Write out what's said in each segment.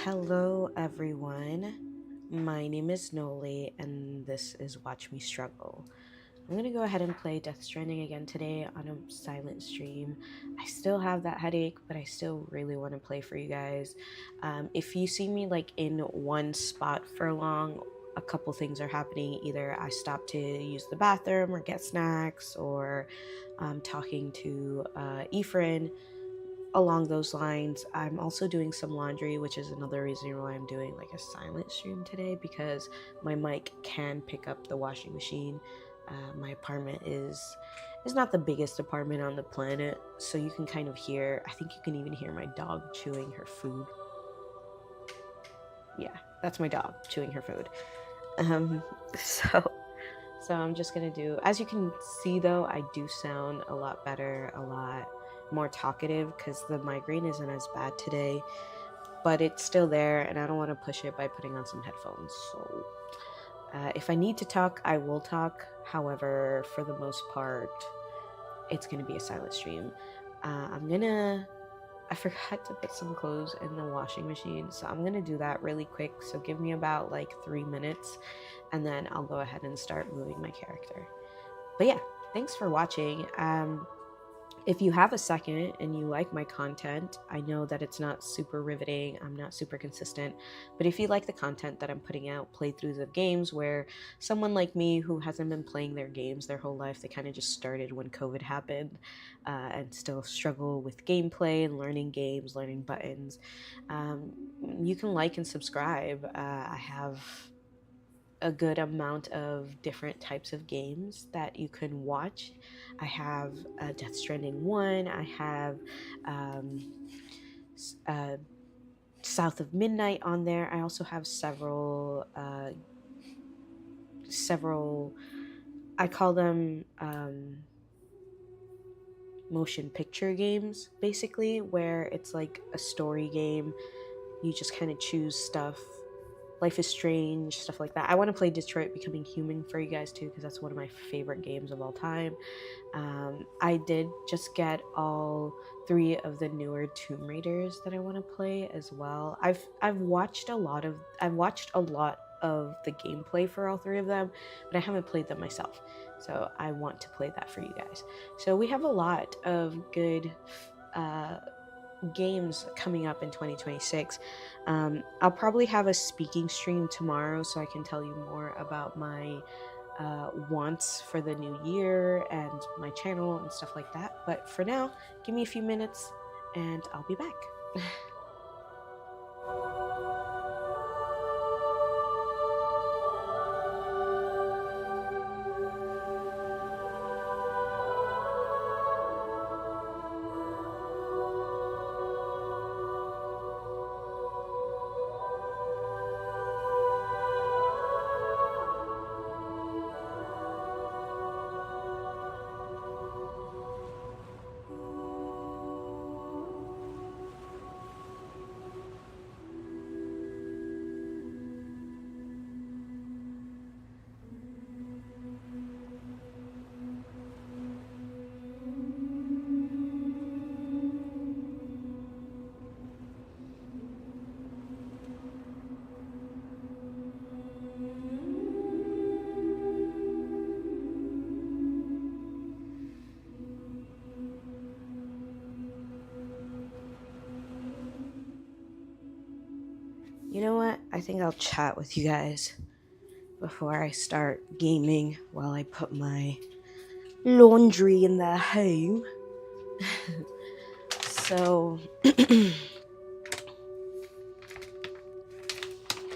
Hello, everyone. My name is Noli, and this is Watch Me Struggle. I'm gonna go ahead and play Death Stranding again today on a silent stream. I still have that headache, but I still really want to play for you guys. If you see me like in one spot for long, a couple things are happening. Either I stop to use the bathroom or get snacks, or I'm talking to Ephraim along those lines. I'm also doing some laundry, which is another reason why I'm doing like a silent stream today, because my mic can pick up the washing machine. My apartment is not the biggest apartment on the planet, so you can kind of hear. I think you can even hear my dog chewing her food. Yeah, that's my dog chewing her food. Um, so so I'm just gonna do. As you can see, though, I do sound a lot better, a lot more talkative because the migraine isn't as bad today, but it's still there, and I don't want to push it by putting on some headphones. So if I need to talk, I will talk. However, for the most part, it's gonna be a silent stream. I'm gonna. I forgot to put some clothes in the washing machine, so I'm gonna do that really quick. So give me about like 3 minutes, and then I'll go ahead and start moving my character. But yeah, thanks for watching. If you have a second and you like my content, I know that it's not super riveting, I'm not super consistent, but if you like the content that I'm putting out, playthroughs of games where someone like me who hasn't been playing their games their whole life, they kind of just started when COVID happened, and still struggle with gameplay and learning games, learning buttons, um, you can like and subscribe. I have a good amount of different types of games that you can watch. I have Death Stranding 1, I have um, uh, South of Midnight on there. I also have several, I call them motion picture games, basically, where it's like a story game. You just kind of choose stuff. Life is Strange, stuff like that. I want to play Detroit Becoming Human for you guys too, because that's one of my favorite games of all time. I did just get all three of the newer Tomb Raiders that I want to play as well. I've watched a lot of the gameplay for all three of them, but I haven't played them myself. So I want to play that for you guys. So we have a lot of good uh, games coming up in 2026. I'll probably have a speaking stream tomorrow so I can tell you more about my wants for the new year and my channel and stuff like that. But for now, give me a few minutes and I'll be back. You know what? I think I'll chat with you guys before I start gaming while I put my laundry in the home. So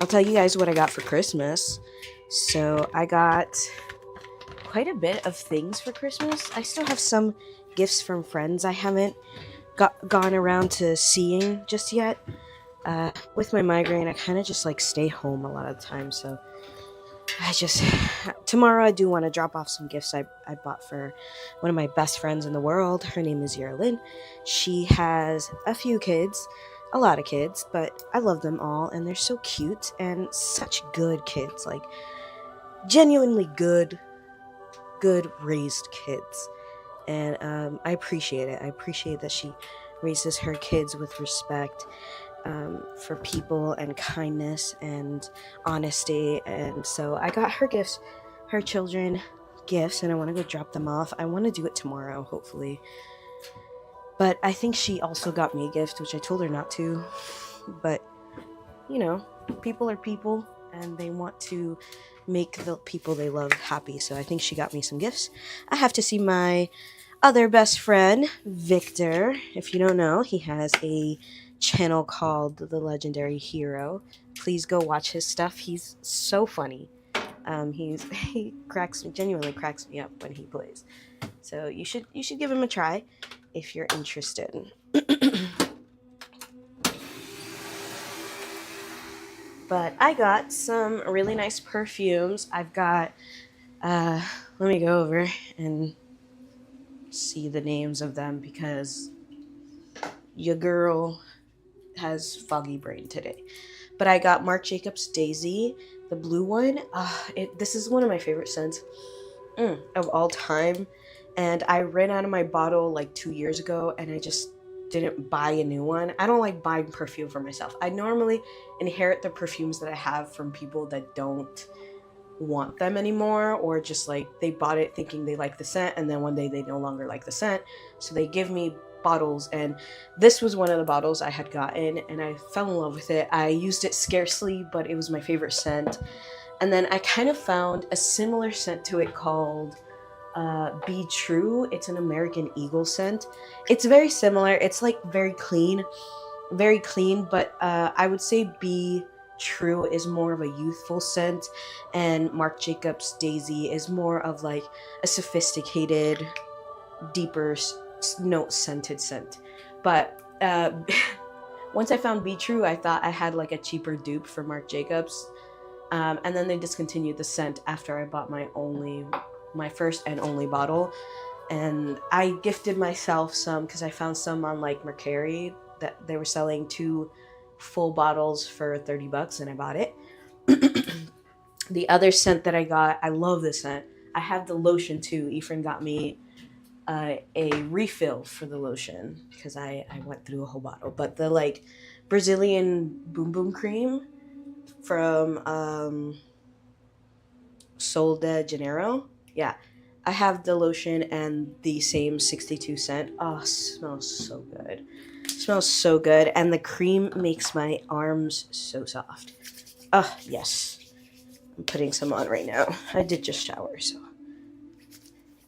I'll tell you guys what I got for Christmas. So I got quite a bit of things for Christmas. I still have some gifts from friends I haven't gone around to seeing just yet. With my migraine, I kind of just like stay home a lot of the time. So I just, tomorrow I do want to drop off some gifts I bought for one of my best friends in the world. Her name is Yerlin. She has a few kids, a lot of kids, but I love them all, and they're so cute and such good kids, like genuinely good raised kids. And I appreciate it. I appreciate that she raises her kids with respect. for people and kindness and honesty. And so I got her gifts, her children gifts, and I want to go drop them off. I want to do it tomorrow, hopefully. But I think she also got me a gift, which I told her not to. But, you know, people are people and they want to make the people they love happy. So I think she got me some gifts. I have to see my other best friend, Victor. If you don't know, he has a channel called The Legendary Hero. Please go watch his stuff. He's so funny. He genuinely cracks me up when he plays. So you should give him a try if you're interested. But I got some really nice perfumes. I've got let me go over and see the names of them because your girl has foggy brain today. But I got Marc Jacobs Daisy, the blue one. This is one of my favorite scents of all time. And I ran out of my bottle like 2 years ago and I just didn't buy a new one. I don't like buying perfume for myself. I normally inherit the perfumes that I have from people that don't want them anymore, or just like they bought it thinking they like the scent and then one day they no longer like the scent, so they give me bottles. And this was one of the bottles I had gotten and I fell in love with it. I used it scarcely, but it was my favorite scent. And then I kind of found a similar scent to it called Be True. It's an American Eagle scent. It's very similar. It's like very clean, but I would say Be True is more of a youthful scent, and Marc Jacobs Daisy is more of like a sophisticated, deeper note scented scent. But once I found Be True, I thought I had like a cheaper dupe for Marc Jacobs, and then they discontinued the scent after I bought my first and only bottle. And I gifted myself some because I found some on like Mercari that they were selling 2 full bottles for $30 and I bought it. The other scent that I got, I love this scent. I have the lotion too. Ephraim got me a refill for the lotion because I went through a whole bottle. But the like Brazilian Boom Boom Cream from Sol de Janeiro. Yeah. I have the lotion and the same 62 scent. Oh, smells so good. Smells so good. And the cream makes my arms so soft. Oh, yes. I'm putting some on right now. I did just shower, so.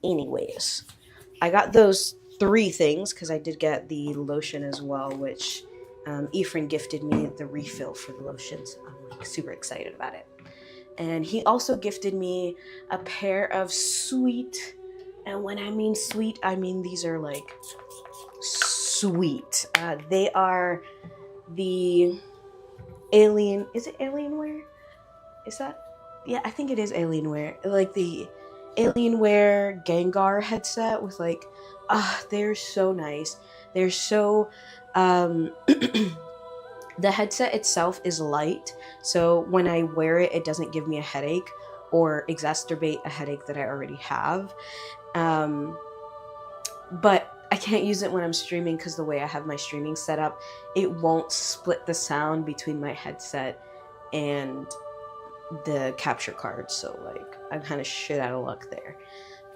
Anyways, I got those 3 things because I did get the lotion as well, which Ephraim gifted me the refill for the lotion. So I'm like super excited about it. And he also gifted me a pair of sweet, and when I mean sweet, I mean these are like sweet. They are the Alien, is it Alienware? Is that? Yeah, I think it is Alienware. Like the Alienware Gengar headset with like, they're so nice. They're so, the headset itself is light, so when I wear it, it doesn't give me a headache or exacerbate a headache that I already have. But I can't use it when I'm streaming because the way I have my streaming set up, it won't split the sound between my headset and the capture card. So like I'm kind of shit out of luck there.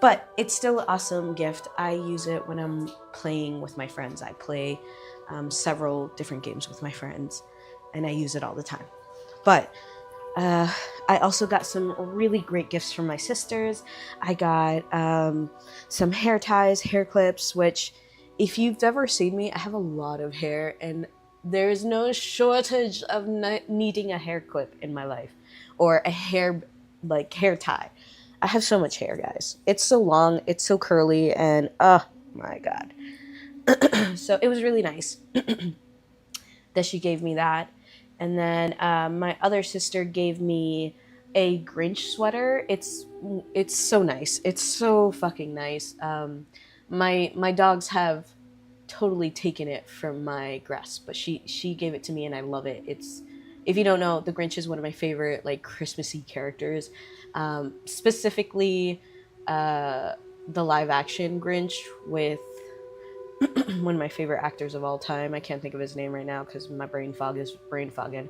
But it's still an awesome gift. I use it when I'm playing with my friends. I play several different games with my friends, and I use it all the time. But I also got some really great gifts from my sisters. I got some hair ties, hair clips, which if you've ever seen me, I have a lot of hair, and there's no shortage of needing a hair clip in my life or a hair tie. I have so much hair, guys. It's so long, it's so curly, and oh my god. So it was really nice that she gave me that. And then my other sister gave me a Grinch sweater. It's so nice. It's so fucking nice. My dogs have totally taken it from my grasp, but she gave it to me and I love it. It's, if you don't know, the Grinch is one of my favorite like Christmassy characters. Specifically the live action Grinch with one of my favorite actors of all time. I can't think of his name right now because my brain fog is brain fogging.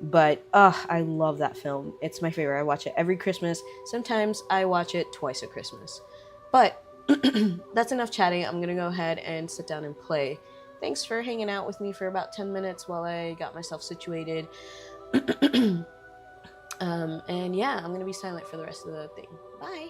But I love that film. It's my favorite. I watch it every Christmas. Sometimes I watch it twice a Christmas. But that's enough chatting. I'm gonna go ahead and sit down and play. Thanks for hanging out with me for about 10 minutes while I got myself situated. And yeah, I'm gonna be silent for the rest of the thing. Bye.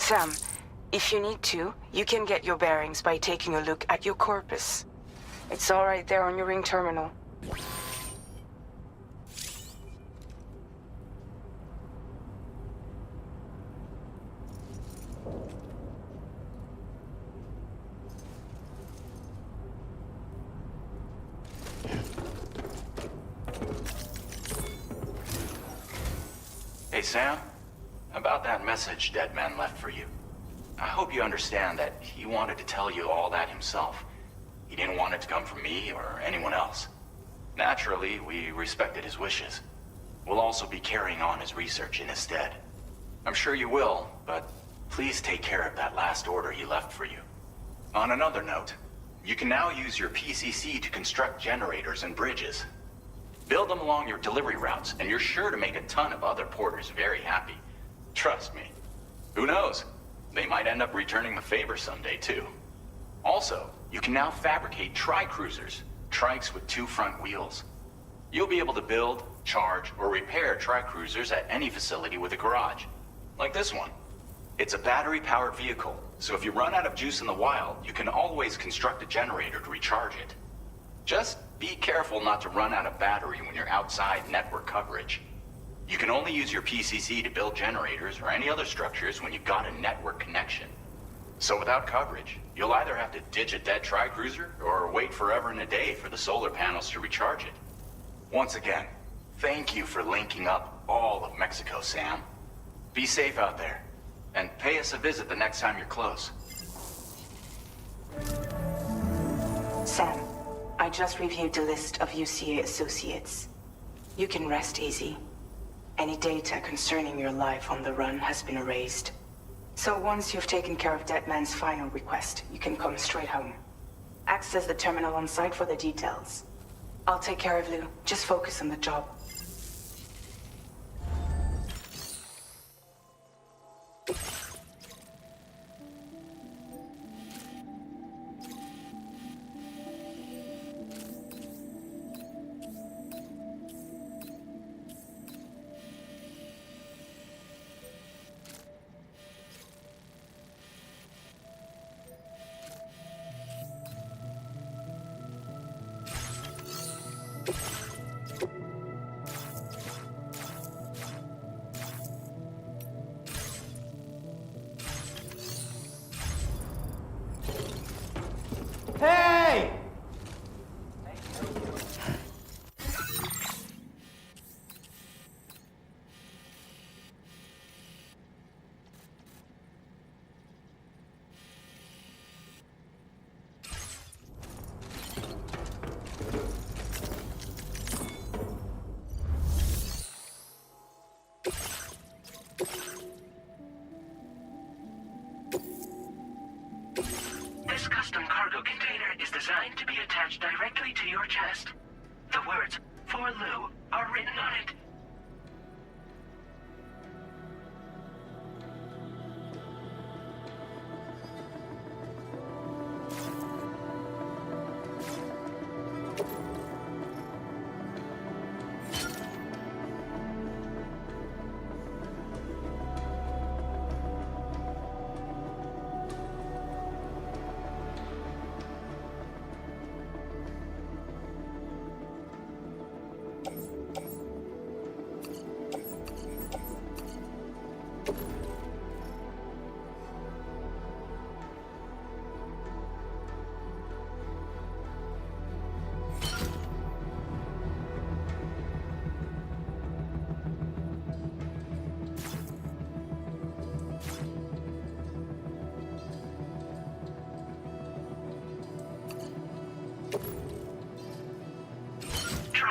Sam, if you need to, you can get your bearings by taking a look at your corpus. It's all right there on your ring terminal. Hey, Sam. About that message Deadman left for you. I hope you understand that he wanted to tell you all that himself. He didn't want it to come from me or anyone else. Naturally, we respected his wishes. We'll also be carrying on his research in his stead. I'm sure you will, but please take care of that last order he left for you. On another note, you can now use your PCC to construct generators and bridges. Build them along your delivery routes, and you're sure to make a ton of other porters very happy. Trust me. Who knows? They might end up returning the favor someday, too. Also, you can now fabricate tri-cruisers, trikes with 2 front wheels. You'll be able to build, charge, or repair tri-cruisers at any facility with a garage. Like this one. It's a battery-powered vehicle, so if you run out of juice in the wild, you can always construct a generator to recharge it. Just be careful not to run out of battery when you're outside network coverage. You can only use your PCC to build generators or any other structures when you've got a network connection. So without coverage, you'll either have to ditch a dead tri-cruiser or wait forever and a day for the solar panels to recharge it. Once again, thank you for linking up all of Mexico, Sam. Be safe out there, and pay us a visit the next time you're close. Sam, I just reviewed the list of UCA associates. You can rest easy. Any data concerning your life on the run has been erased. So once you've taken care of Deadman's final request, you can come straight home. Access the terminal on site for the details. I'll take care of Lou. Just focus on the job.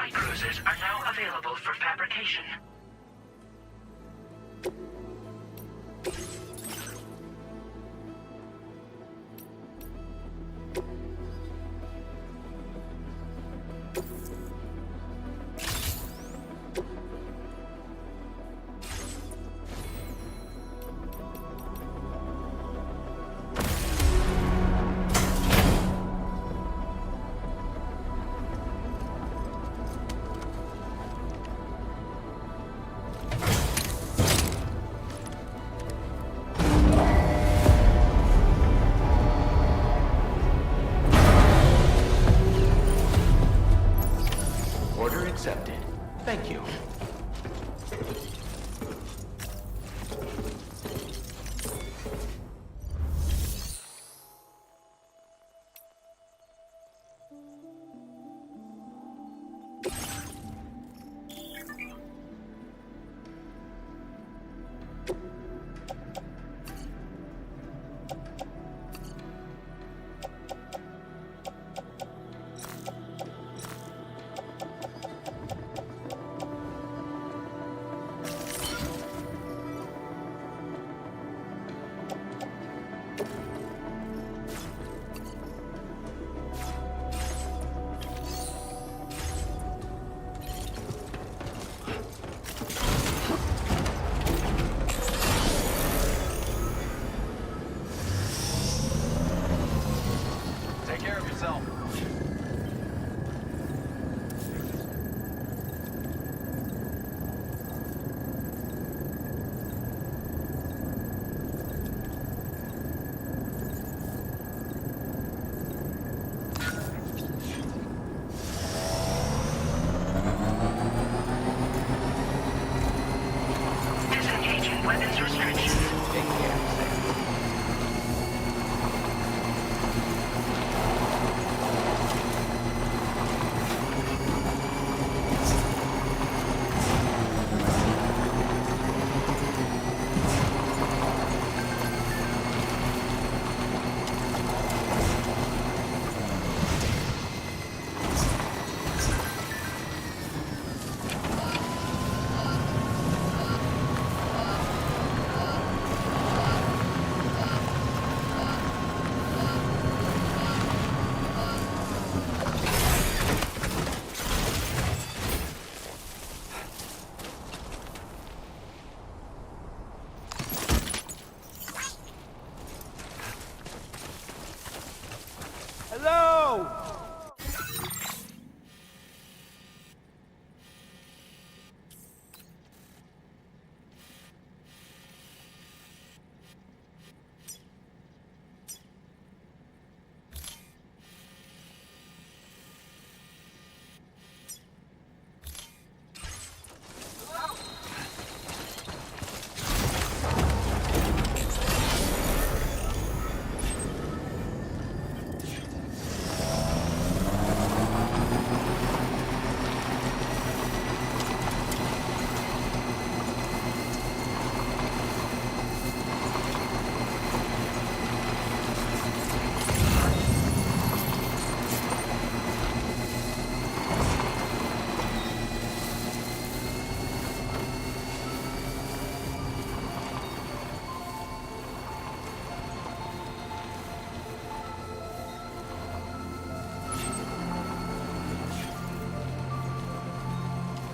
light cruisers are now available for fabrication. Order accepted. Thank you. Take care of yourself. Disengaging weapons restrictions. Take care, Sam. Hello!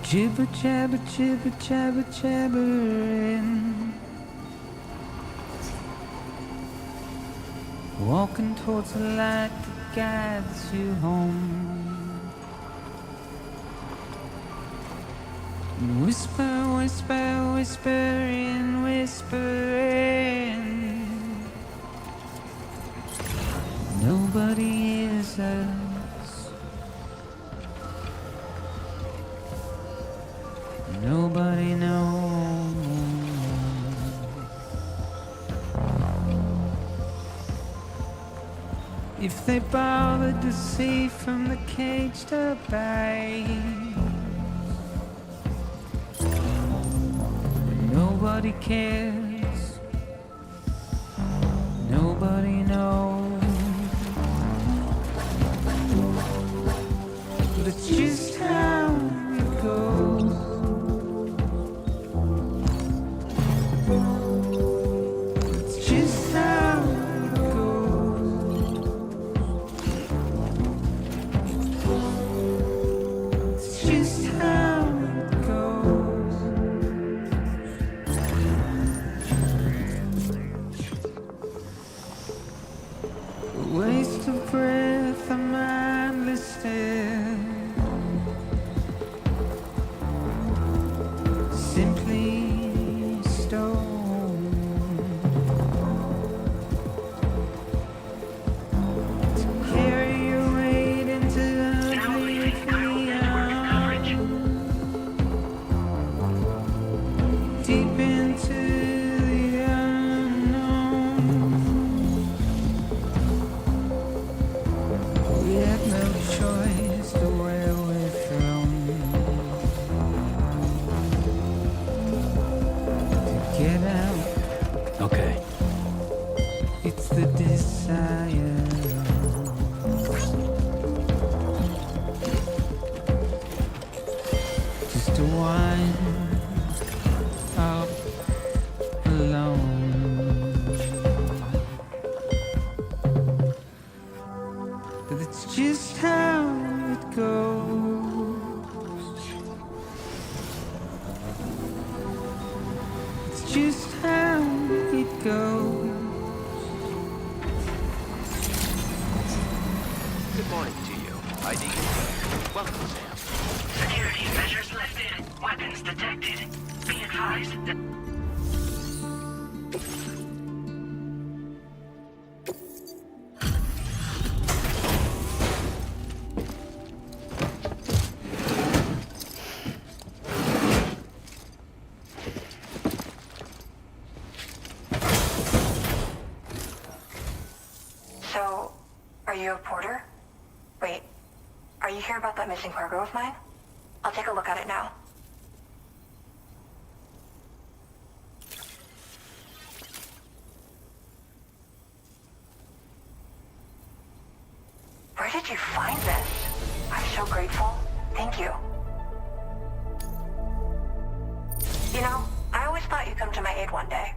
Jibber jabber jibber jabber jabbering, walking towards the light that guides you home. And whisper, whisper, whispering, whispering. Nobody hears us. Nobody knows. If they bothered to see from the caged up eyes, nobody cares. Nobody knows. But it's just how into the unknown. We had no choice to where we're thrown. To get out, Okay. it's the desire. Just to wind up alone. But it's just how it goes. It's just how it goes. Good morning to you. ID. Welcome, Sam. Security measures lifted. Weapons detected. Be advised that... So, are you a porter? Wait, are you here about that missing cargo of mine? I'll take a look at it now. Where did you find this? I'm so grateful. Thank you. You know, I always thought you'd come to my aid one day.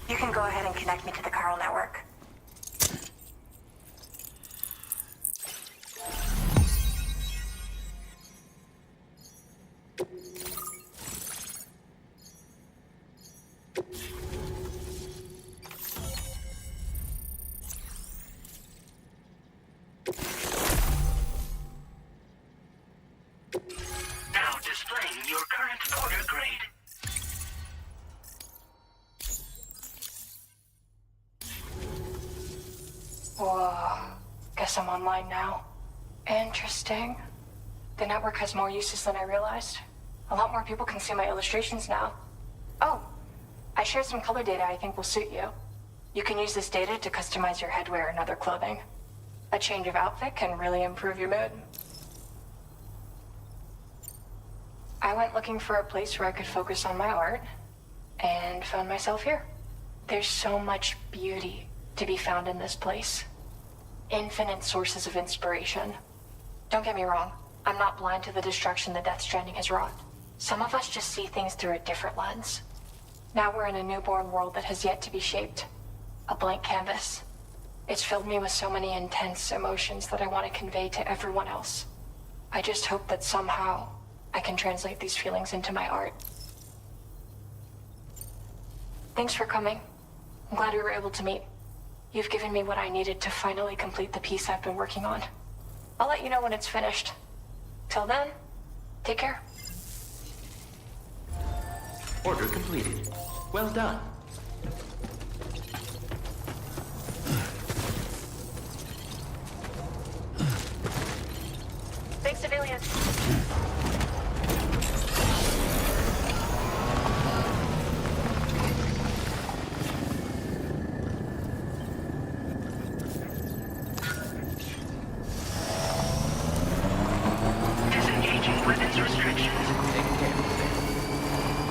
You can go ahead and connect me to the chiral network. Now displaying your current porter grade. Whoa. Guess I'm online now. Interesting. The network has more uses than I realized. A lot more people can see my illustrations now. Oh, I shared some color data I think will suit you. You can use this data to customize your headwear and other clothing. A change of outfit can really improve your mood. I went looking for a place where I could focus on my art, and found myself here. There's so much beauty to be found in this place. Infinite sources of inspiration. Don't get me wrong, I'm not blind to the destruction that Death Stranding has wrought. Some of us just see things through a different lens. Now we're in a newborn world that has yet to be shaped. A blank canvas. It's filled me with so many intense emotions that I want to convey to everyone else. I just hope that somehow I can translate these feelings into my art. Thanks for coming. I'm glad we were able to meet. You've given me what I needed to finally complete the piece I've been working on. I'll let you know when it's finished. Till then, take care. Order completed. Well done. Thanks, civilians. Disengaging weapons restrictions. Take care, Sam.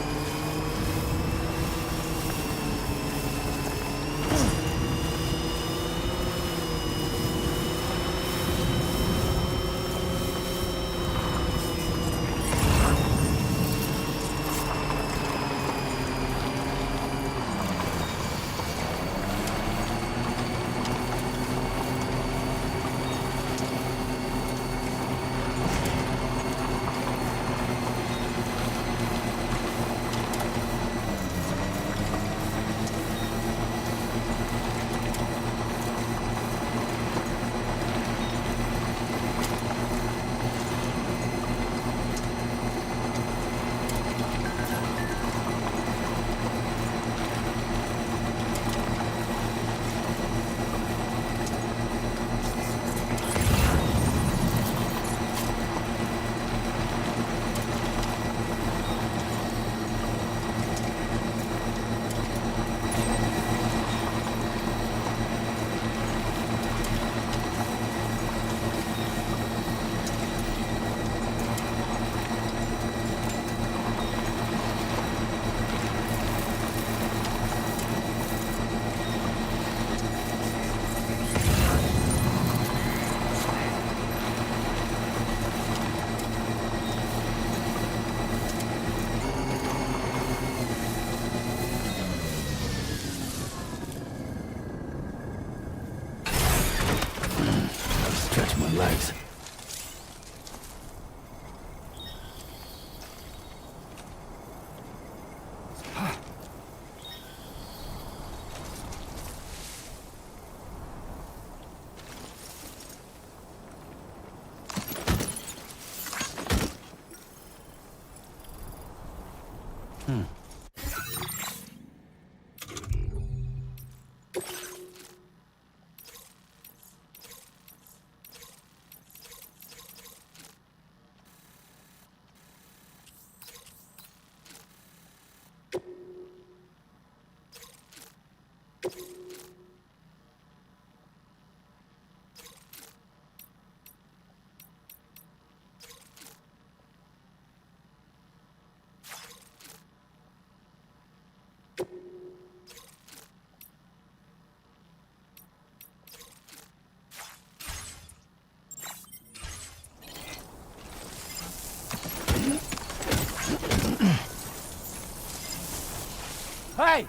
Hey!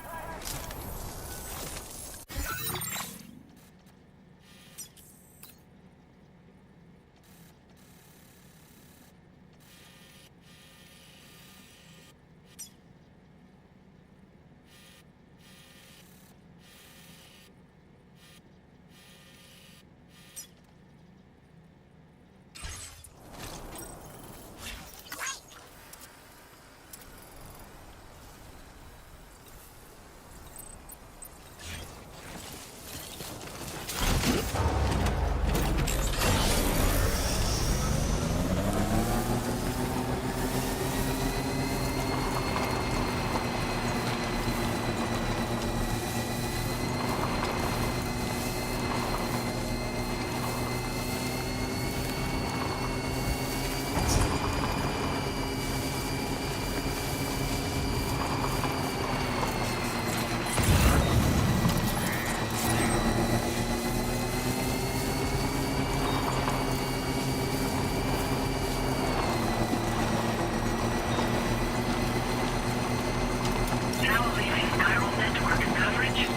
Now leaving chiral network coverage.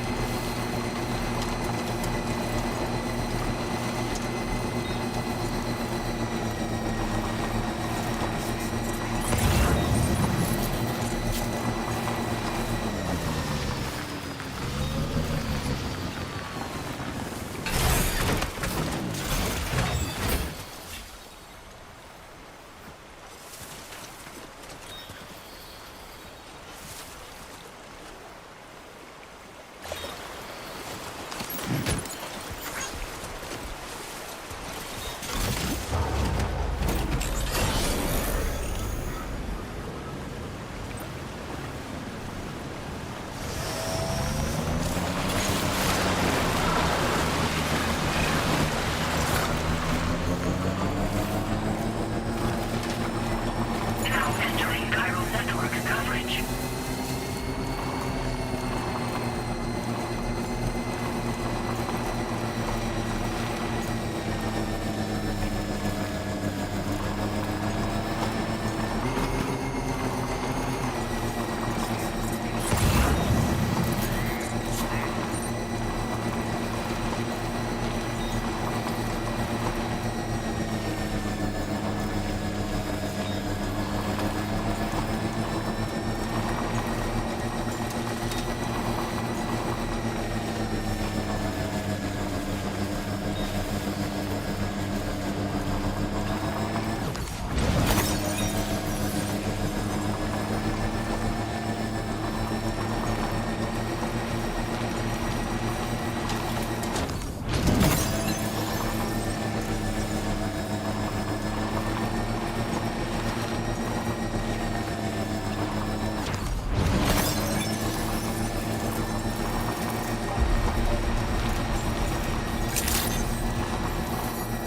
Now entering chiral network coverage.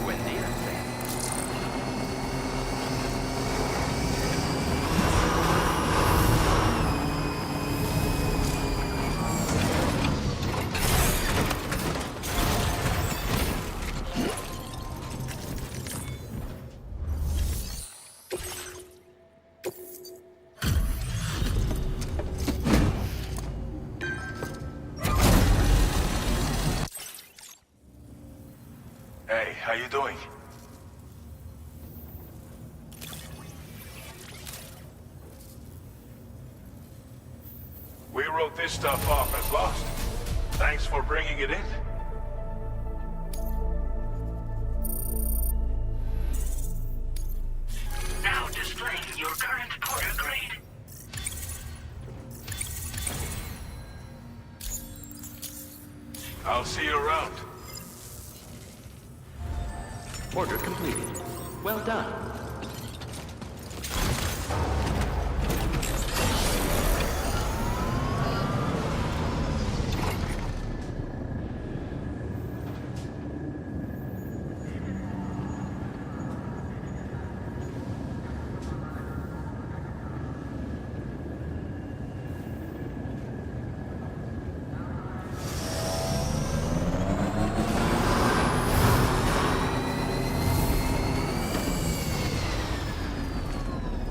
Buen día, Sam. Hey, how you doing? We wrote this stuff off as lost. Thanks for bringing it in. Now displaying your current porter grade. I'll see you around. Order completed. Well done.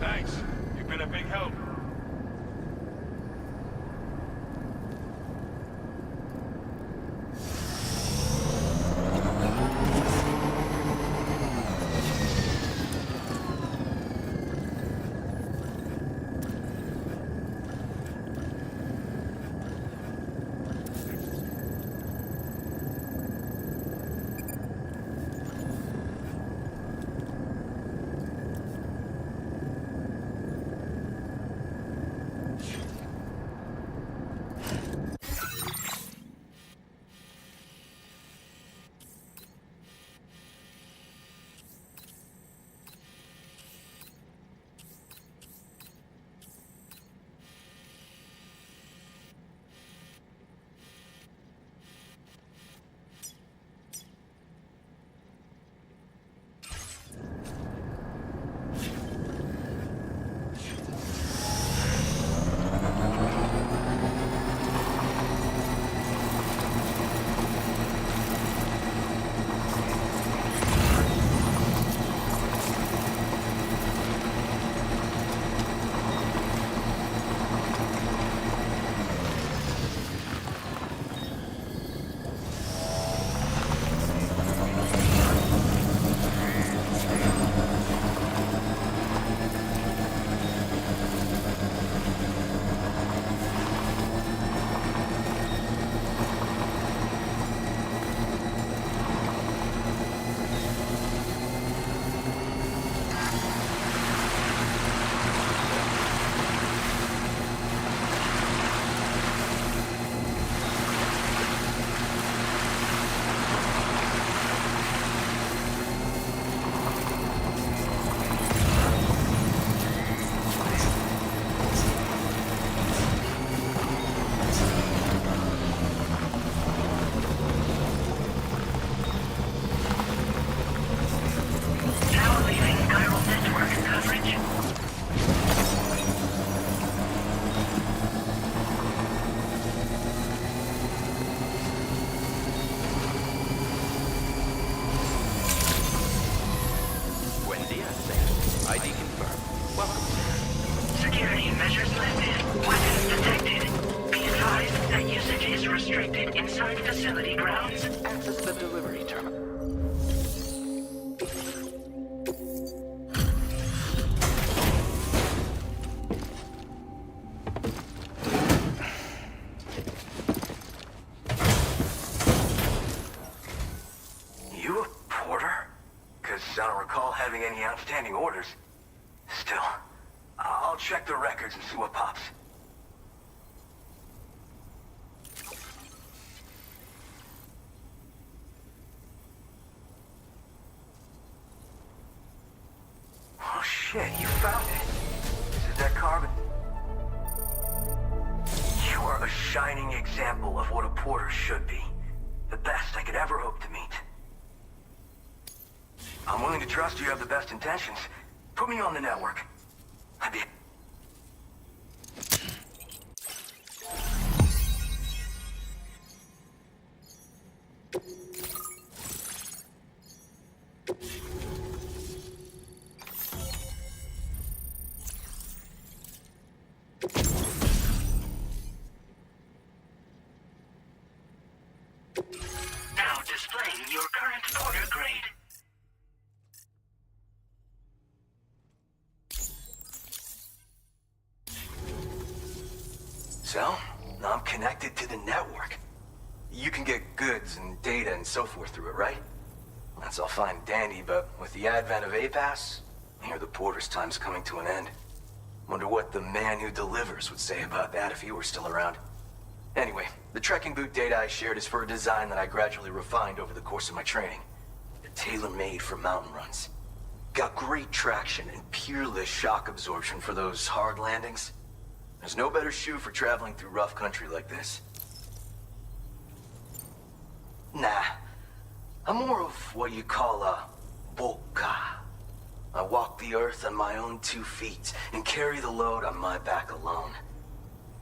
Thanks. You've been a big help. Now leaving chiral network coverage. Buen dia, Sam. ID confirmed. Welcome, Sam. Security measures lifted. Weapons detected. Be advised that usage is restricted inside facility grounds. Access the delivery terminal. You a porter? Because I don't recall having any outstanding orders. Still, I'll check the records and see what pops. Oh shit, you found it. This is that carbon. You are a shining example of what a porter should be. The best I could ever hope to meet. I'm willing to trust you have the best intentions. Put me on the network. I'd be... Now displaying your current order grade. So, I'm connected to the network. You can get goods and data and so forth through it, right? That's all fine and dandy, but with the advent of A-Pass, I hear the porter's time's coming to an end. Wonder what the man who delivers would say about that if he were still around. Anyway, the trekking boot data I shared is for a design that I gradually refined over the course of my training. They're tailor-made for mountain runs. Got great traction and peerless shock absorption for those hard landings. There's no better shoe for traveling through rough country like this. Nah, I'm more of what you call a boka. I walk the earth on my own 2 feet and carry the load on my back alone.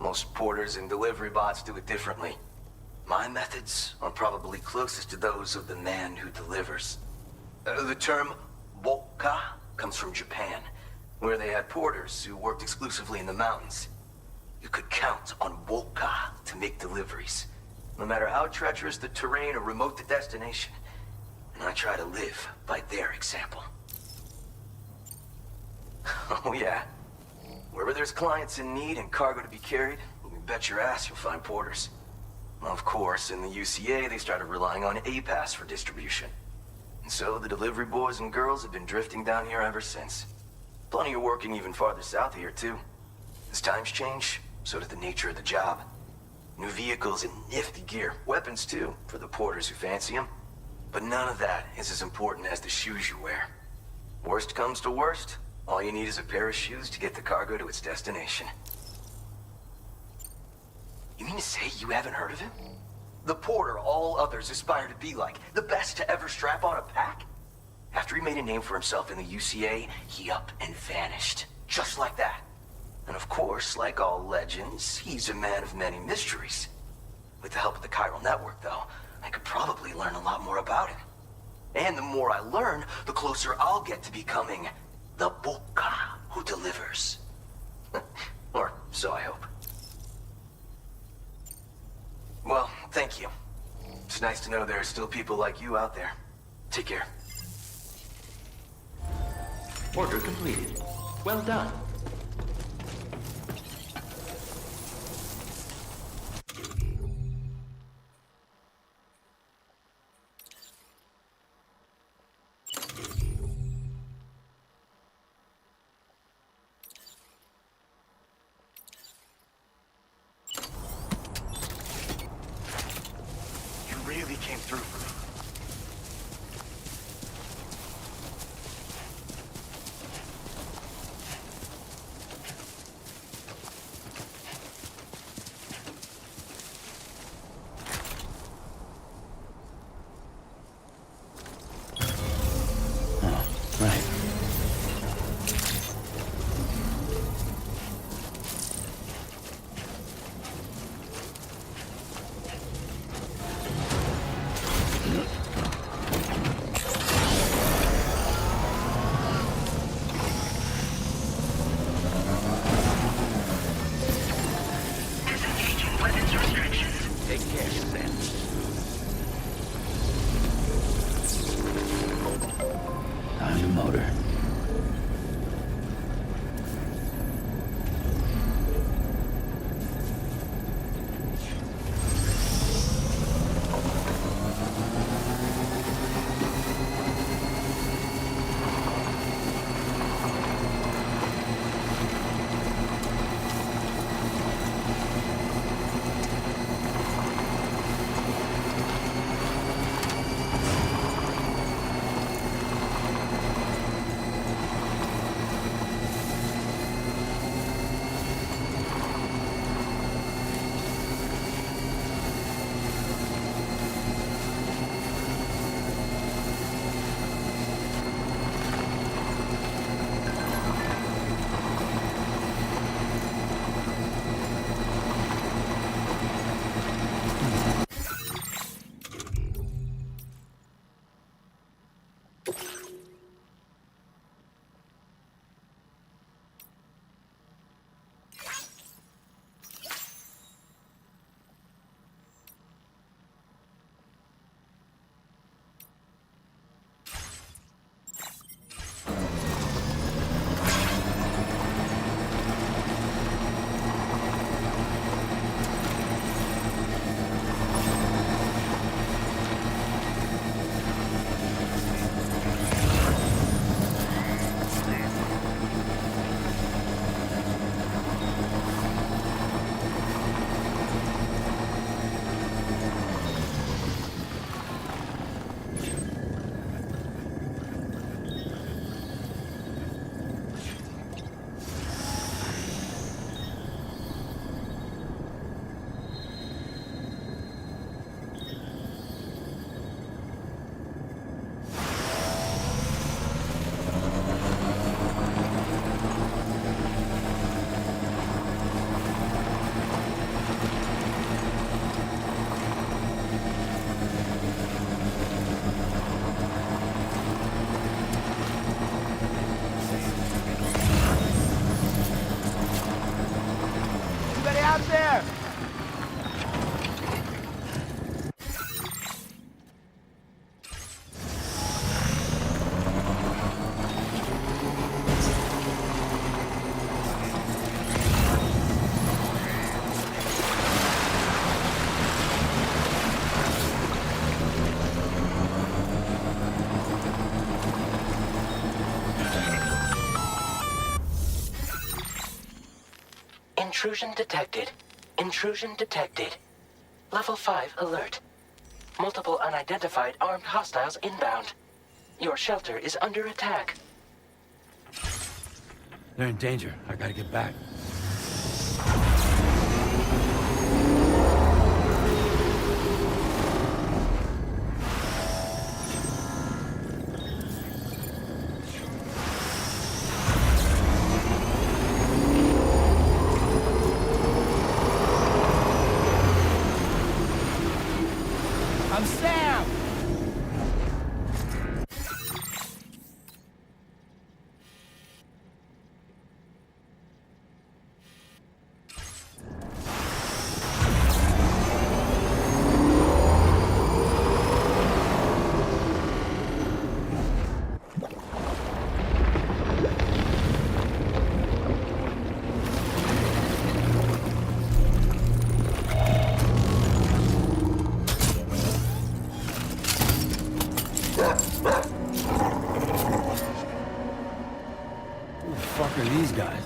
Most porters and delivery bots do it differently. My methods are probably closest to those of the man who delivers. The term boka comes from Japan, where they had porters who worked exclusively in the mountains. You could count on boka to make deliveries, no matter how treacherous the terrain or remote the destination. And I try to live by their example. Oh yeah. Wherever there's clients in need and cargo to be carried, you can bet your ass you'll find porters. Of course, in the UCA, they started relying on A-Pass for distribution. And so the delivery boys and girls have been drifting down here ever since. Plenty of working even farther south here, too. As times change, so does the nature of the job. New vehicles and nifty gear. Weapons, too, for the porters who fancy them. But none of that is as important as the shoes you wear. Worst comes to worst, all you need is a pair of shoes to get the cargo to its destination. You mean to say you haven't heard of him? The porter all others aspire to be like, the best to ever strap on a pack? After he made a name for himself in the UCA, he up and vanished. Just like that. And of course, like all legends, he's a man of many mysteries. With the help of the chiral network, though, I could probably learn a lot more about him. And the more I learn, the closer I'll get to becoming the boka who delivers. Or so I hope. Well, thank you. It's nice to know there are still people like you out there. Take care. Order completed. Well done. You really came through for me. out there! Intrusion detected. Intrusion detected. Level 5 alert. Multiple unidentified armed hostiles inbound. Your shelter is under attack. They're in danger. I gotta get back. I'm Sam! Who the fuck are these guys?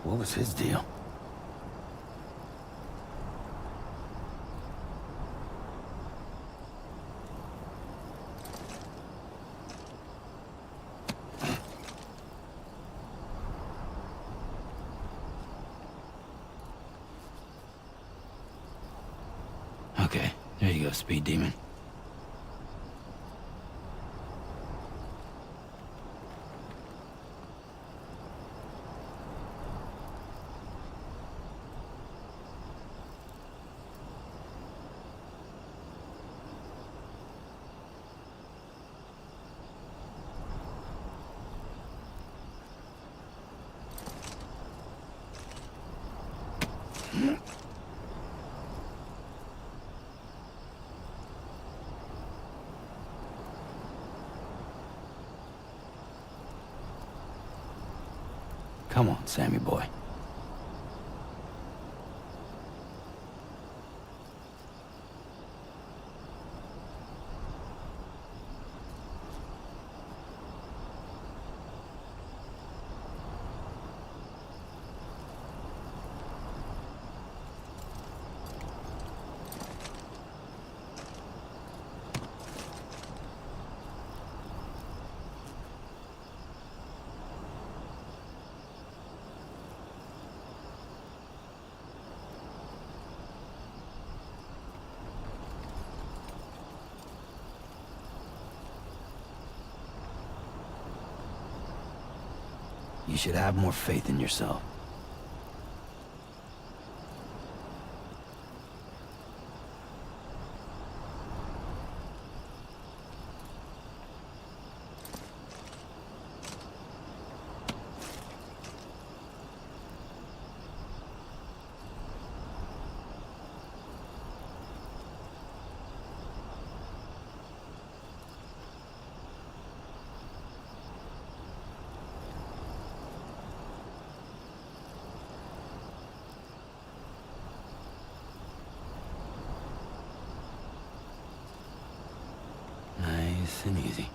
What was his deal? Okay, there you go, Speed Demon. Come on, Sammy boy. You should have more faith in yourself. Nice and easy.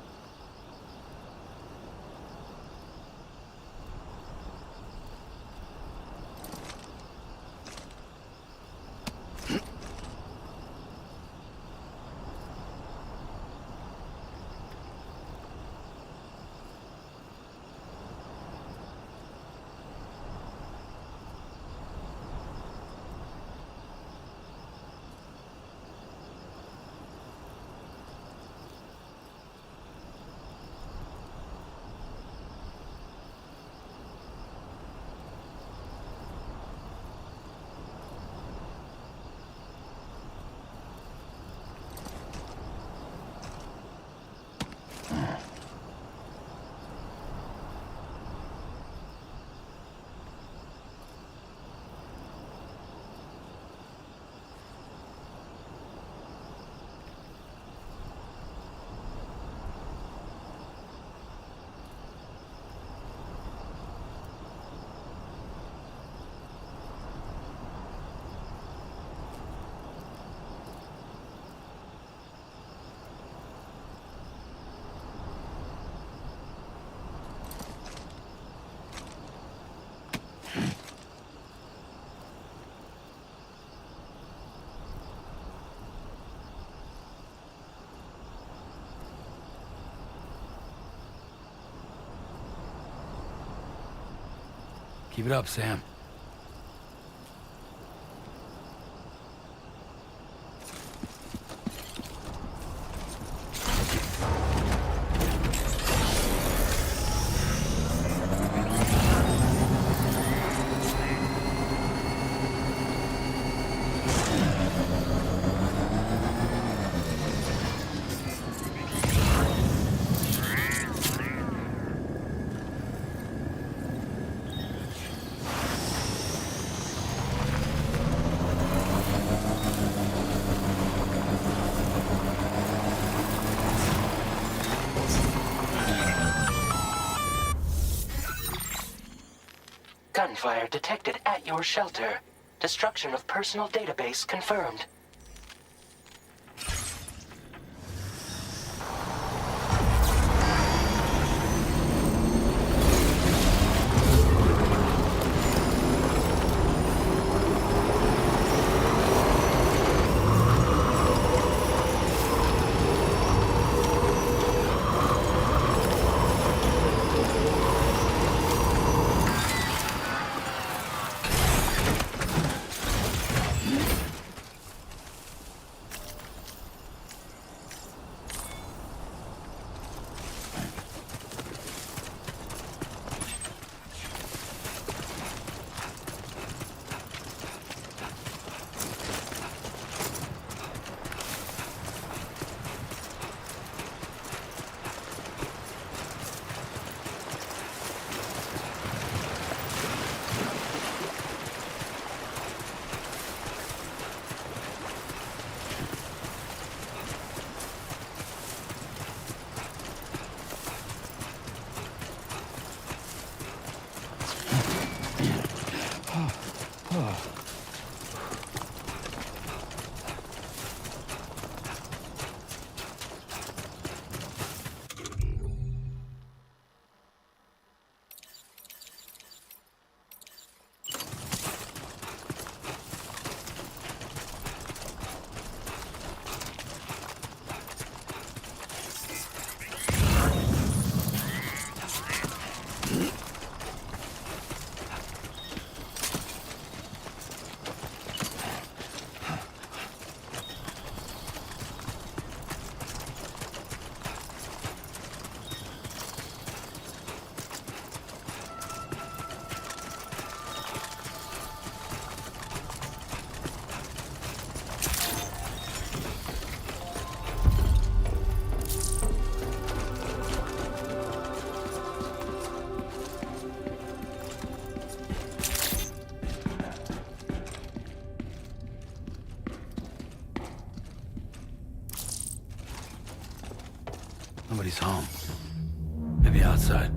Keep it up, Sam. Gunfire detected at your shelter. Destruction of personal database confirmed. Nobody's home. Maybe outside.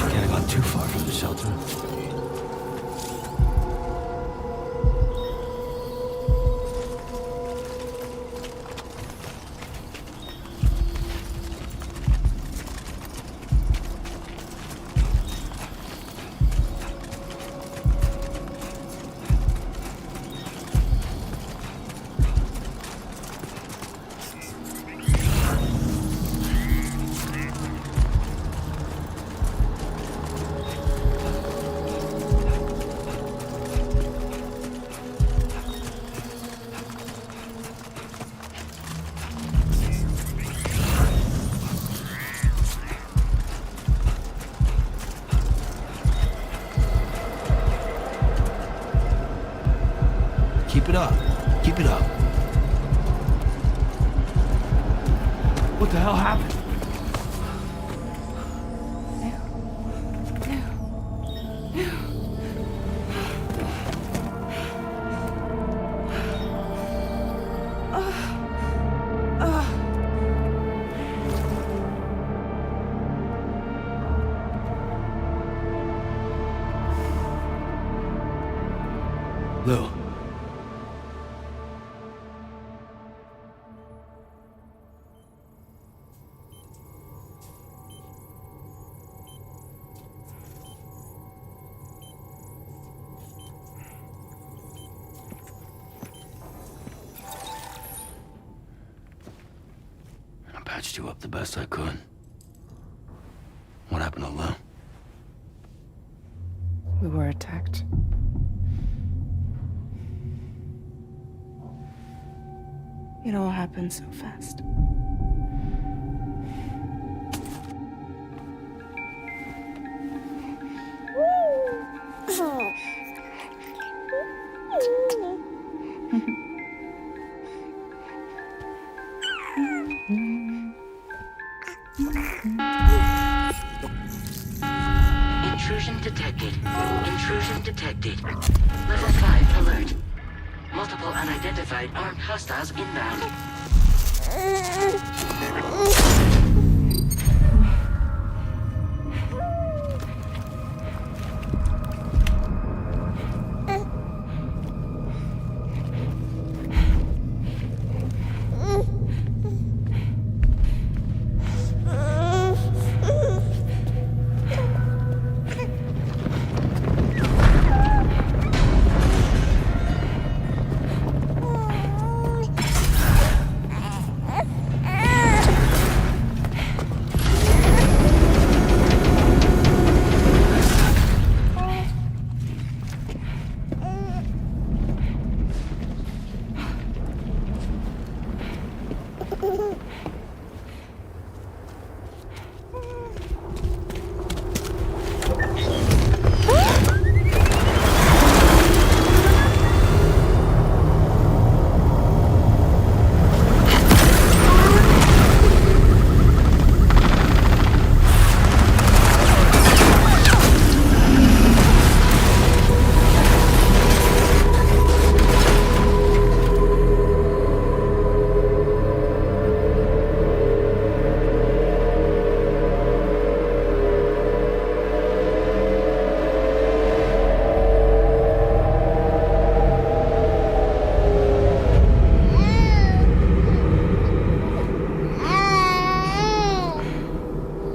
Can't have gone too far from the shelter. Keep it up. Keep it up. What the hell happened? Lou. I patched you up the best I could. What happened to Lou? We were attacked. It all happened so fast. Intrusion detected. Intrusion detected. Level 5 alert. Multiple unidentified armed hostiles inbound.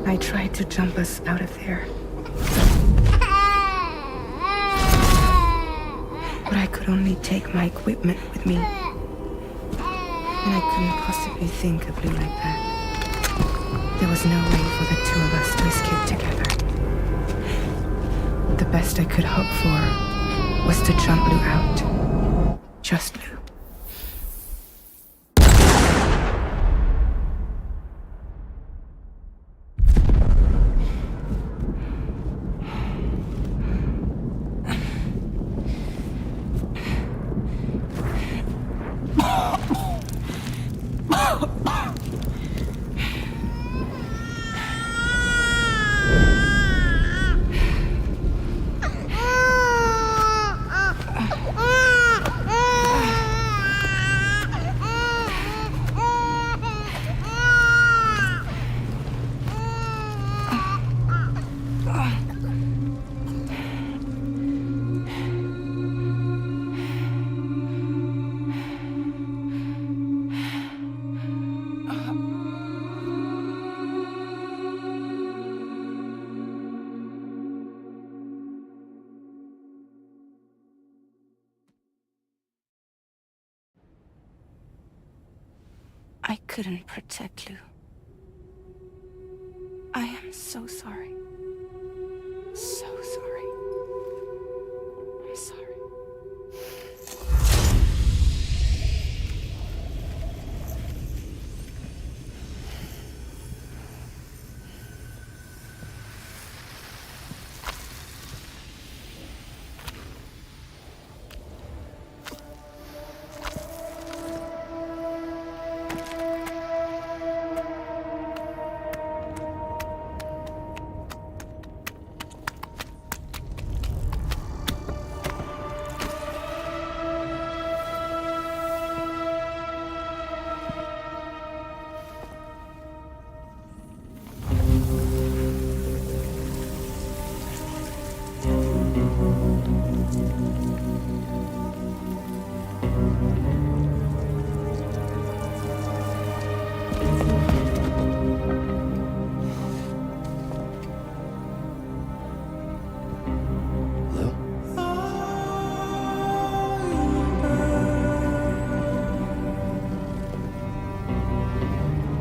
I tried to jump us out of there. But I could only take my equipment with me. And I couldn't possibly think of Blue like that. There was no way for the two of us to escape together. The best I could hope for was to jump Lou out. Just Lou. I couldn't protect Lou. I am so sorry. So sorry. I'm sorry.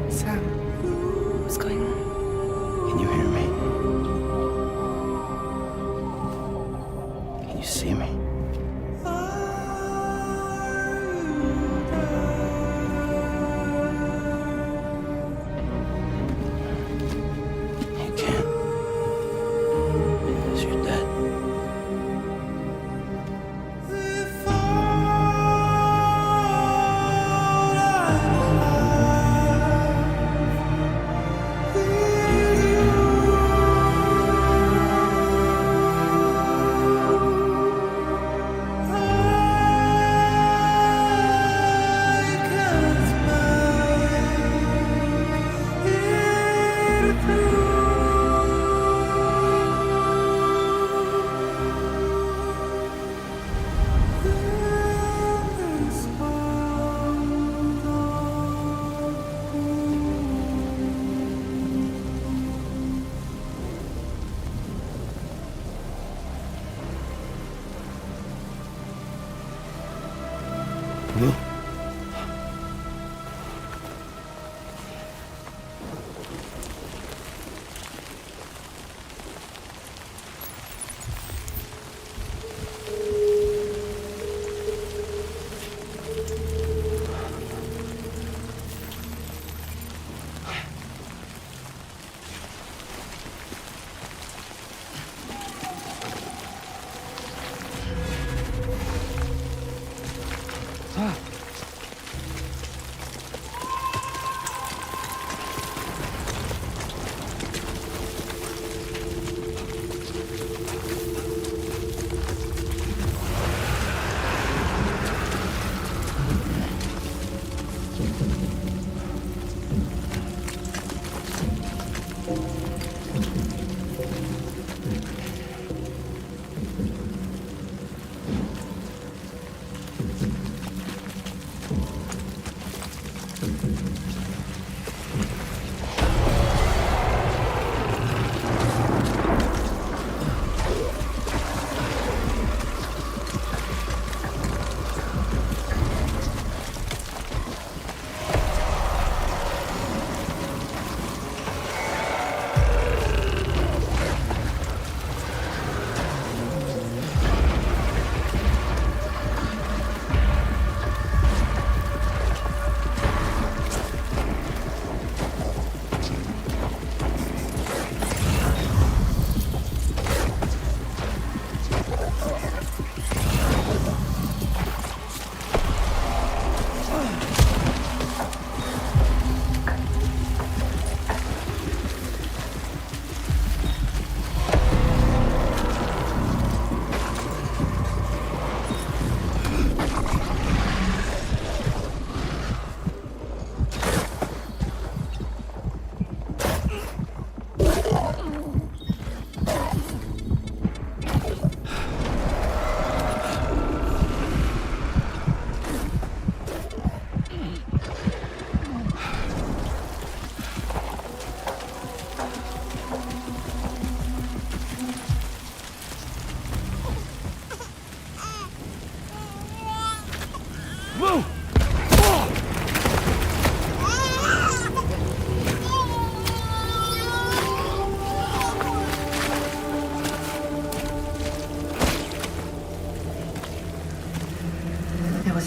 Sam, what's going on? Can you hear me? Can you see me? You can't. Because you're dead. Lou? Ah.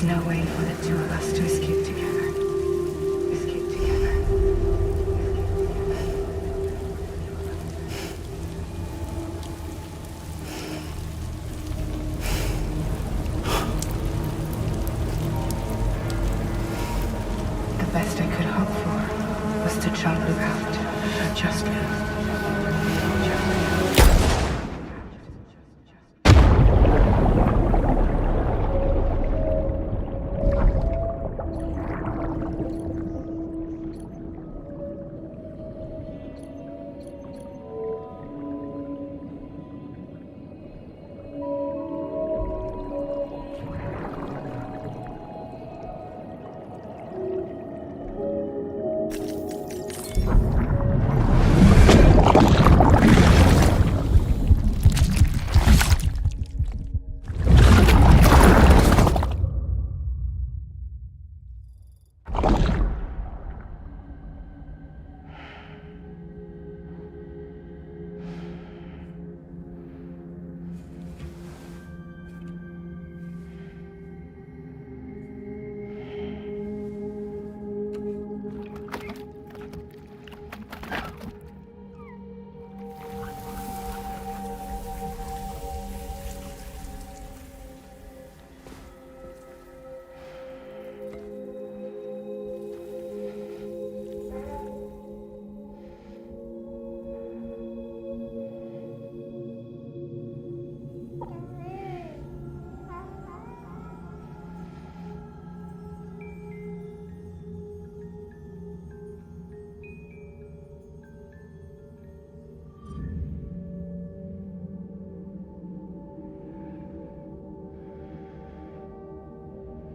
was no way for the two of us to escape together. Escape together. The best I could hope for was to jump Luke out. Just Luke.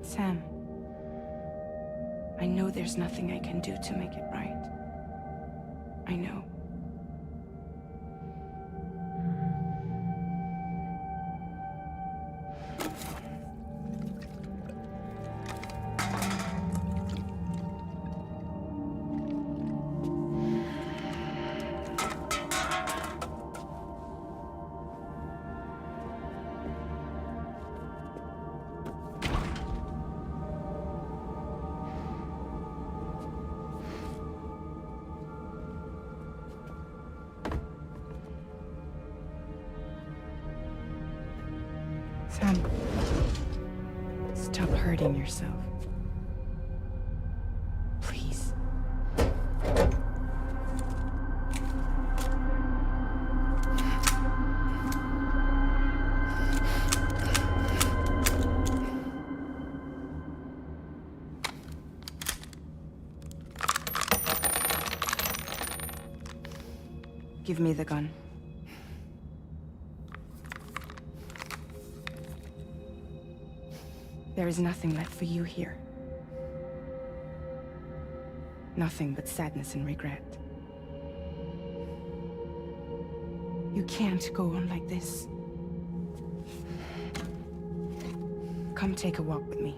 Sam, I know there's nothing I can do to make it right. I know. Sam, stop hurting yourself. Please. Give me the gun. There is nothing left for you here. Nothing but sadness and regret. You can't go on like this. Come take a walk with me.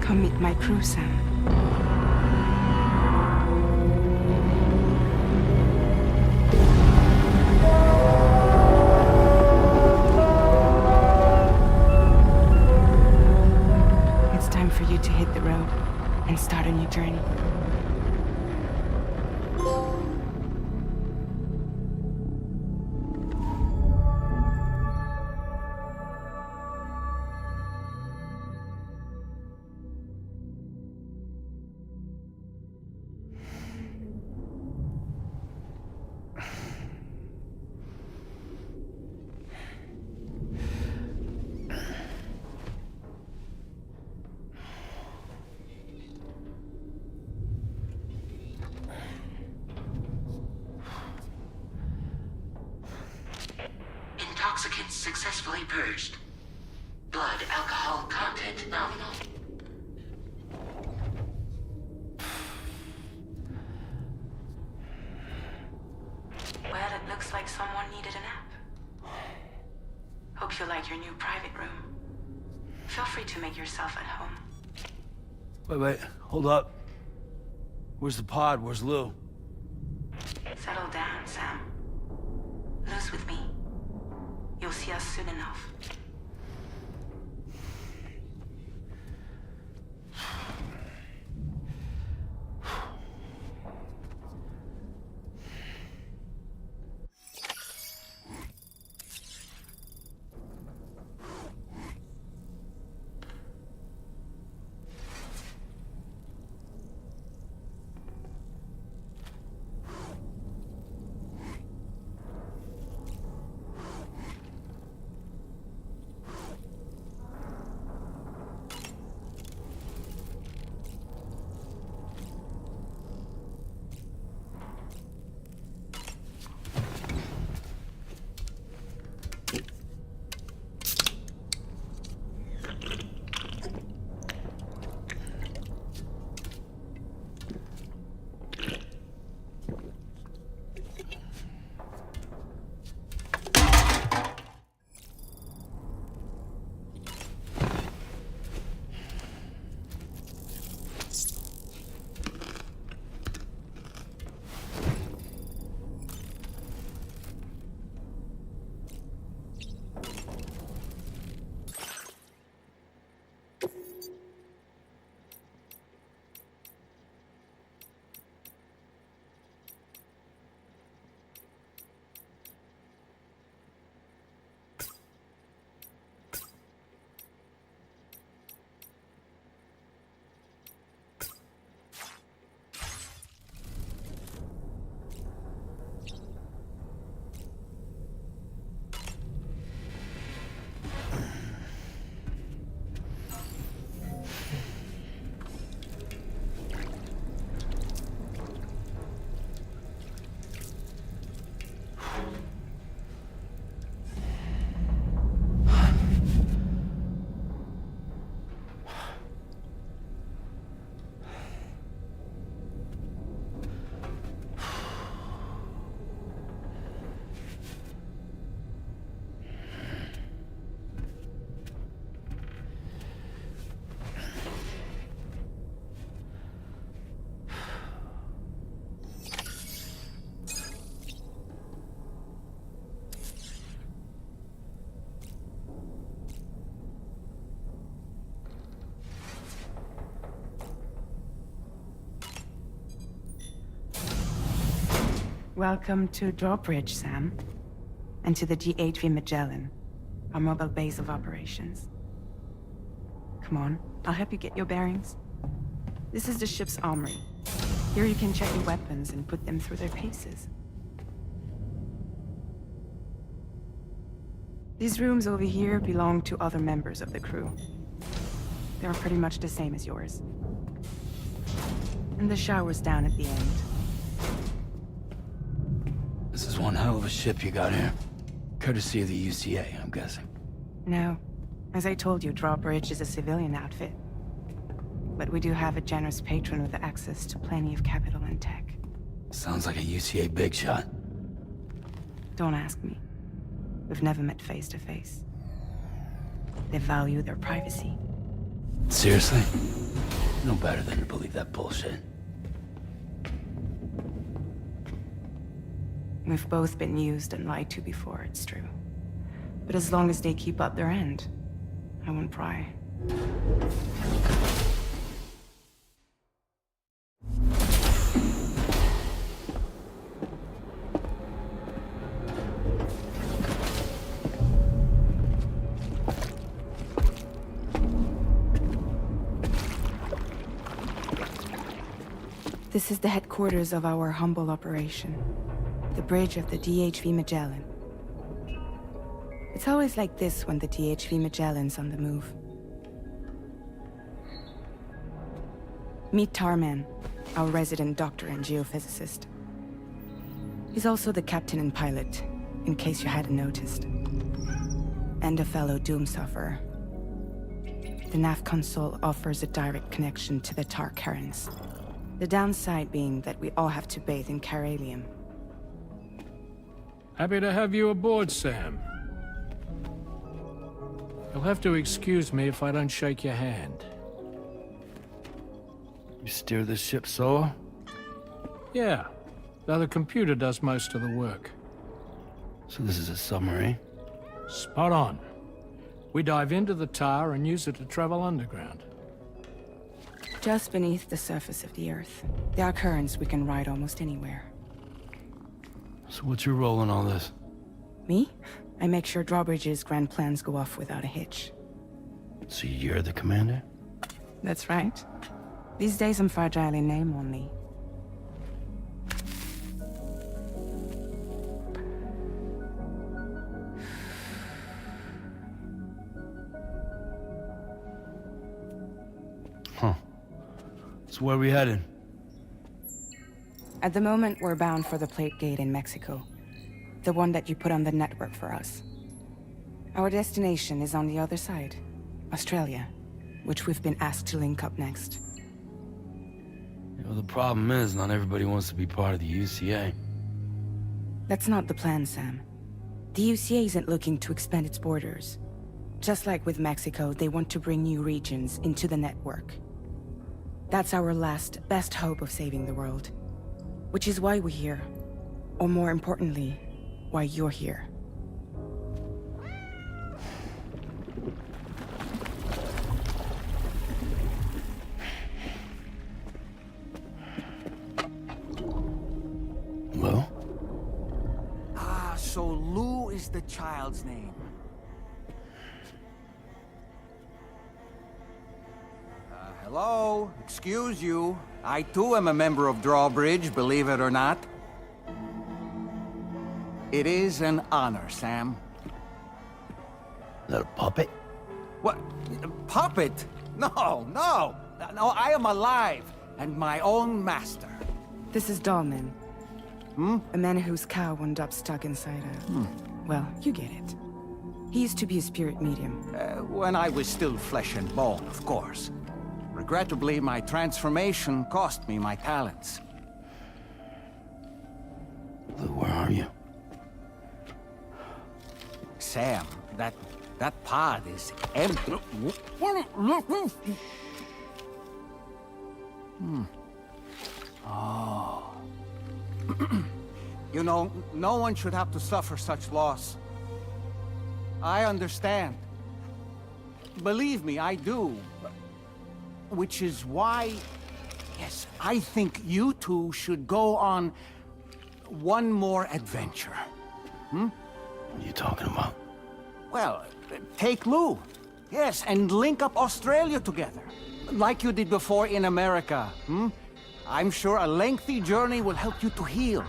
Come meet my crew, Sam. It's time for you to hit the road and start a new journey. Seconds successfully purged. Blood alcohol content nominal. Well, it looks like someone needed a nap. Hope you like your new private room. Feel free to make yourself at home. Wait, hold up. Where's the pod? Where's Lou? Settle down, Sam. Lou's with me. You'll see us soon enough. Welcome to Drawbridge, Sam. And to the GHV Magellan, our mobile base of operations. Come on, I'll help you get your bearings. This is the ship's armory. Here you can check your weapons and put them through their paces. These rooms over here belong to other members of the crew. They're pretty much the same as yours. And the shower's down at the end. This is one hell of a ship you got here. Courtesy of the UCA, I'm guessing. No. As I told you, Drawbridge is a civilian outfit. But we do have a generous patron with access to plenty of capital and tech. Sounds like a UCA big shot. Don't ask me. We've never met face to face. They value their privacy. Seriously? No better than to believe that bullshit. We've both been used and lied to before, it's true. But as long as they keep up their end, I won't pry. This is the headquarters of our humble operation. The bridge of the DHV Magellan. It's always like this when the DHV Magellan's on the move. Meet Tarman, our resident doctor and geophysicist. He's also the captain and pilot, in case you hadn't noticed. and a fellow Doom sufferer. The nav console offers a direct connection to the tar currents. The downside being that we all have to bathe in caralium. Happy to have you aboard, Sam. You'll have to excuse me if I don't shake your hand. You steer this ship solo? Yeah, though the computer does most of the work. So this is a submarine? Spot on. We dive into the tar and use it to travel underground. Just beneath the surface of the Earth, there are currents we can ride almost anywhere. So what's your role in all this? Me? I make sure Drawbridge's grand plans go off without a hitch. So you're the commander? That's right. These days I'm fragile in name only. Huh. So where are we headed? At the moment, we're bound for the Plate Gate in Mexico. The one that you put on the network for us. Our destination is on the other side, Australia, which we've been asked to link up next. You know, the problem is, not everybody wants to be part of the UCA. That's not the plan, Sam. The UCA isn't looking to expand its borders. Just like with Mexico, they want to bring new regions into the network. That's our last, best hope of saving the world. Which is why we're here. Or more importantly, why you're here. Hello? Ah, so Lou is the child's name. Hello? Excuse you. I too am a member of Drawbridge, believe it or not. It is an honor, Sam. Is that a puppet? What? A puppet? No, no! No, I am alive, and my own master. This is Dahlman. A man whose cow wound up stuck inside a... Well, you get it. He used to be a spirit medium. When I was still flesh and bone, of course. Regrettably, my transformation cost me my talents. Lou, where are you? Sam, that pod is empty. Oh. You know, no one should have to suffer such loss. I understand. Believe me, I do. Which is why, yes, I think you two should go on one more adventure. What are you talking about? Well, take Lou. Yes, and link up Australia together. Like you did before in America. I'm sure a lengthy journey will help you to heal.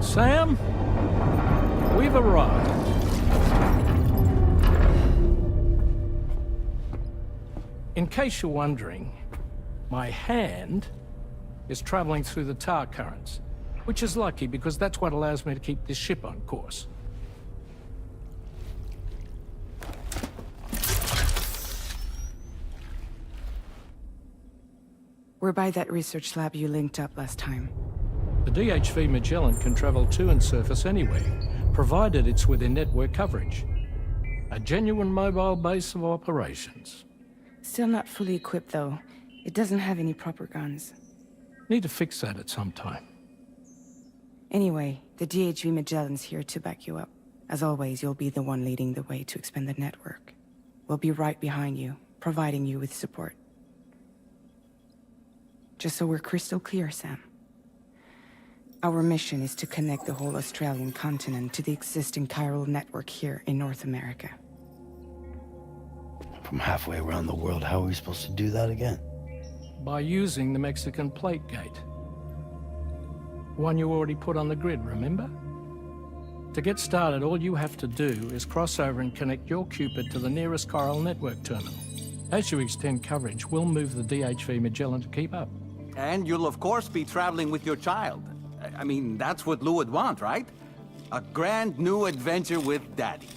Sam, we've arrived. In case you're wondering, my hand is traveling through the tar currents, which is lucky because that's what allows me to keep this ship on course. We're by that research lab you linked up last time. The DHV Magellan can travel to and surface anywhere, provided it's within network coverage. A genuine mobile base of operations. Still not fully equipped, though. It doesn't have any proper guns. Need to fix that at some time. Anyway, the DHV Magellan's here to back you up. As always, you'll be the one leading the way to expand the network. We'll be right behind you, providing you with support. Just so we're crystal clear, Sam. Our mission is to connect the whole Australian continent to the existing chiral network here in North America. From halfway around the world, how are we supposed to do that again? By using the Mexican Plate Gate. One you already put on the grid, remember? To get started, all you have to do is cross over and connect your Cupid to the nearest chiral network terminal. As you extend coverage, we'll move the DHV Magellan to keep up. And you'll of course be traveling with your child. I mean, that's what Lou would want, right? A grand new adventure with Daddy.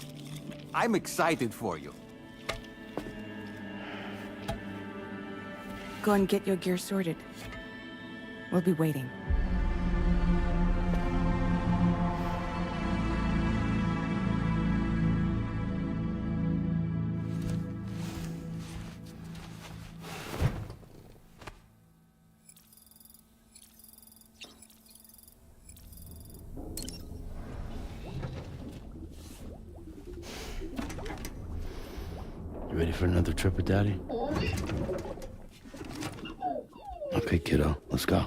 I'm excited for you. Go and get your gear sorted. We'll be waiting. You ready for another trip with Daddy? Okay, kiddo, let's go.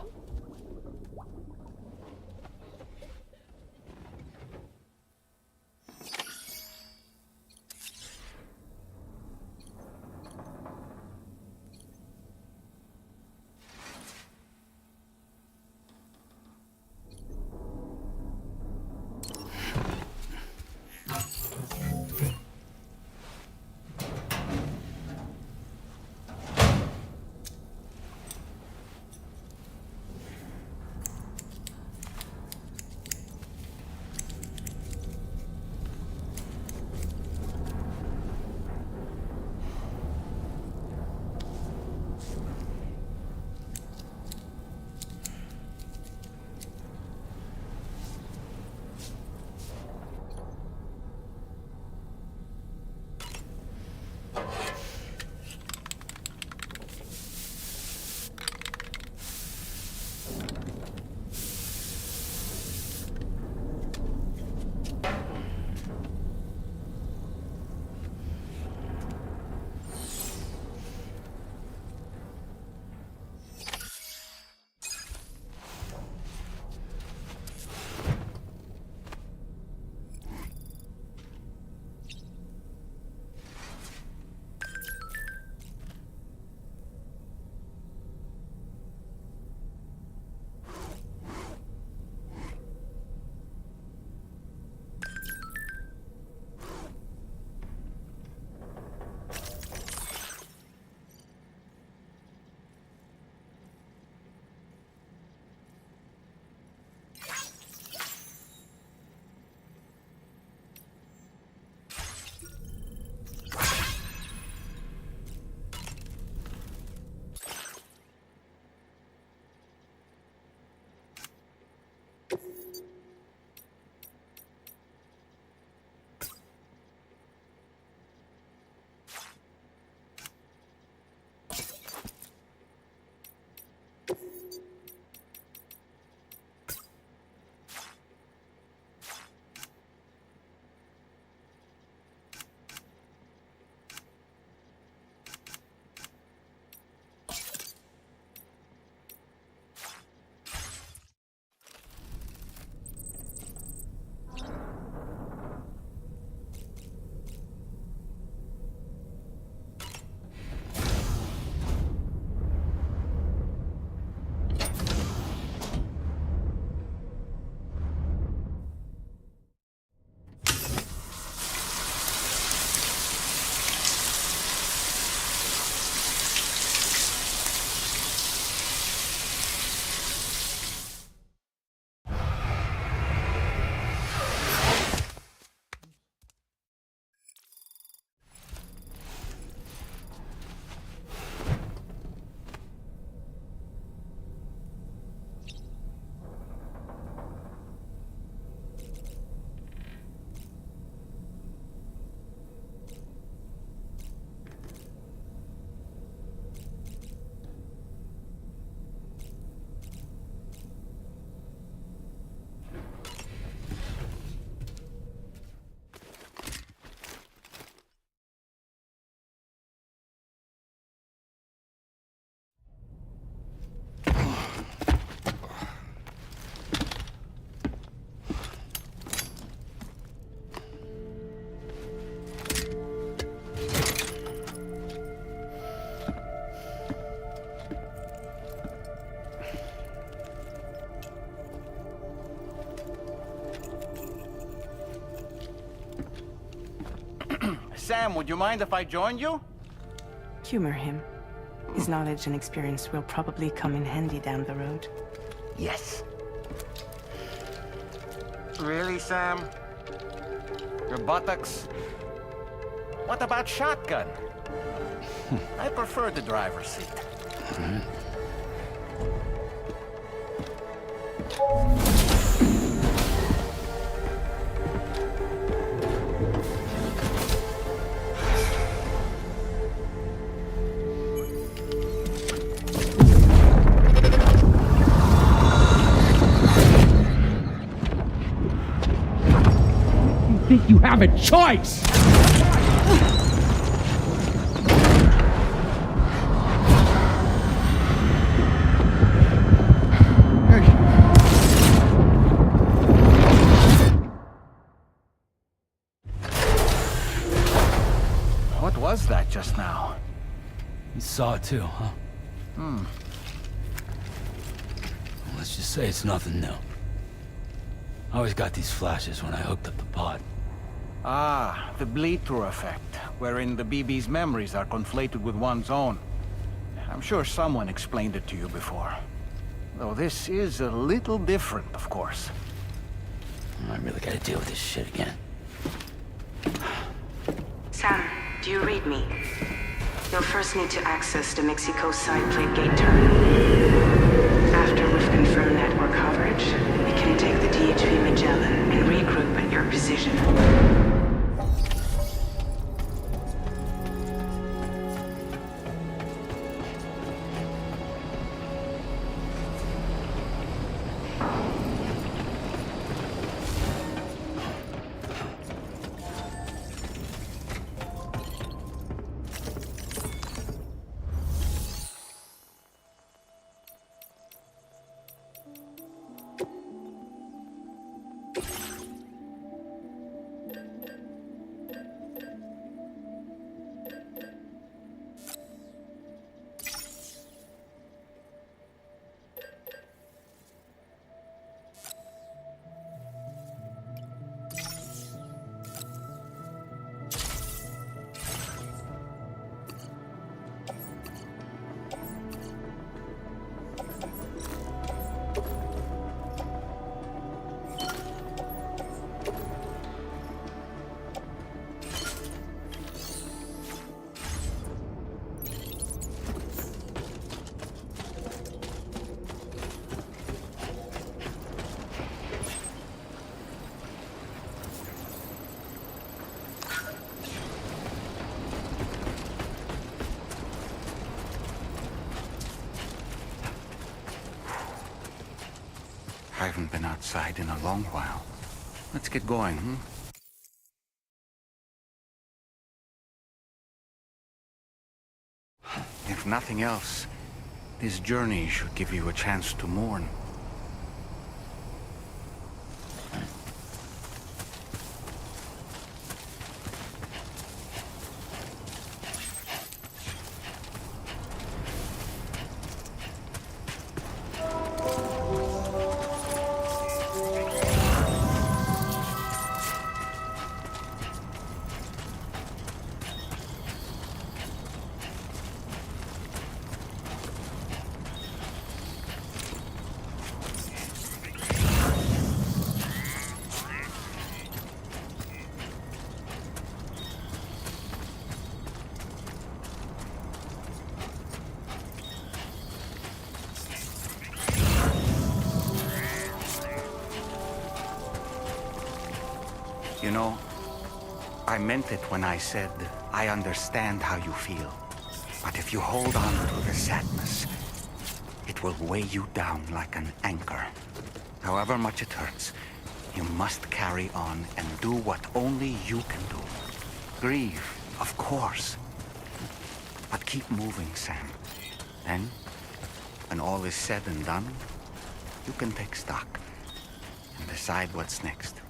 Sam, would you mind if I joined you? Humor him. His knowledge and experience will probably come in handy down the road. Yes. Really, Sam? Your buttocks? What about shotgun? I prefer the driver's seat. Think you have a choice? What was that just now? You saw it too, huh? Hmm. Let's just say it's nothing new. I always got these flashes when I hooked up the pod. Ah, the bleed-through effect, wherein the BB's memories are conflated with one's own. I'm sure someone explained it to you before. Though this is a little different, of course. I really gotta deal with this shit again. Sam, do you read me? You'll first need to access the Mexico side plate gate terminal. After we've confirmed network coverage, we can take the DHV Magellan and regroup at your position. I haven't been outside in a long while. Let's get going, hmm? If nothing else, this journey should give you a chance to mourn. You know, I meant it when I said I understand how you feel. But if you hold on to the sadness, it will weigh you down like an anchor. However much it hurts, you must carry on and do what only you can do. Grieve, of course. But keep moving, Sam. Then, when all is said and done, you can take stock and decide what's next.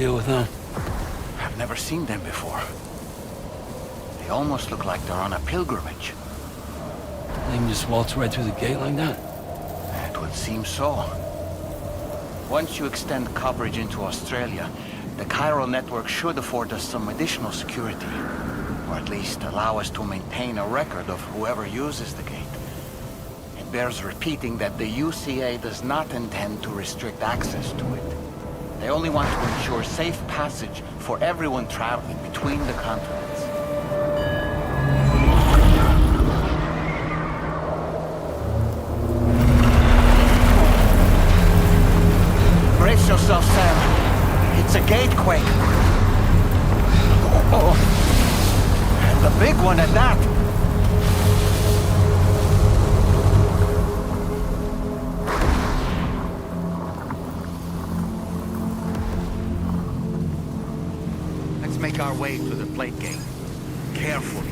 deal with them? I've never seen them before. They almost look like they're on a pilgrimage. They can just waltz right through the gate like that? It would seem so. Once you extend coverage into Australia, the chiral network should afford us some additional security. Or at least allow us to maintain a record of whoever uses the gate. It bears repeating that the UCA does not intend to restrict access to it. They only want to ensure safe passage for everyone traveling between the continents. Brace yourself, Sam. It's a gatequake. Oh. And the big one at that. Let's make our way to the plate gate. Carefully.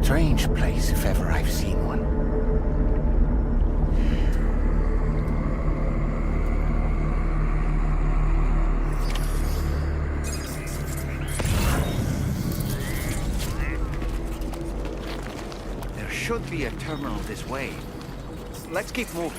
Strange place, if ever I've seen one. There should be a terminal this way. Let's keep moving.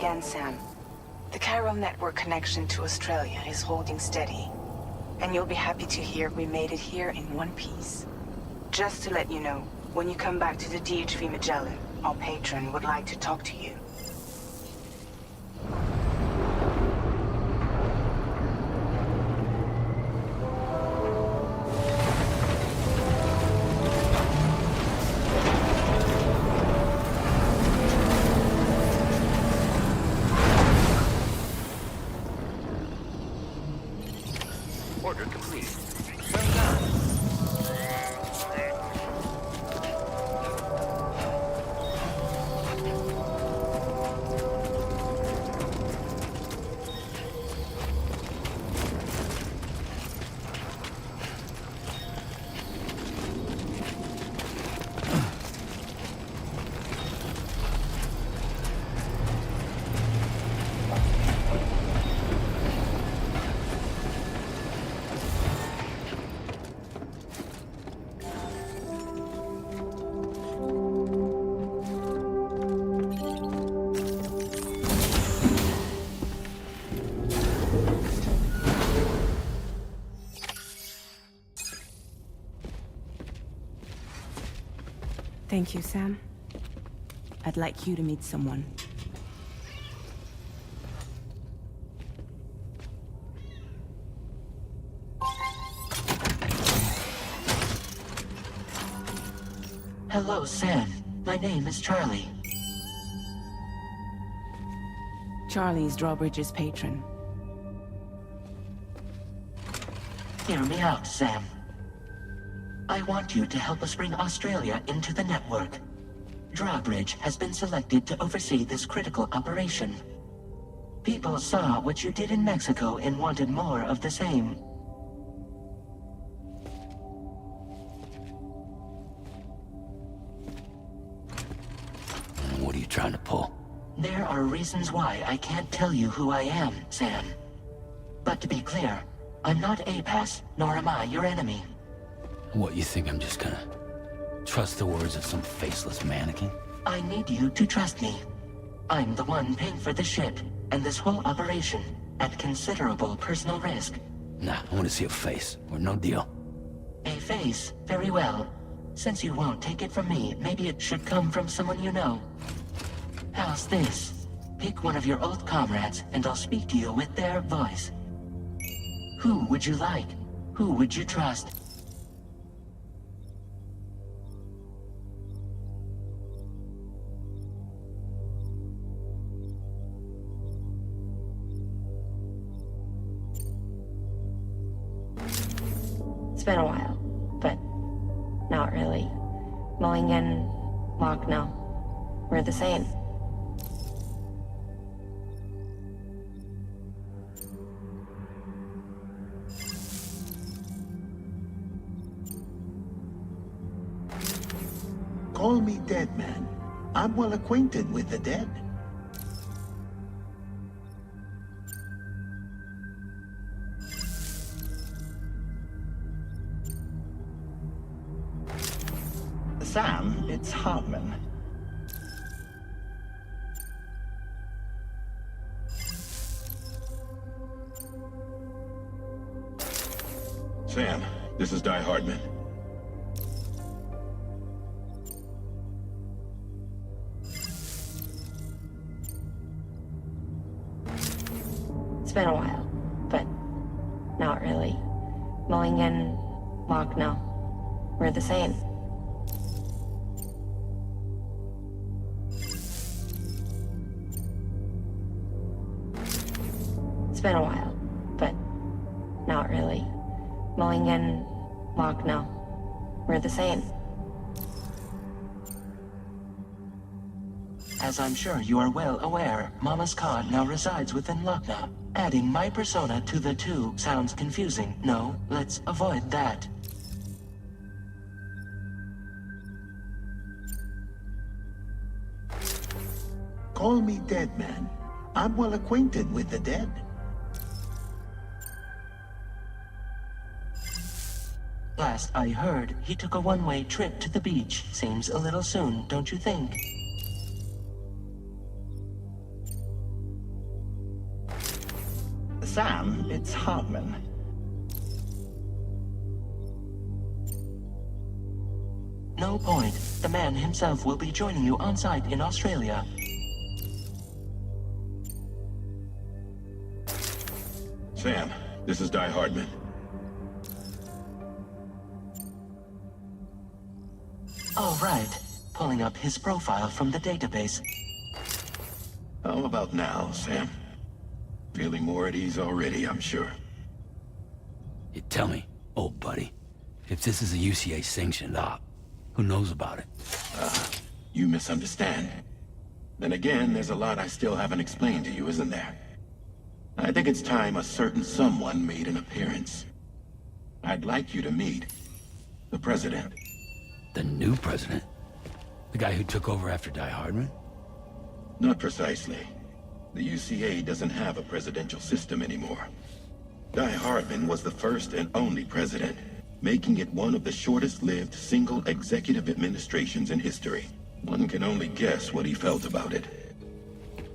again, Sam. The chiral network connection to Australia is holding steady. And you'll be happy to hear we made it here in one piece. Just to let you know, when you come back to the DHV Magellan, our patron would like to talk to you. Order complete. Thank you, Sam. I'd like you to meet someone. Hello, Sam. My name is Charlie. Charlie's Drawbridge's patron. Hear me out, Sam. I want you to help us bring Australia into the network. Drawbridge has been selected to oversee this critical operation. People saw what you did in Mexico and wanted more of the same. What are you trying to pull? There are reasons why I can't tell you who I am, Sam. But to be clear, I'm not APAS, nor am I your enemy. What, you think I'm just gonna trust the words of some faceless mannequin? I need you to trust me. I'm the one paying for the ship, and this whole operation, at considerable personal risk. Nah, I want to see a face, or no deal. A face? Very well. Since you won't take it from me, maybe it should come from someone you know. How's this? Pick one of your old comrades, and I'll speak to you with their voice. Who would you like? Who would you trust? It's been a while, but not really. Mulligan, Locke, no. We're the same. Call me dead man. I'm well acquainted with the dead. Sam, it's Hartman. Sam, this is Die Hardman. It's been a while, but not really. Mulligan, Locke, no. We're the same. It's been a while, but not really. Mulligan, Locke, no. We're the same. As I'm sure you are well aware, Mama's Khan now resides within Lucknow. Adding my persona to the two sounds confusing. No, let's avoid that. Call me dead man. I'm well acquainted with the dead. Last I heard, he took a one-way trip to the beach. Seems a little soon, don't you think? Sam, it's Hartman. No point. The man himself will be joining you on site in Australia. Sam, this is Di Hardman. All right. Pulling up his profile from the database. How about now, Sam? Feeling more at ease already, I'm sure. You tell me, old buddy, if this is a UCA-sanctioned op, who knows about it? You misunderstand. Then again, there's a lot I still haven't explained to you, isn't there? I think it's time a certain someone made an appearance. I'd like you to meet the President. The new president? The guy who took over after Die Hardman? Not precisely. The UCA doesn't have a presidential system anymore. Die Hardman was the first and only president, making it one of the shortest-lived single executive administrations in history. One can only guess what he felt about it.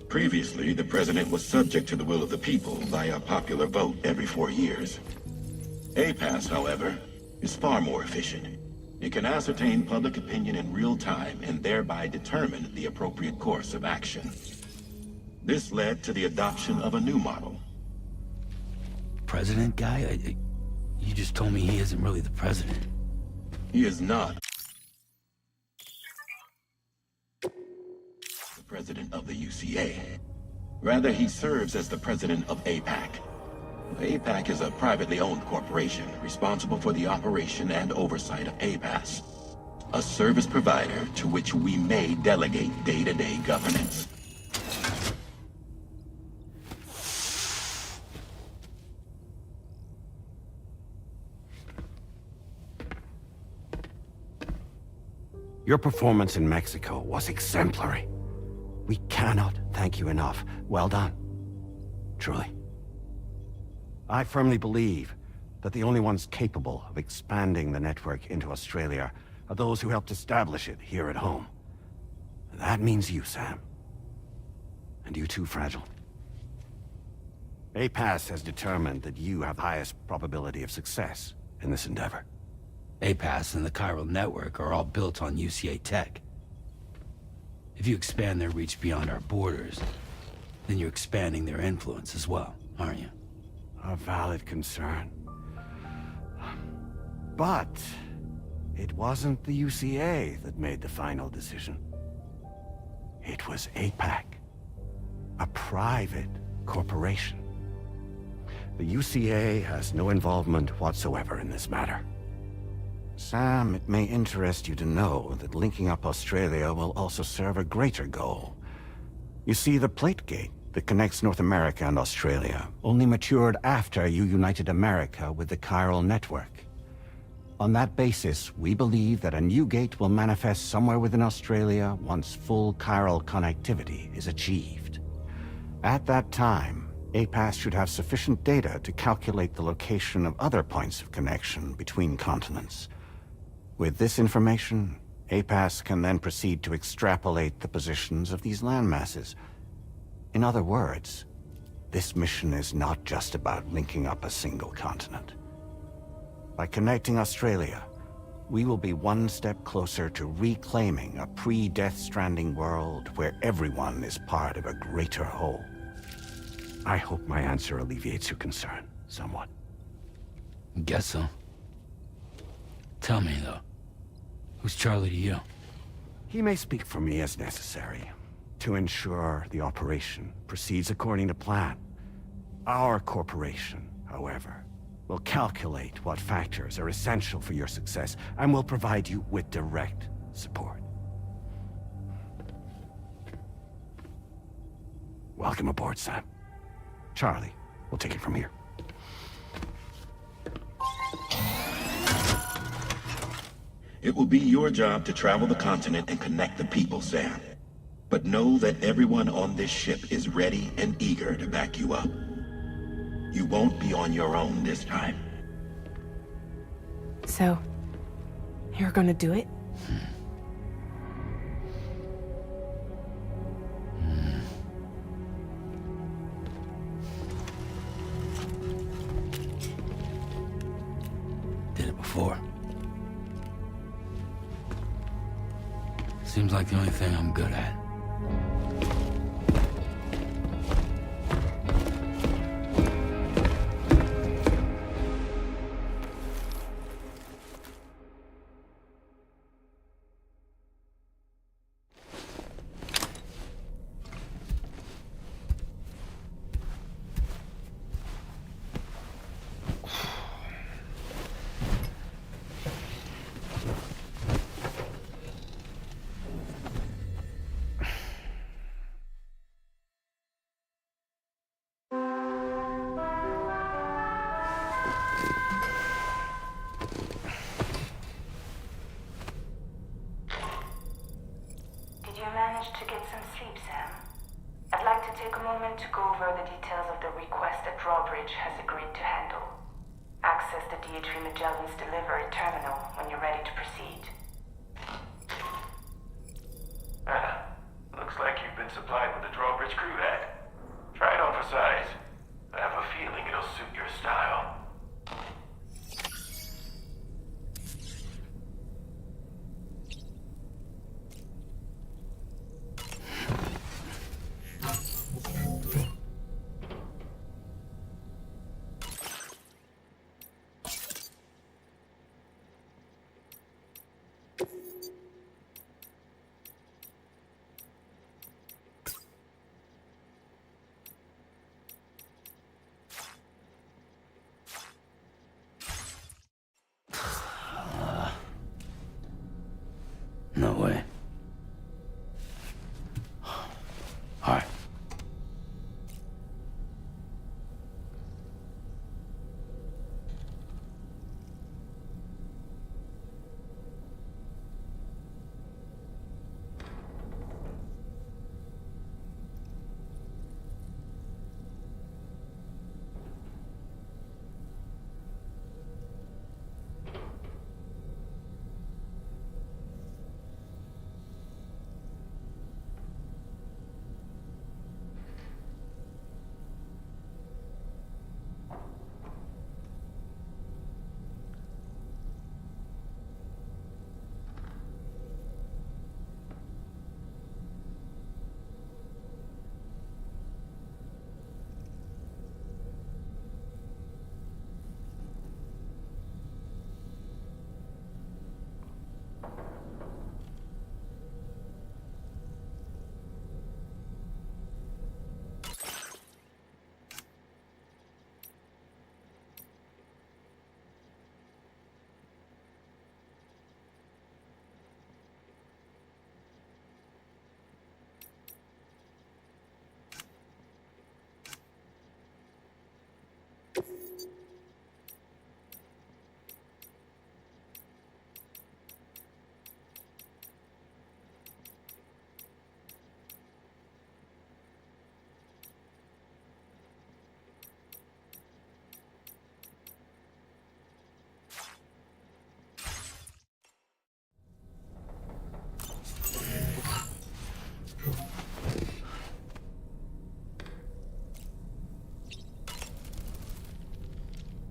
Previously, the president was subject to the will of the people via a popular vote every 4 years. APAS, however, is far more efficient. It can ascertain public opinion in real time and thereby determine the appropriate course of action. This led to the adoption of a new model. President guy? You just told me he isn't really the president. He is not the president of the UCA. Rather, he serves as the president of APAC. APAC is a privately owned corporation responsible for the operation and oversight of APAS, a service provider to which we may delegate day-to-day governance. Your performance in Mexico was exemplary. We cannot thank you enough. Well done. Truly. I firmly believe that the only ones capable of expanding the network into Australia are those who helped establish it here at home. That means you, Sam. And you too, Fragile. APAS has determined that you have the highest probability of success in this endeavor. APAS and the chiral network are all built on UCA tech. If you expand their reach beyond our borders, then you're expanding their influence as well, aren't you? A valid concern. But it wasn't the UCA that made the final decision. It was APAC, a private corporation. The UCA has no involvement whatsoever in this matter. Sam, it may interest you to know that linking up Australia will also serve a greater goal. You see, the plate gate that connects North America and Australia only matured after you united America with the chiral network. On that basis, we believe that a new gate will manifest somewhere within Australia once full chiral connectivity is achieved. At that time, APAS should have sufficient data to calculate the location of other points of connection between continents. With this information, APAS can then proceed to extrapolate the positions of these landmasses. In other words, this mission is not just about linking up a single continent. By connecting Australia, we will be one step closer to reclaiming a pre-Death Stranding world where everyone is part of a greater whole. I hope my answer alleviates your concern somewhat. Guess so. Tell me, though, who's Charlie to you? He may speak for me as necessary to ensure the operation proceeds according to plan. Our corporation, however, will calculate what factors are essential for your success and will provide you with direct support. Welcome aboard, Sam. Charlie, we'll take it from here. It will be your job to travel the continent and connect the people, Sam. But know that everyone on this ship is ready and eager to back you up. You won't be on your own this time. So, you're gonna do it? before. Seems like the only thing I'm good at. Did you manage to get some sleep, Sam? I'd like to take a moment to go over the details of the request that Drawbridge has agreed to handle. Access the DHV Magellan's delivery terminal when you're ready to proceed. Looks like you've been supplied with a Drawbridge crew hat. Try it on for size. I have a feeling it'll suit your style. No way. All right.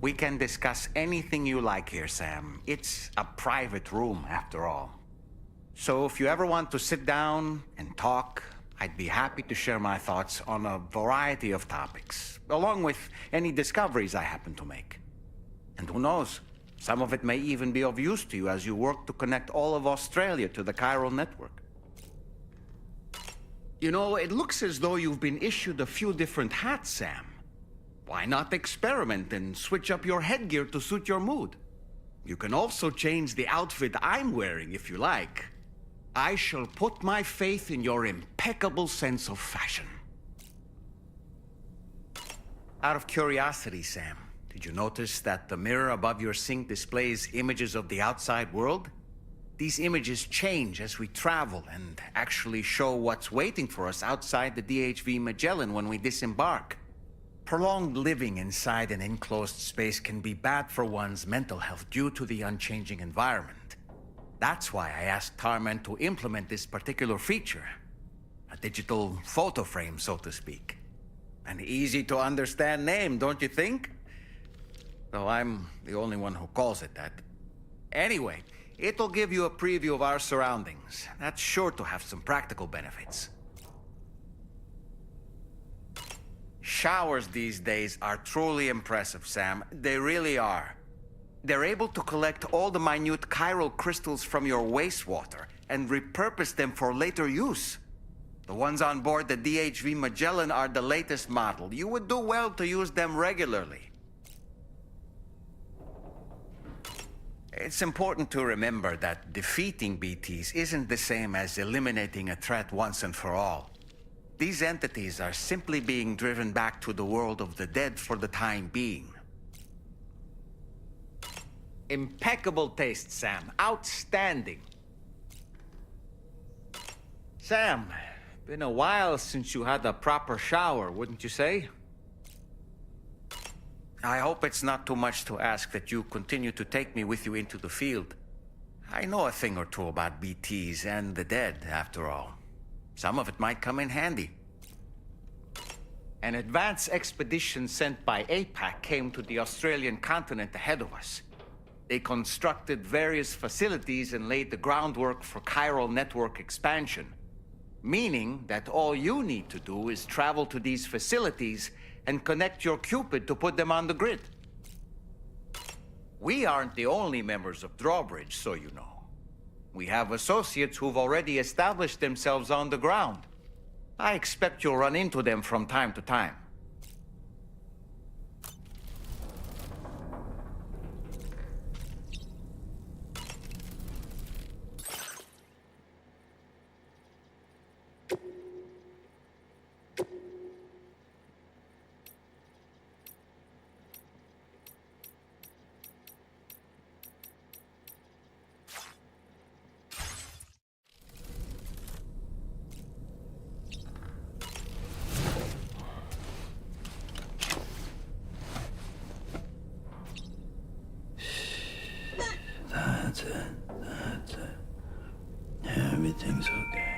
We can discuss anything you like here, Sam. It's a private room, after all. So if you ever want to sit down and talk, I'd be happy to share my thoughts on a variety of topics, along with any discoveries I happen to make. And who knows, some of it may even be of use to you as you work to connect all of Australia to the chiral network. You know, it looks as though you've been issued a few different hats, Sam. Why not experiment and switch up your headgear to suit your mood? You can also change the outfit I'm wearing if you like. I shall put my faith in your impeccable sense of fashion. Out of curiosity, Sam, did you notice that the mirror above your sink displays images of the outside world? These images change as we travel and actually show what's waiting for us outside the DHV Magellan when we disembark. Prolonged living inside an enclosed space can be bad for one's mental health due to the unchanging environment. That's why I asked Tarman to implement this particular feature. A digital photo frame, so to speak. An easy-to-understand name, don't you think? Though I'm the only one who calls it that. Anyway, it'll give you a preview of our surroundings. That's sure to have some practical benefits. Showers these days are truly impressive, Sam. They really are. They're able to collect all the minute chiral crystals from your wastewater and repurpose them for later use. The ones on board the DHV Magellan are the latest model. You would do well to use them regularly. It's important to remember that defeating BTs isn't the same as eliminating a threat once and for all. These entities are simply being driven back to the world of the dead for the time being. Impeccable taste, Sam. Outstanding. Sam, been a while since you had a proper shower, wouldn't you say? I hope it's not too much to ask that you continue to take me with you into the field. I know a thing or two about BTs and the dead, after all. Some of it might come in handy. An advance expedition sent by APAC came to the Australian continent ahead of us. They constructed various facilities and laid the groundwork for chiral network expansion. Meaning that all you need to do is travel to these facilities and connect your Cupid to put them on the grid. We aren't the only members of Drawbridge, so you know. We have associates who've already established themselves on the ground. I expect you'll run into them from time to time. That's it. That's it. Everything's okay.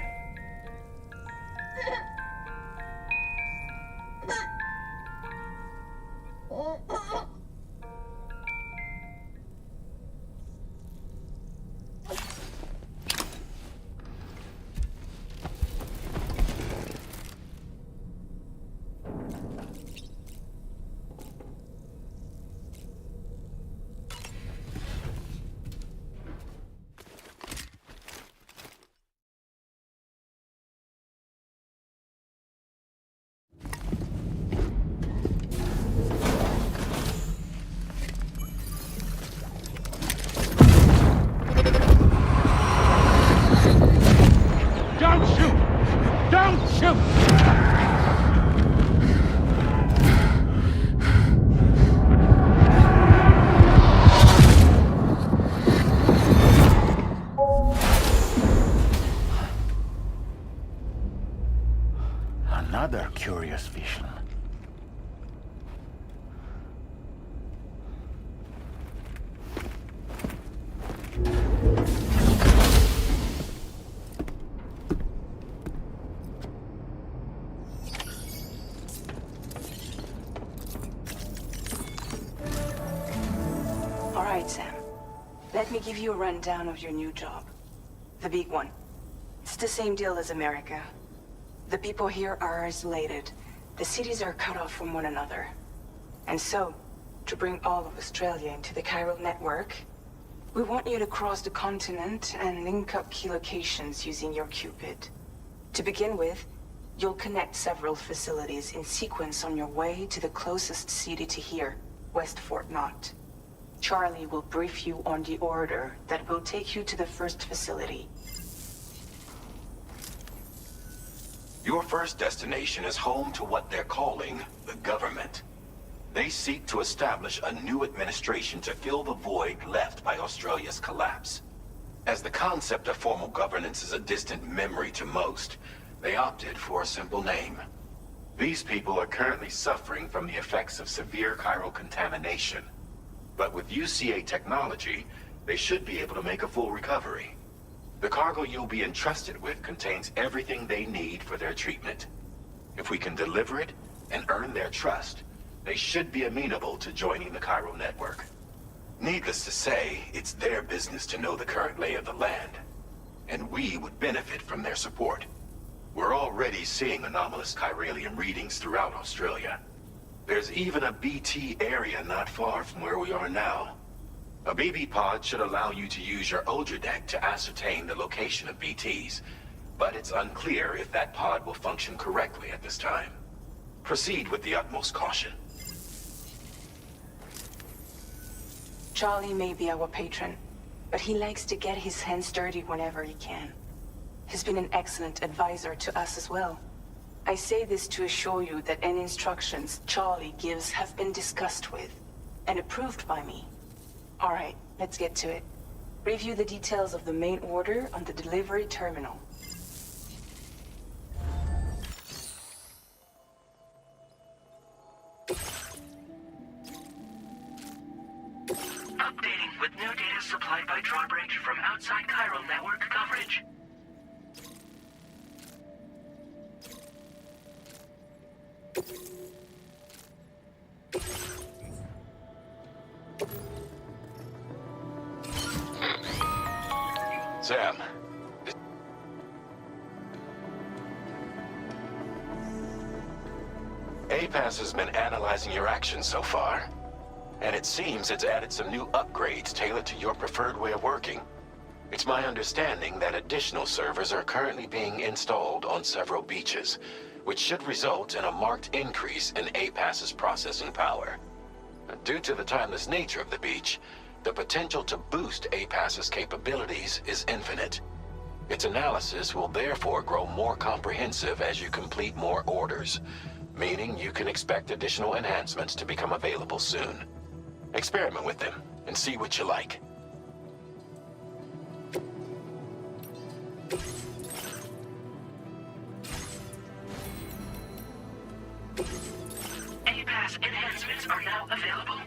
Another curious vision. All right, Sam. Let me give you a rundown of your new job. The big one. It's the same deal as America. The people here are isolated. The cities are cut off from one another. And so, to bring all of Australia into the chiral network, we want you to cross the continent and link up key locations using your Cupid. To begin with, you'll connect several facilities in sequence on your way to the closest city to here, West Fort Knott. Charlie will brief you on the order that will take you to the first facility. Your first destination is home to what they're calling the government. They seek to establish a new administration to fill the void left by Australia's collapse. As the concept of formal governance is a distant memory to most, they opted for a simple name. These people are currently suffering from the effects of severe chiral contamination. But with UCA technology, they should be able to make a full recovery. The cargo you'll be entrusted with contains everything they need for their treatment. If we can deliver it and earn their trust, they should be amenable to joining the chiral network. Needless to say, it's their business to know the current lay of the land, and we would benefit from their support. We're already seeing anomalous chiralium readings throughout Australia. There's even a BT area not far from where we are now. A BB pod should allow you to use your Ultra deck to ascertain the location of BTs, but it's unclear if that pod will function correctly at this time. Proceed with the utmost caution. Charlie may be our patron, but he likes to get his hands dirty whenever he can. He's been an excellent advisor to us as well. I say this to assure you that any instructions Charlie gives have been discussed with and approved by me. All right, let's get to it. Review the details of the main order on the delivery terminal. Updating with new data supplied by Drawbridge from outside chiral network coverage. Sam. APAS has been analyzing your actions so far, and it seems it's added some new upgrades tailored to your preferred way of working. It's my understanding that additional servers are currently being installed on several beaches, which should result in a marked increase in APAS's processing power. Due to the timeless nature of the beach, the potential to boost APAS's capabilities is infinite. Its analysis will therefore grow more comprehensive as you complete more orders, meaning you can expect additional enhancements to become available soon. Experiment with them and see what you like. APAS enhancements are now available.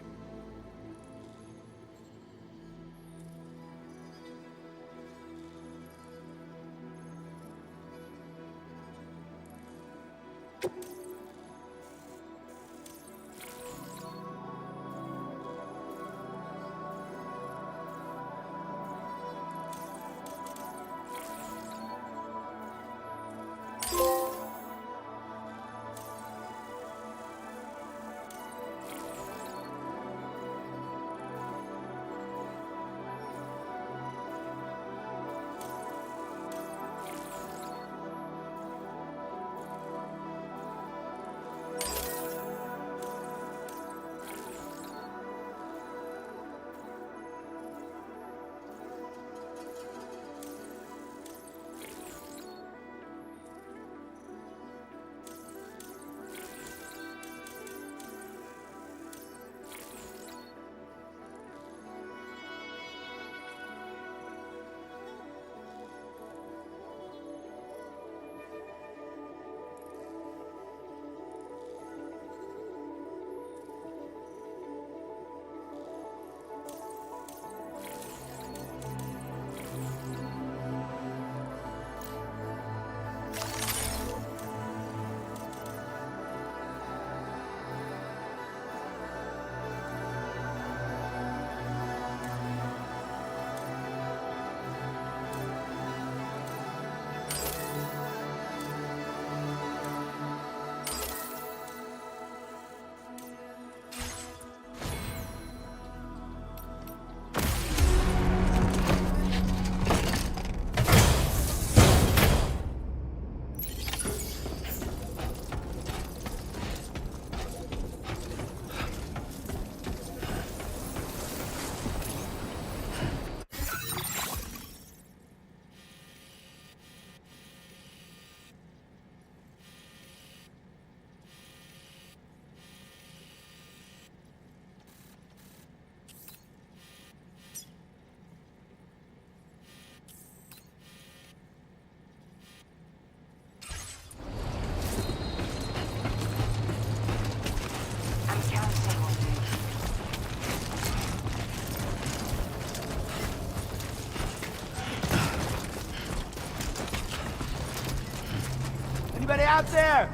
Anybody out there?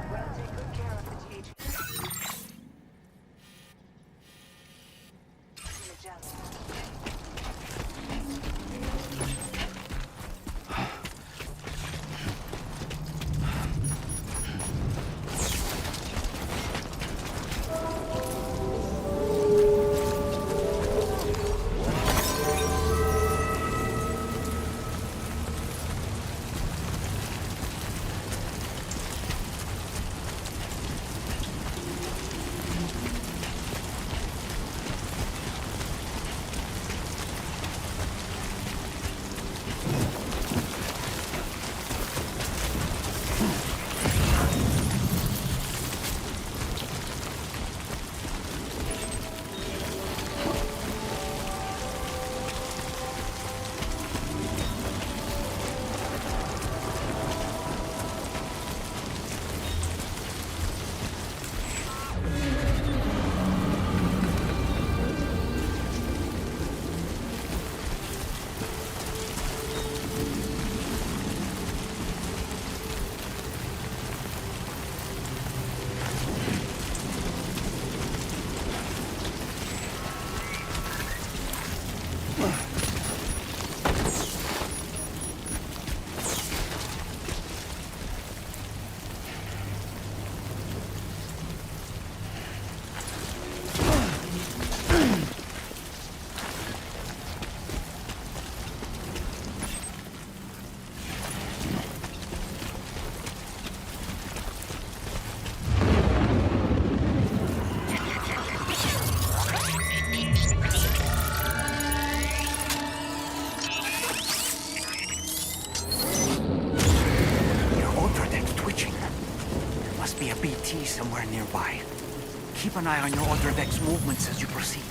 Keep an eye on your other deck's movements as you proceed.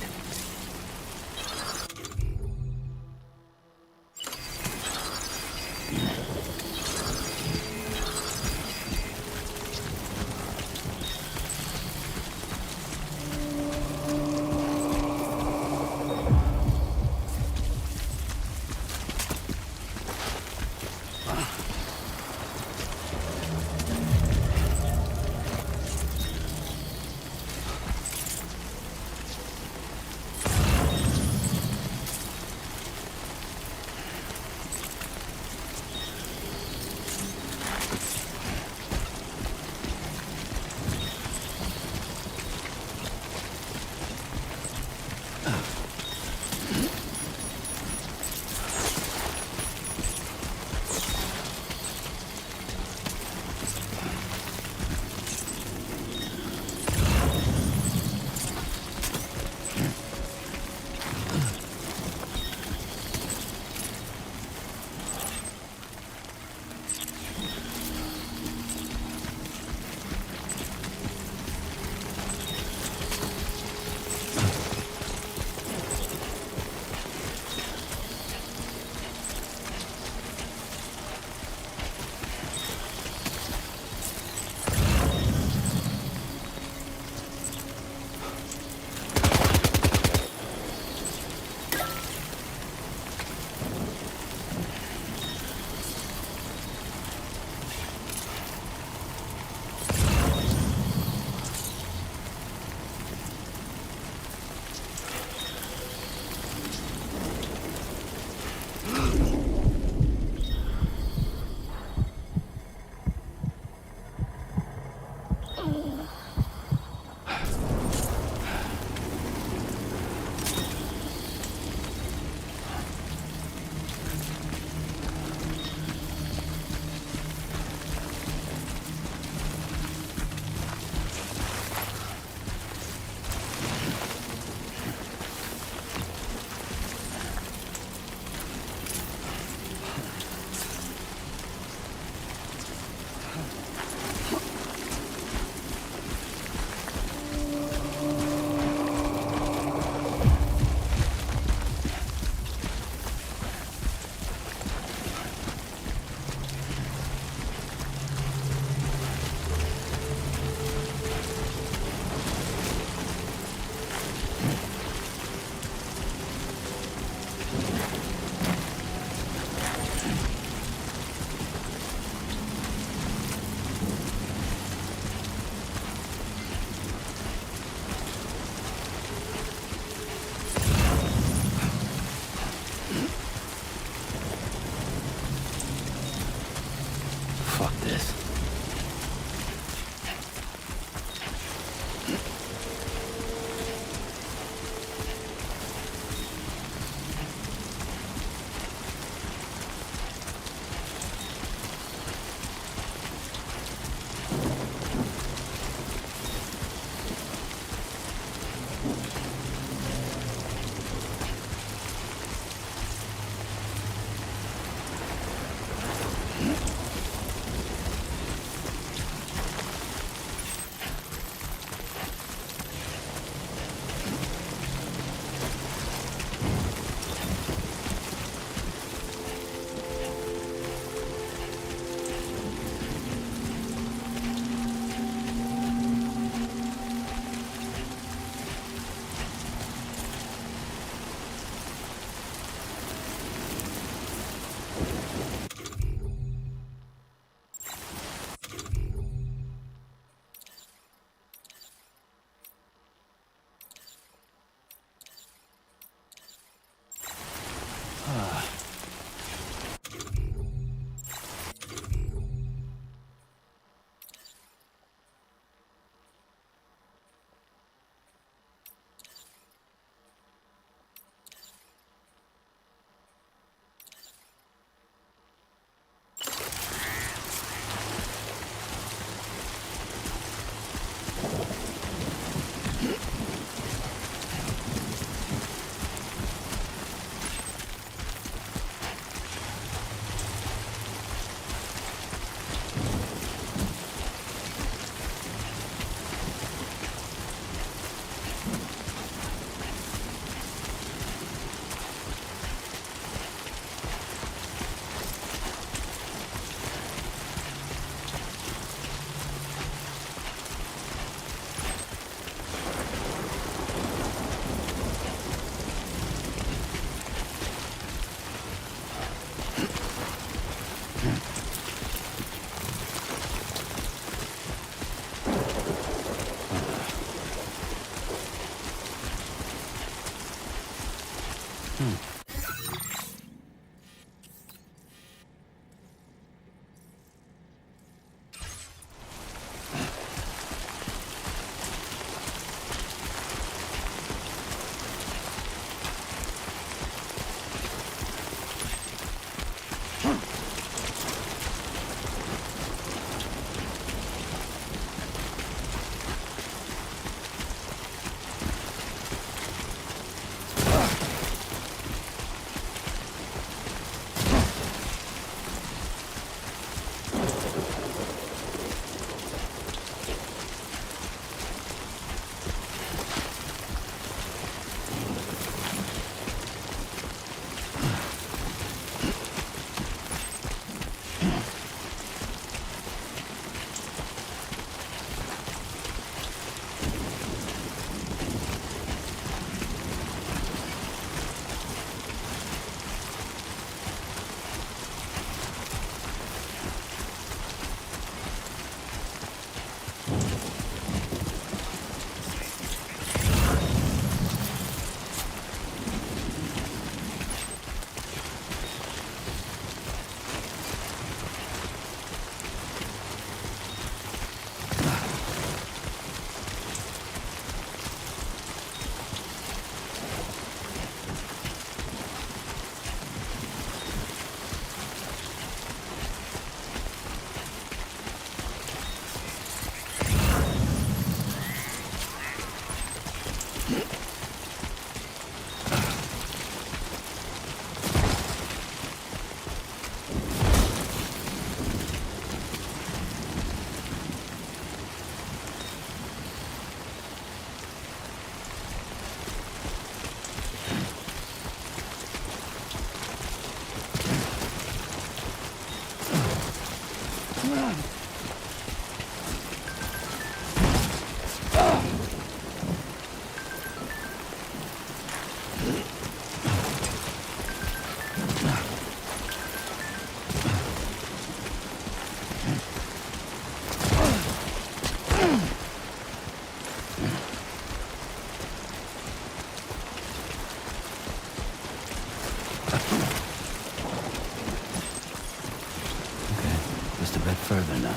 Just a bit further now.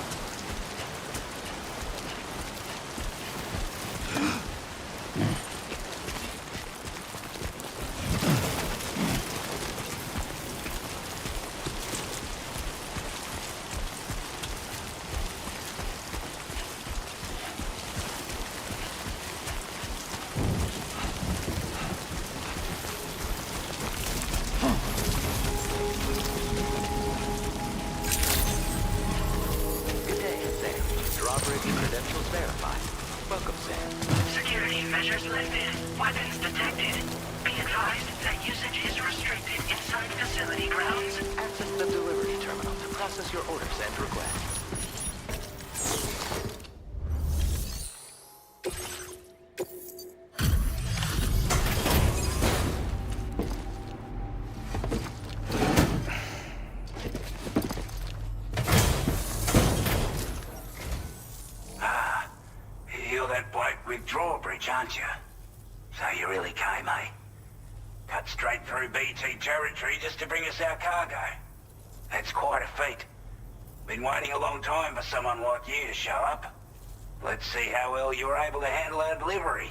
Good day, Sam. Drawbridge credentials verified. Welcome, Sam. Security measures lifted. Weapons detected. Be advised that usage is restricted inside facility grounds. Access the delivery terminal to process your orders and requests. You're that bloke with drawbridge, aren't you? So you really came, eh? Cut straight through BT territory just to bring us our cargo. That's quite a feat. Been waiting a long time for someone like you to show up. Let's see how well you were able to handle our delivery.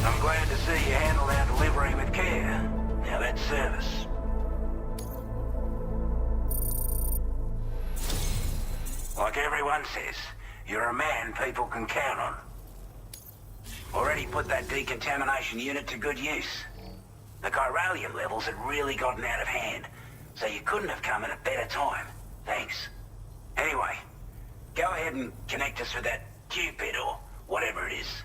I'm glad to see you handled our delivery with care. Now that's service. Like everyone says, you're a man people can count on. Already put that decontamination unit to good use. The chiralium levels had really gotten out of hand, so you couldn't have come at a better time. Thanks. Anyway, go ahead and connect us with that Cupid or whatever it is.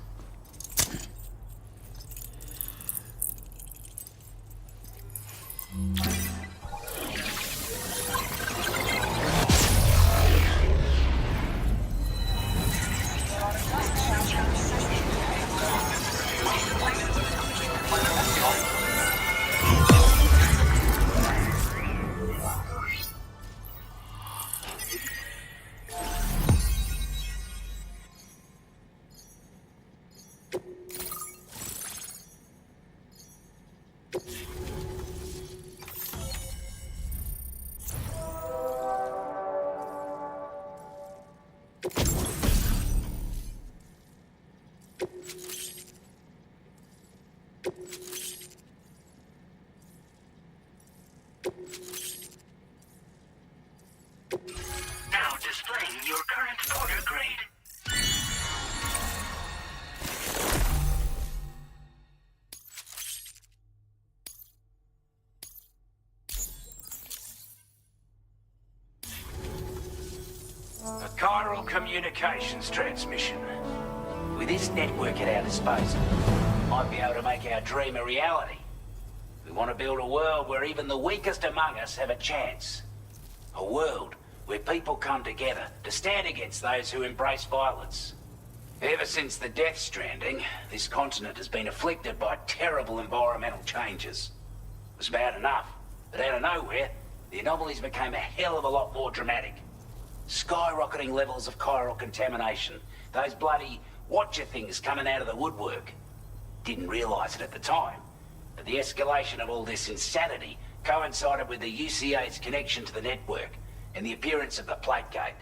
Now displaying your current order grade. A chiral communications transmission. With this network at our disposal, we might be able to make our dream a reality. We want to build a world where even the weakest among us have a chance. A world where people come together to stand against those who embrace violence. Ever since the death stranding, this continent has been afflicted by terrible environmental changes. It was bad enough, but out of nowhere, the anomalies became a hell of a lot more dramatic. Skyrocketing levels of chiral contamination. Those bloody watcher things coming out of the woodwork. Didn't realize it at the time, but the escalation of all this insanity coincided with the UCA's connection to the network and the appearance of the plate gate.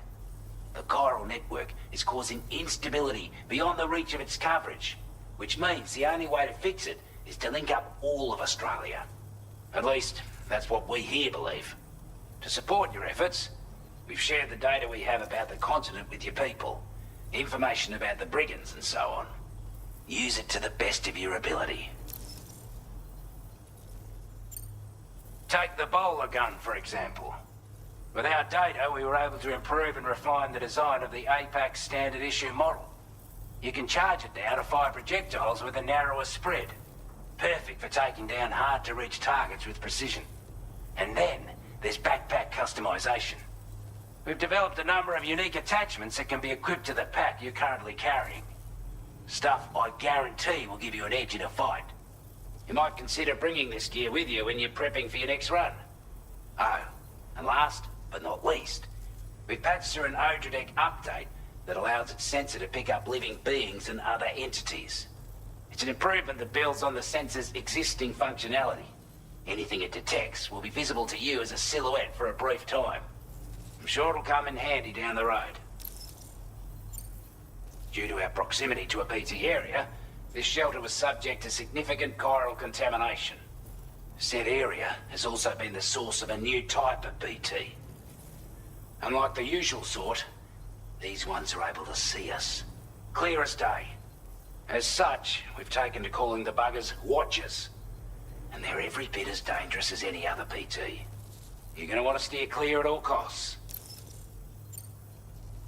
The chiral network is causing instability beyond the reach of its coverage, which means the only way to fix it is to link up all of Australia. At least, that's what we here believe. To support your efforts, we've shared the data we have about the continent with your people, information about the brigands and so on. Use it to the best of your ability. Take the bowler gun, for example. With our data, we were able to improve and refine the design of the APAC standard issue model. You can charge it now to fire projectiles with a narrower spread. Perfect for taking down hard-to-reach targets with precision. And then, there's backpack customization. We've developed a number of unique attachments that can be equipped to the pack you're currently carrying. Stuff I guarantee will give you an edge in a fight. You might consider bringing this gear with you when you're prepping for your next run. Oh, and last but not least, we've patched through an Odradek update that allows its sensor to pick up living beings and other entities. It's an improvement that builds on the sensor's existing functionality. Anything it detects will be visible to you as a silhouette for a brief time. I'm sure it'll come in handy down the road. Due to our proximity to a BT area, this shelter was subject to significant chiral contamination. Said area has also been the source of a new type of BT. Unlike the usual sort, these ones are able to see us. Clear as day. As such, we've taken to calling the buggers Watchers. And they're every bit as dangerous as any other BT. You're gonna want to steer clear at all costs.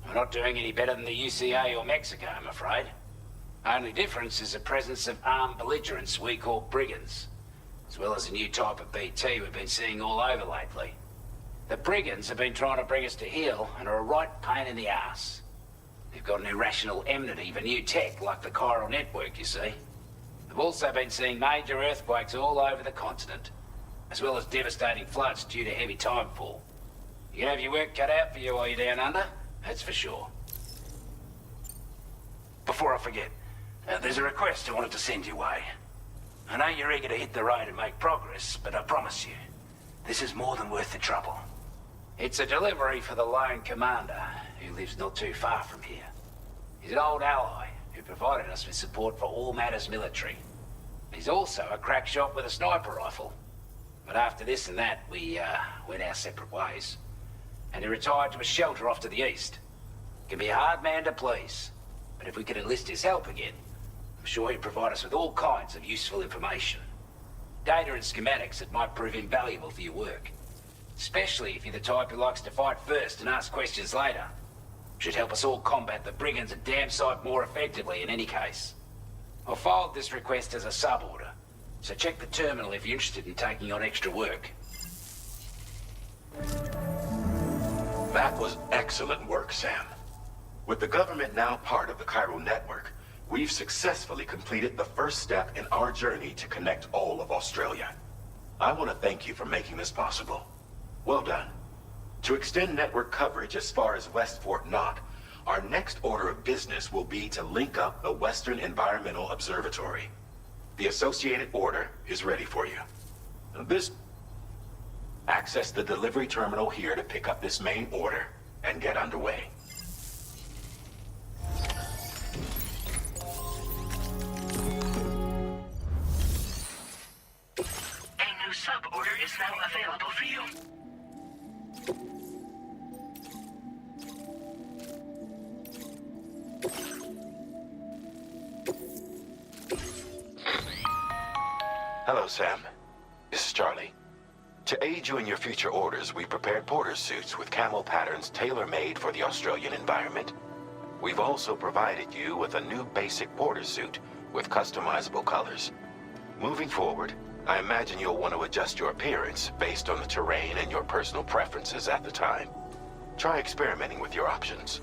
We're not doing any better than the UCA or Mexico, I'm afraid. Only difference is the presence of armed belligerents we call brigands, as well as a new type of BT we've been seeing all over lately. The brigands have been trying to bring us to heel and are a right pain in the ass. They've got an irrational enmity for new tech like the chiral network, you see. They've also been seeing major earthquakes all over the continent, as well as devastating floods due to heavy timefall. You can have your work cut out for you while you're down under, that's for sure. Before I forget, there's a request I wanted to send your way. I know you're eager to hit the road and make progress, but I promise you, this is more than worth the trouble. It's a delivery for the lone commander, who lives not too far from here. He's an old ally who provided us with support for all matters military. He's also a crack shot with a sniper rifle. But after this and that, we went our separate ways. And he retired to a shelter off to the east. Can be a hard man to please, but if we could enlist his help again, I'm sure he'd provide us with all kinds of useful information. Data and schematics that might prove invaluable for your work. Especially if you're the type who likes to fight first and ask questions later. Should help us all combat the brigands a damn sight more effectively in any case. I'll filed this request as a sub-order, so check the terminal if you're interested in taking on extra work. That was excellent work, Sam. With the government now part of the chiral network, we've successfully completed the first step in our journey to connect all of Australia. I want to thank you for making this possible. Well done. To extend network coverage as far as West Fort Knott, our next order of business will be to link up the Western Environmental Observatory. The associated order is ready for you. Access the delivery terminal here to pick up this main order and get underway. is now available for you. Hello, Sam. This is Charlie. To aid you in your future orders, we prepared porter suits with camel patterns tailor-made for the Australian environment. We've also provided you with a new basic porter suit with customizable colors. Moving forward, I imagine you'll want to adjust your appearance based on the terrain and your personal preferences at the time. Try experimenting with your options.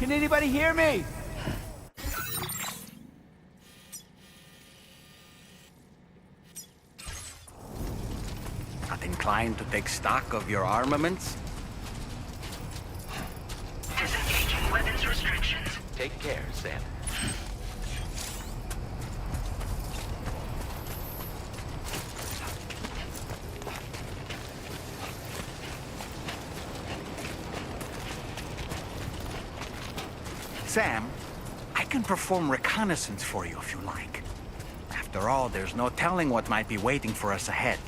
Can anybody hear me? Not inclined to take stock of your armaments? Disengaging weapons restrictions. Take care, Sam. Sam, I can perform reconnaissance for you if you like. After all, there's no telling what might be waiting for us ahead.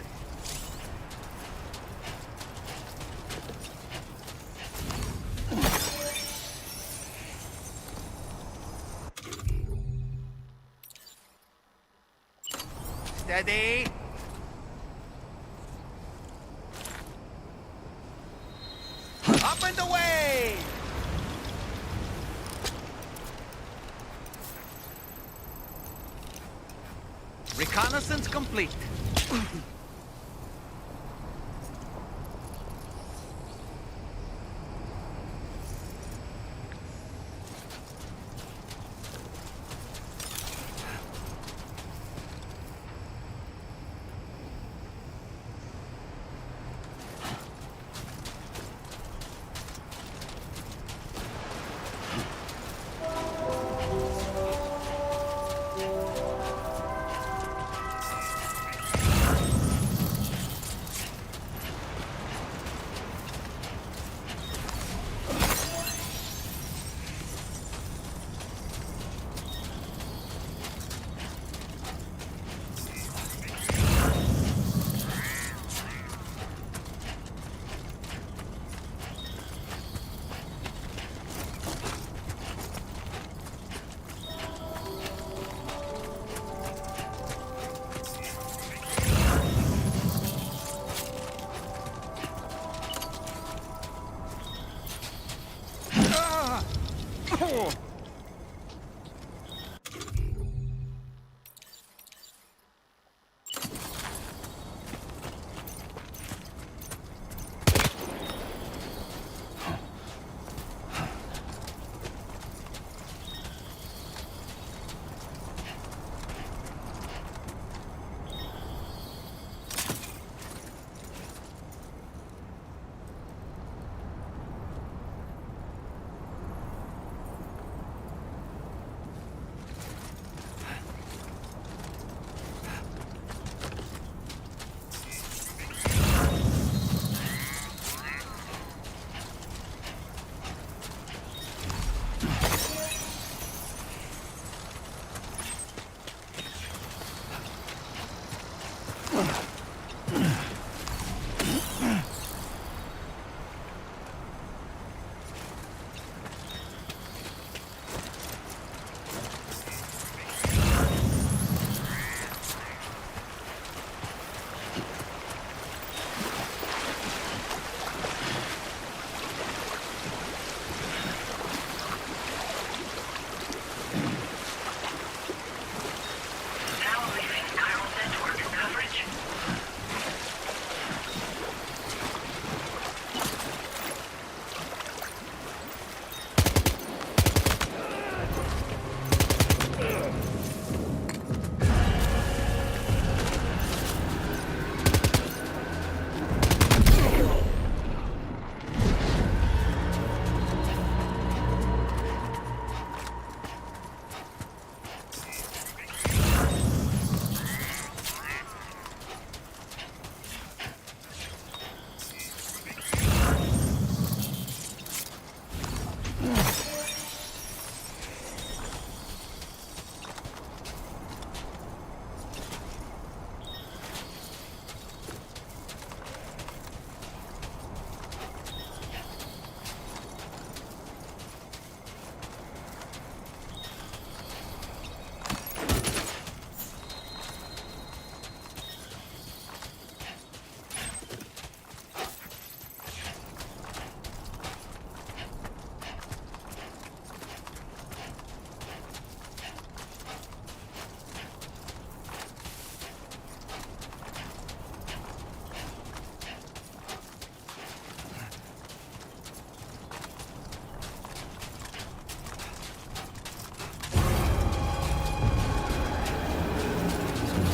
Steady. Up and away! Reconnaissance complete.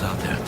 out there.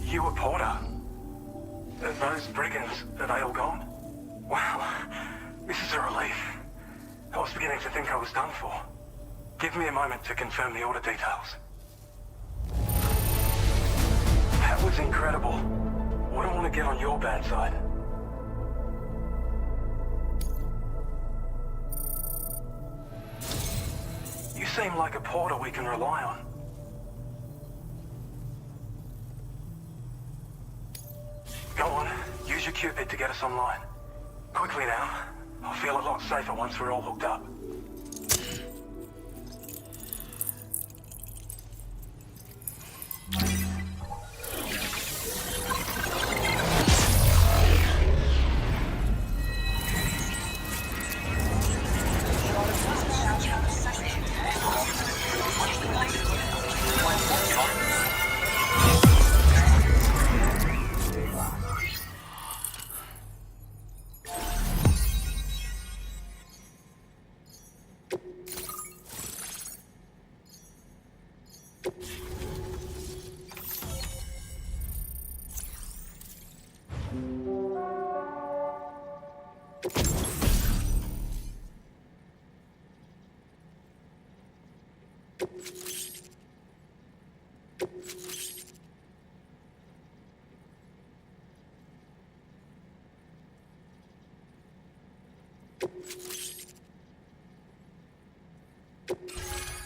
You a Porter? Are those brigands, are they all gone? Wow, this is a relief. I was beginning to think I was done for. Give me a moment to confirm the order details. That was incredible. Wouldn't want to get on your bad side. You seem like a Porter we can rely on. Go on, use your Cupid to get us online. Quickly now. I'll feel a lot safer once we're all hooked up.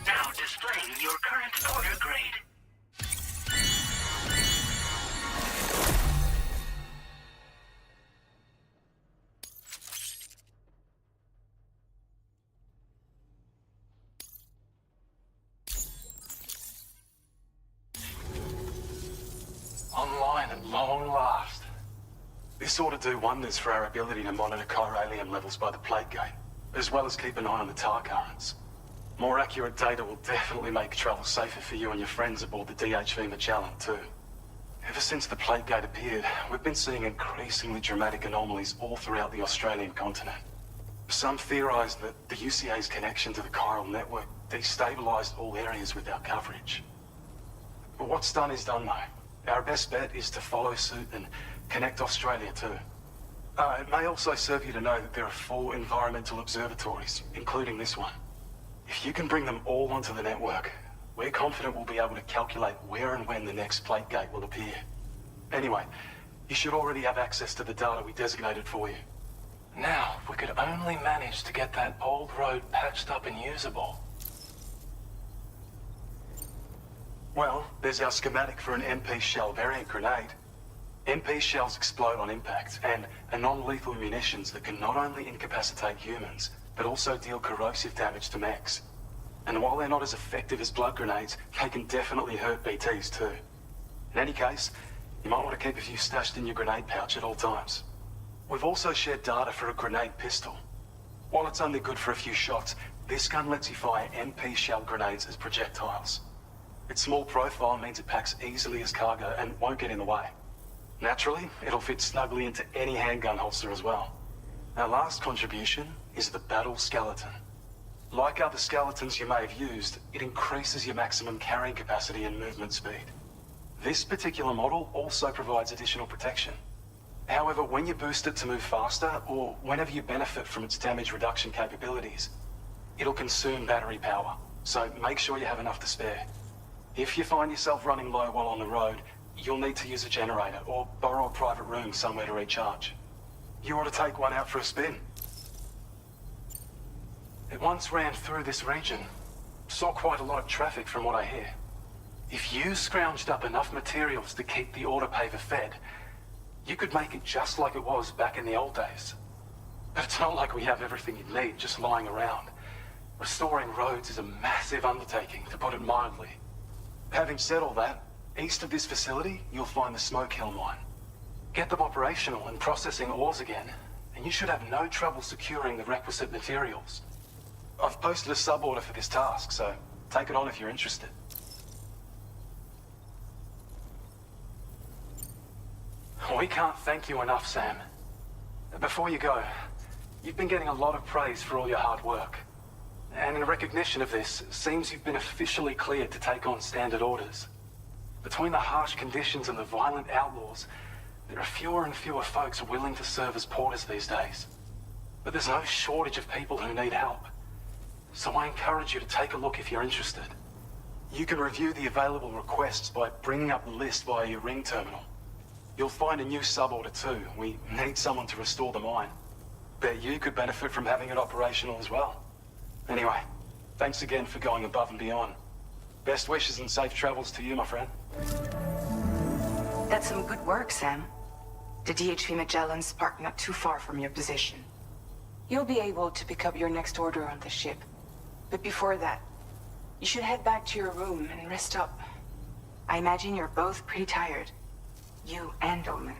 Now displaying your current order grade. Online at long last. This ought to do wonders for our ability to monitor chiralium levels by the plague gate, as well as keep an eye on the tar currents. More accurate data will definitely make travel safer for you and your friends aboard the DHV Magellan, too. Ever since the plague gate appeared, we've been seeing increasingly dramatic anomalies all throughout the Australian continent. Some theorize that the UCA's connection to the chiral network destabilized all areas with our coverage. But what's done is done, though. Our best bet is to follow suit and connect Australia, too. It may also serve you to know that there are 4 environmental observatories, including this one. If you can bring them all onto the network, we're confident we'll be able to calculate where and when the next plague gate will appear. Anyway, you should already have access to the data we designated for you. Now, if we could only manage to get that old road patched up and usable. Well, there's our schematic for an MP shell variant grenade. MP shells explode on impact and are non-lethal munitions that can not only incapacitate humans, but also deal corrosive damage to mechs. And while they're not as effective as blood grenades, they can definitely hurt BTs too. In any case, you might want to keep a few stashed in your grenade pouch at all times. We've also shared data for a grenade pistol. While it's only good for a few shots, this gun lets you fire MP shell grenades as projectiles. Its small profile means it packs easily as cargo and won't get in the way. Naturally, it'll fit snugly into any handgun holster as well. Our last contribution is the battle skeleton. Like other skeletons you may have used, it increases your maximum carrying capacity and movement speed. This particular model also provides additional protection. However, when you boost it to move faster, or whenever you benefit from its damage reduction capabilities, it'll consume battery power, so make sure you have enough to spare. If you find yourself running low while on the road, you'll need to use a generator or borrow a private room somewhere to recharge. You ought to take one out for a spin. It once ran through this region. Saw quite a lot of traffic from what I hear. If you scrounged up enough materials to keep the autopaver fed, you could make it just like it was back in the old days. But it's not like we have everything you need just lying around. Restoring roads is a massive undertaking, to put it mildly. Having said all that, east of this facility, you'll find the Smoke Hill mine. Get them operational and processing ores again, and you should have no trouble securing the requisite materials. I've posted a sub-order for this task, so take it on if you're interested. We can't thank you enough, Sam. Before you go, you've been getting a lot of praise for all your hard work. And in recognition of this, it seems you've been officially cleared to take on standard orders. Between the harsh conditions and the violent outlaws, there are fewer and fewer folks willing to serve as porters these days. But there's no shortage of people who need help. So I encourage you to take a look if you're interested. You can review the available requests by bringing up the list via your ring terminal. You'll find a new suborder too. We need someone to restore the mine. Bet you could benefit from having it operational as well. Anyway, thanks again for going above and beyond. Best wishes and safe travels to you, my friend. That's some good work, Sam. The DHV Magellan's parked not too far from your position. You'll be able to pick up your next order on the ship. But before that, you should head back to your room and rest up. I imagine you're both pretty tired. You and Dolman.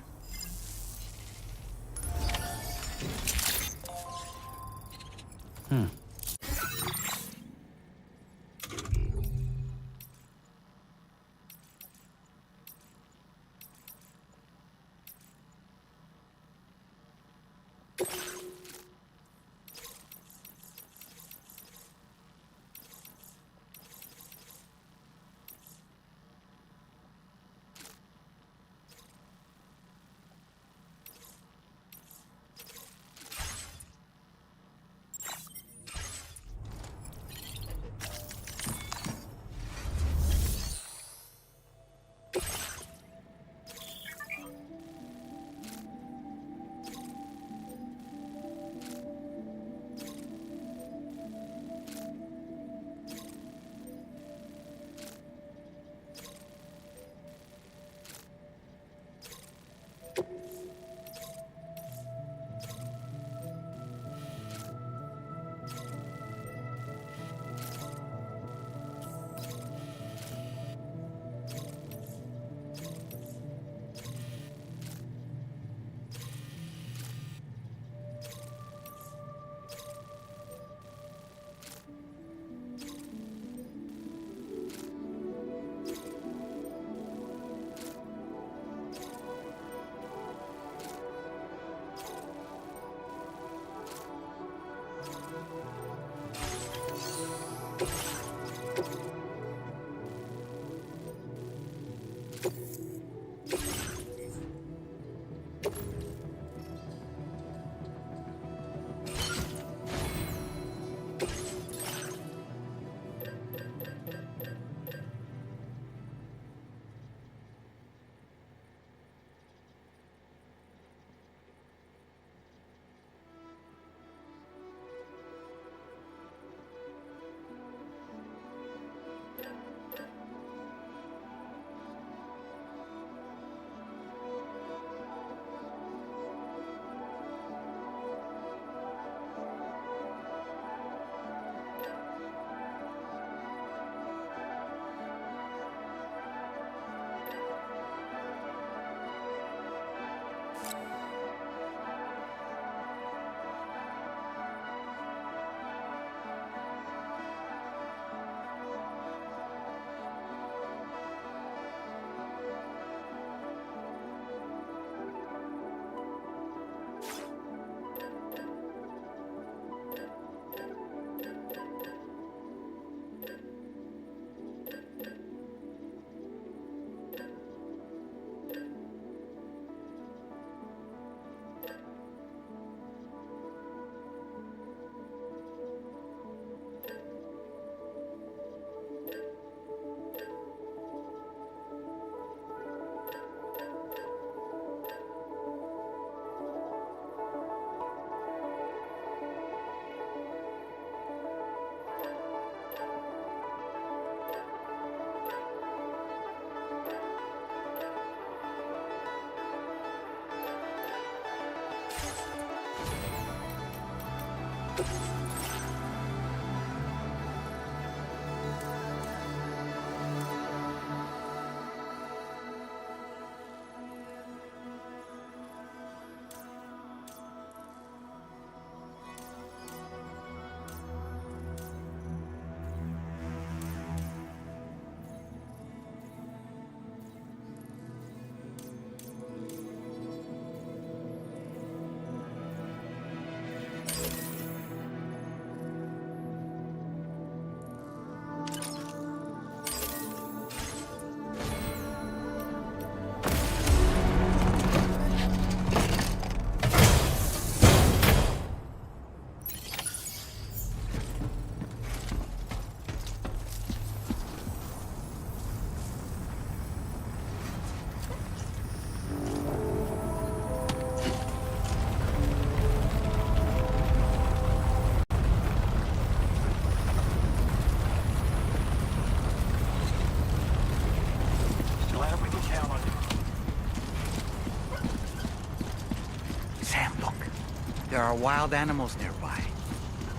are wild animals nearby.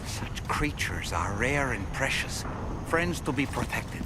Such creatures are rare and precious, friends to be protected.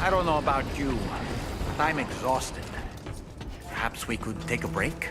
I don't know about you, but I'm exhausted. Perhaps we could take a break?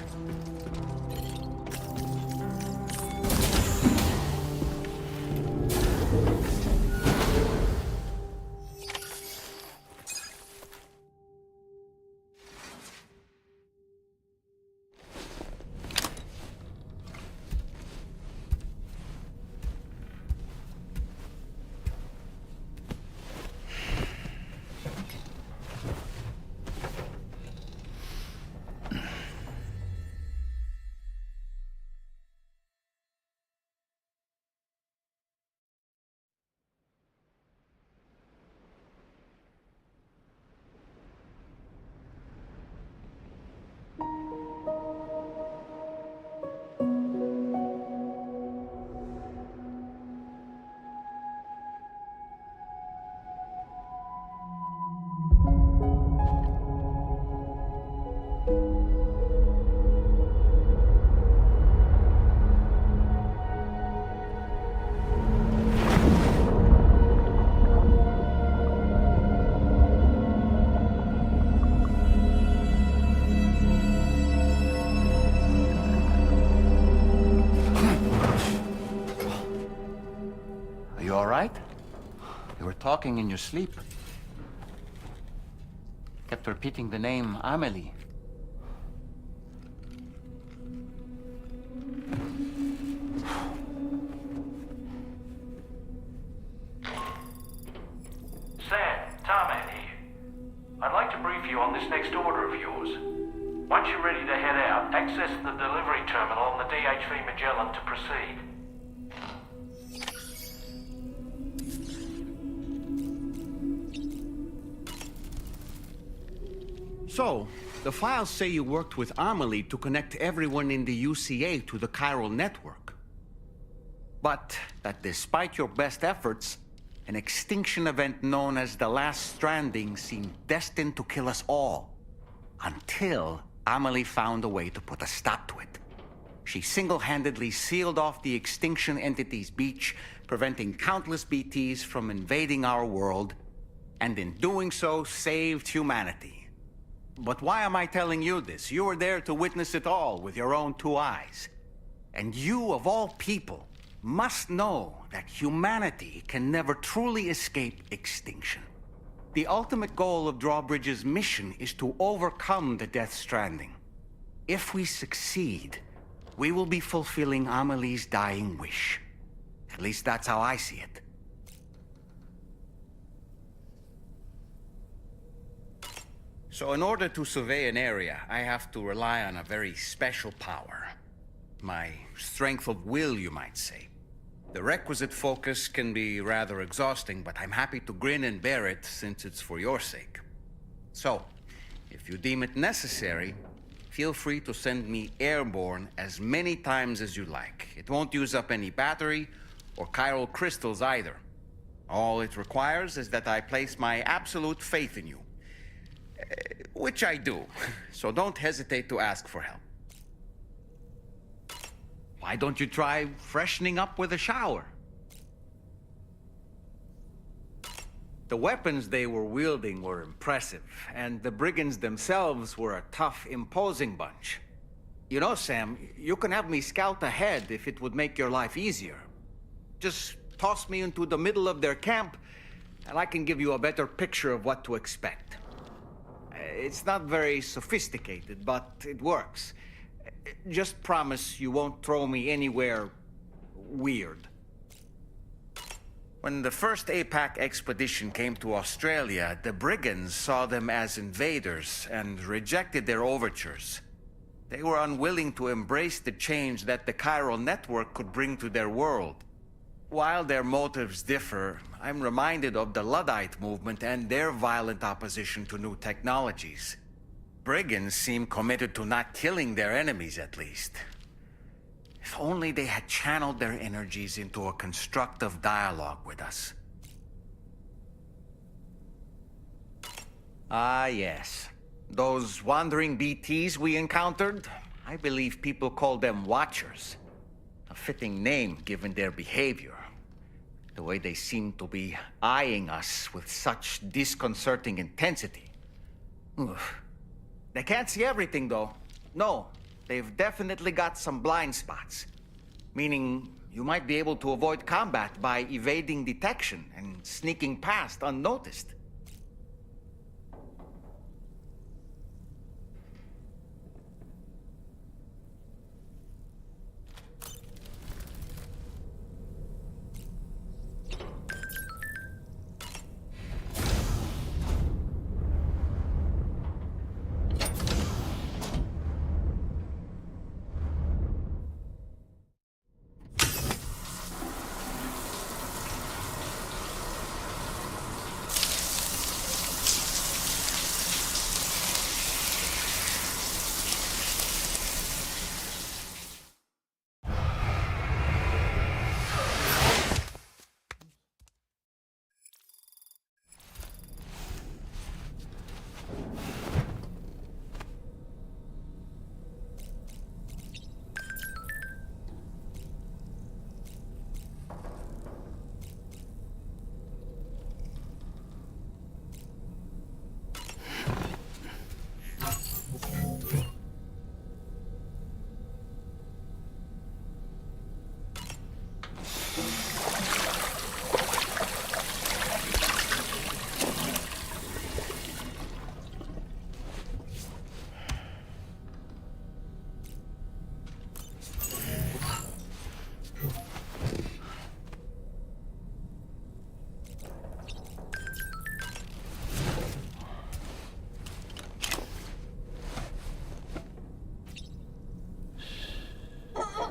You all right? You were talking in your sleep. Kept repeating the name Amelie. Sam, Tarman here. I'd like to brief you on this next order of yours. Once you're ready to head out, access the delivery terminal on the DHV Magellan to proceed. So, the files say you worked with Amelie to connect everyone in the UCA to the chiral network. But that despite your best efforts, an extinction event known as the Last Stranding seemed destined to kill us all. Until Amelie found a way to put a stop to it. She single-handedly sealed off the extinction entity's beach, preventing countless BTs from invading our world, and in doing so, saved humanity. But why am I telling you this? You were there to witness it all with your own two eyes. And you, of all people, must know that humanity can never truly escape extinction. The ultimate goal of Drawbridge's mission is to overcome the Death Stranding. If we succeed, we will be fulfilling Amelie's dying wish. At least that's how I see it. So in order to survey an area, I have to rely on a very special power. My strength of will, you might say. The requisite focus can be rather exhausting, but I'm happy to grin and bear it since it's for your sake. So, if you deem it necessary, feel free to send me airborne as many times as you like. It won't use up any battery or chiral crystals either. All it requires is that I place my absolute faith in you. Which I do, so don't hesitate to ask for help. Why don't you try freshening up with a shower? The weapons they were wielding were impressive, and the brigands themselves were a tough, imposing bunch. You know, Sam, you can have me scout ahead if it would make your life easier. Just toss me into the middle of their camp, and I can give you a better picture of what to expect. It's not very sophisticated, but it works. Just promise you won't throw me anywhere weird. When the first APAC expedition came to Australia, the brigands saw them as invaders and rejected their overtures. They were unwilling to embrace the change that the chiral network could bring to their world. While their motives differ, I'm reminded of the Luddite movement and their violent opposition to new technologies. Brigands seem committed to not killing their enemies, at least. If only they had channeled their energies into a constructive dialogue with us. Ah, yes. Those wandering BTs we encountered, I believe people call them Watchers. A fitting name given their behavior. The way they seem to be eyeing us with such disconcerting intensity. Oof. They can't see everything, though. No, they've definitely got some blind spots. Meaning, you might be able to avoid combat by evading detection and sneaking past unnoticed.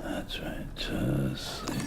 That's right, just sleep.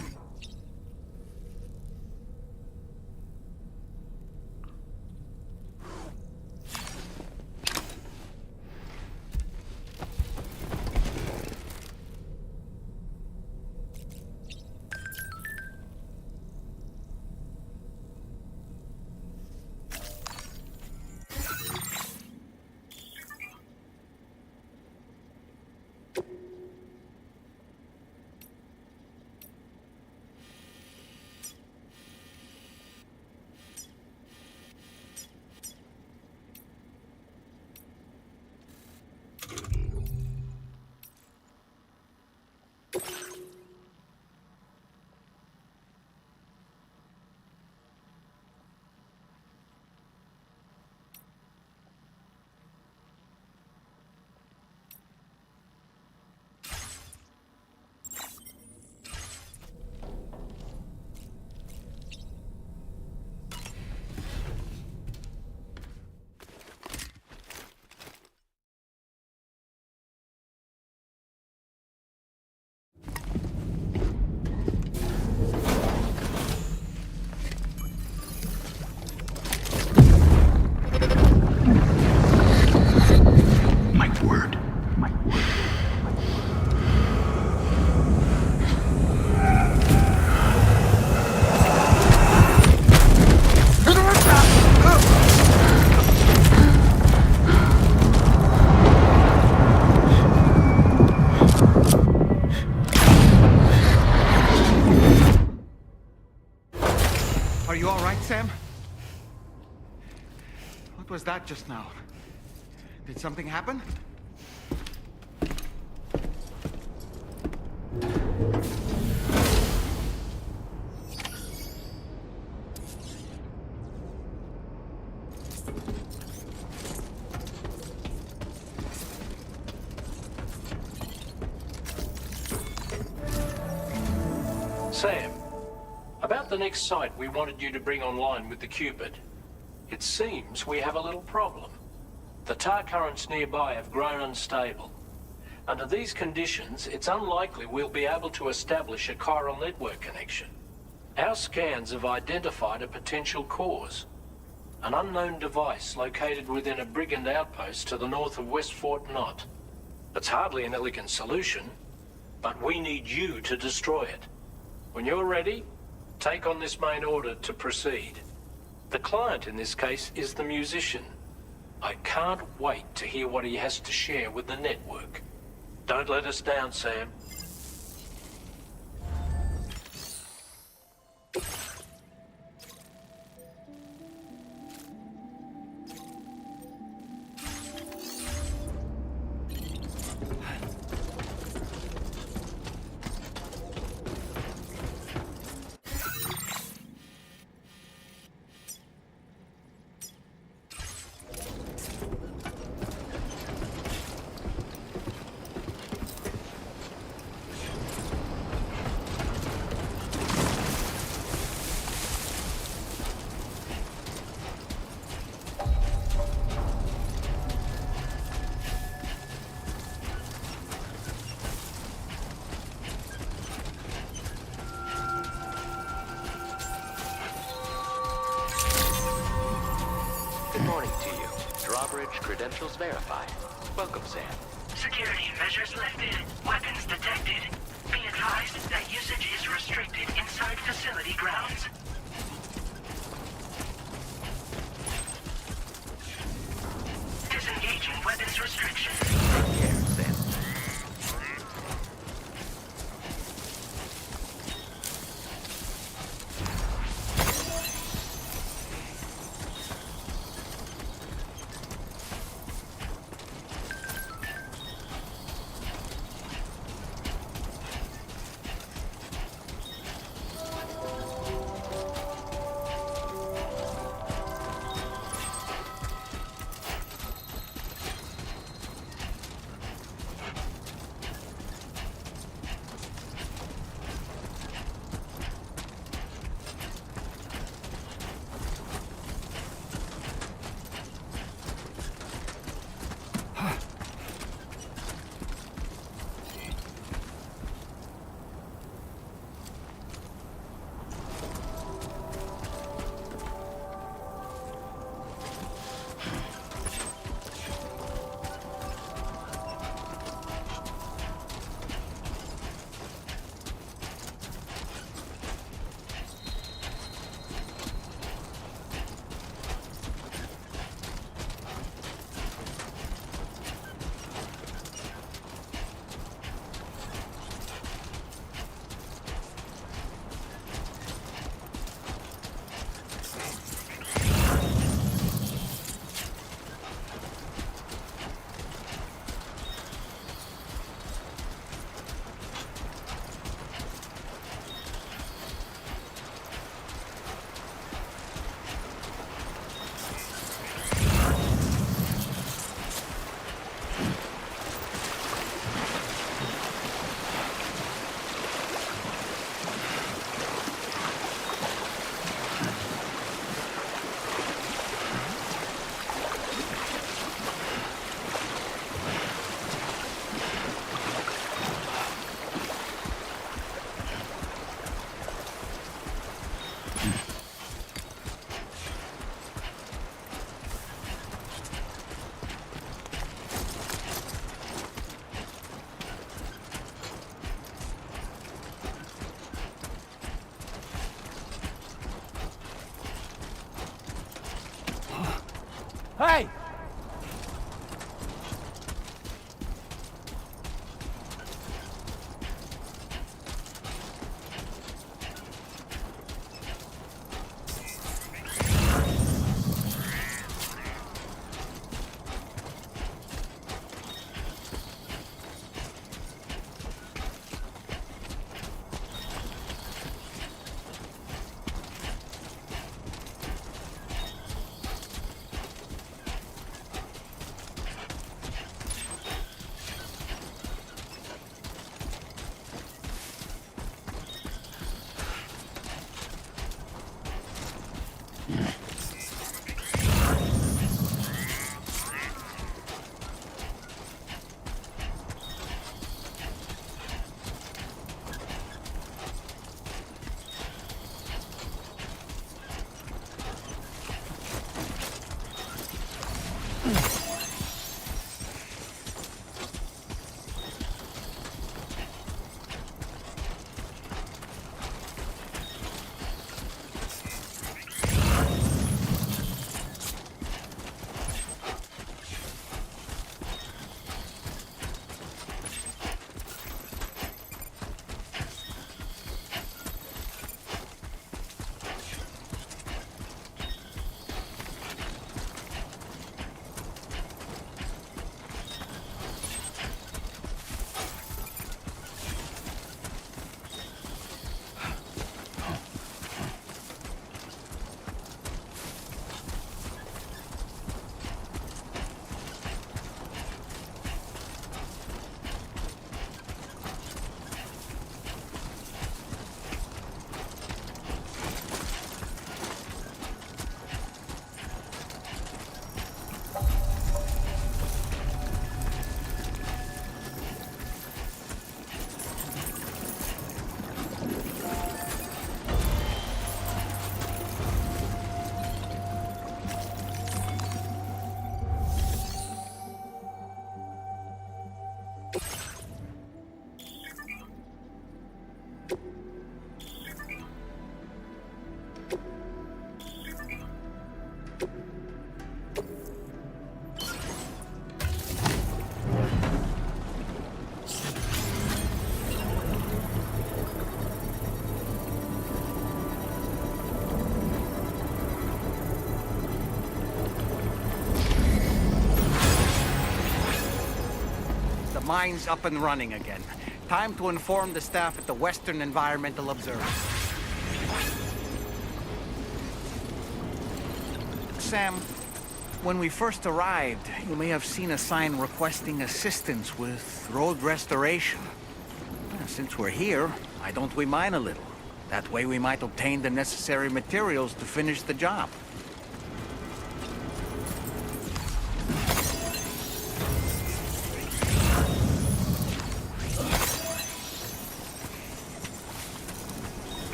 Are you all right, Sam? What was that just now? Did something happen? Sam, About the next site we wanted you to bring online with the Cupid. It seems we have a little problem. The tar currents nearby have grown unstable. Under these conditions, it's unlikely we'll be able to establish a chiral network connection. Our scans have identified a potential cause. An unknown device located within a brigand outpost to the north of West Fort Knot. It's hardly an elegant solution, but we need you to destroy it. When you're ready, take on this main order to proceed. The client in this case is the musician. I can't wait to hear what he has to share with the network. Don't let us down, Sam. Good morning to you. Drawbridge credentials verified. Welcome, Sam. Security measures lifted. Weapons detected. Be advised that usage is restricted inside facility grounds. Disengaging weapons restrictions. Take care, Sam. Hey! Mine's up and running again. Time to inform the staff at the Western Environmental Observatory. Sam, when we first arrived, you may have seen a sign requesting assistance with road restoration. Since we're here, why don't we mine a little? That way we might obtain the necessary materials to finish the job.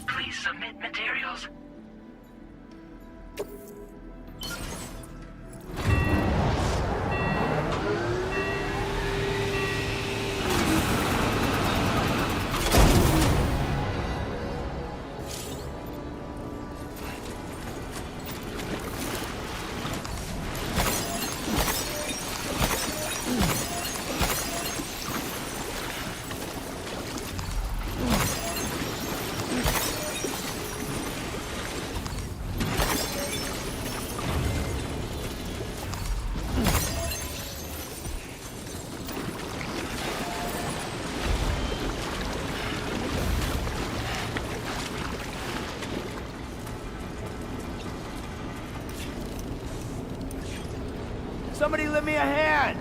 Please submit materials. Somebody lend me a hand!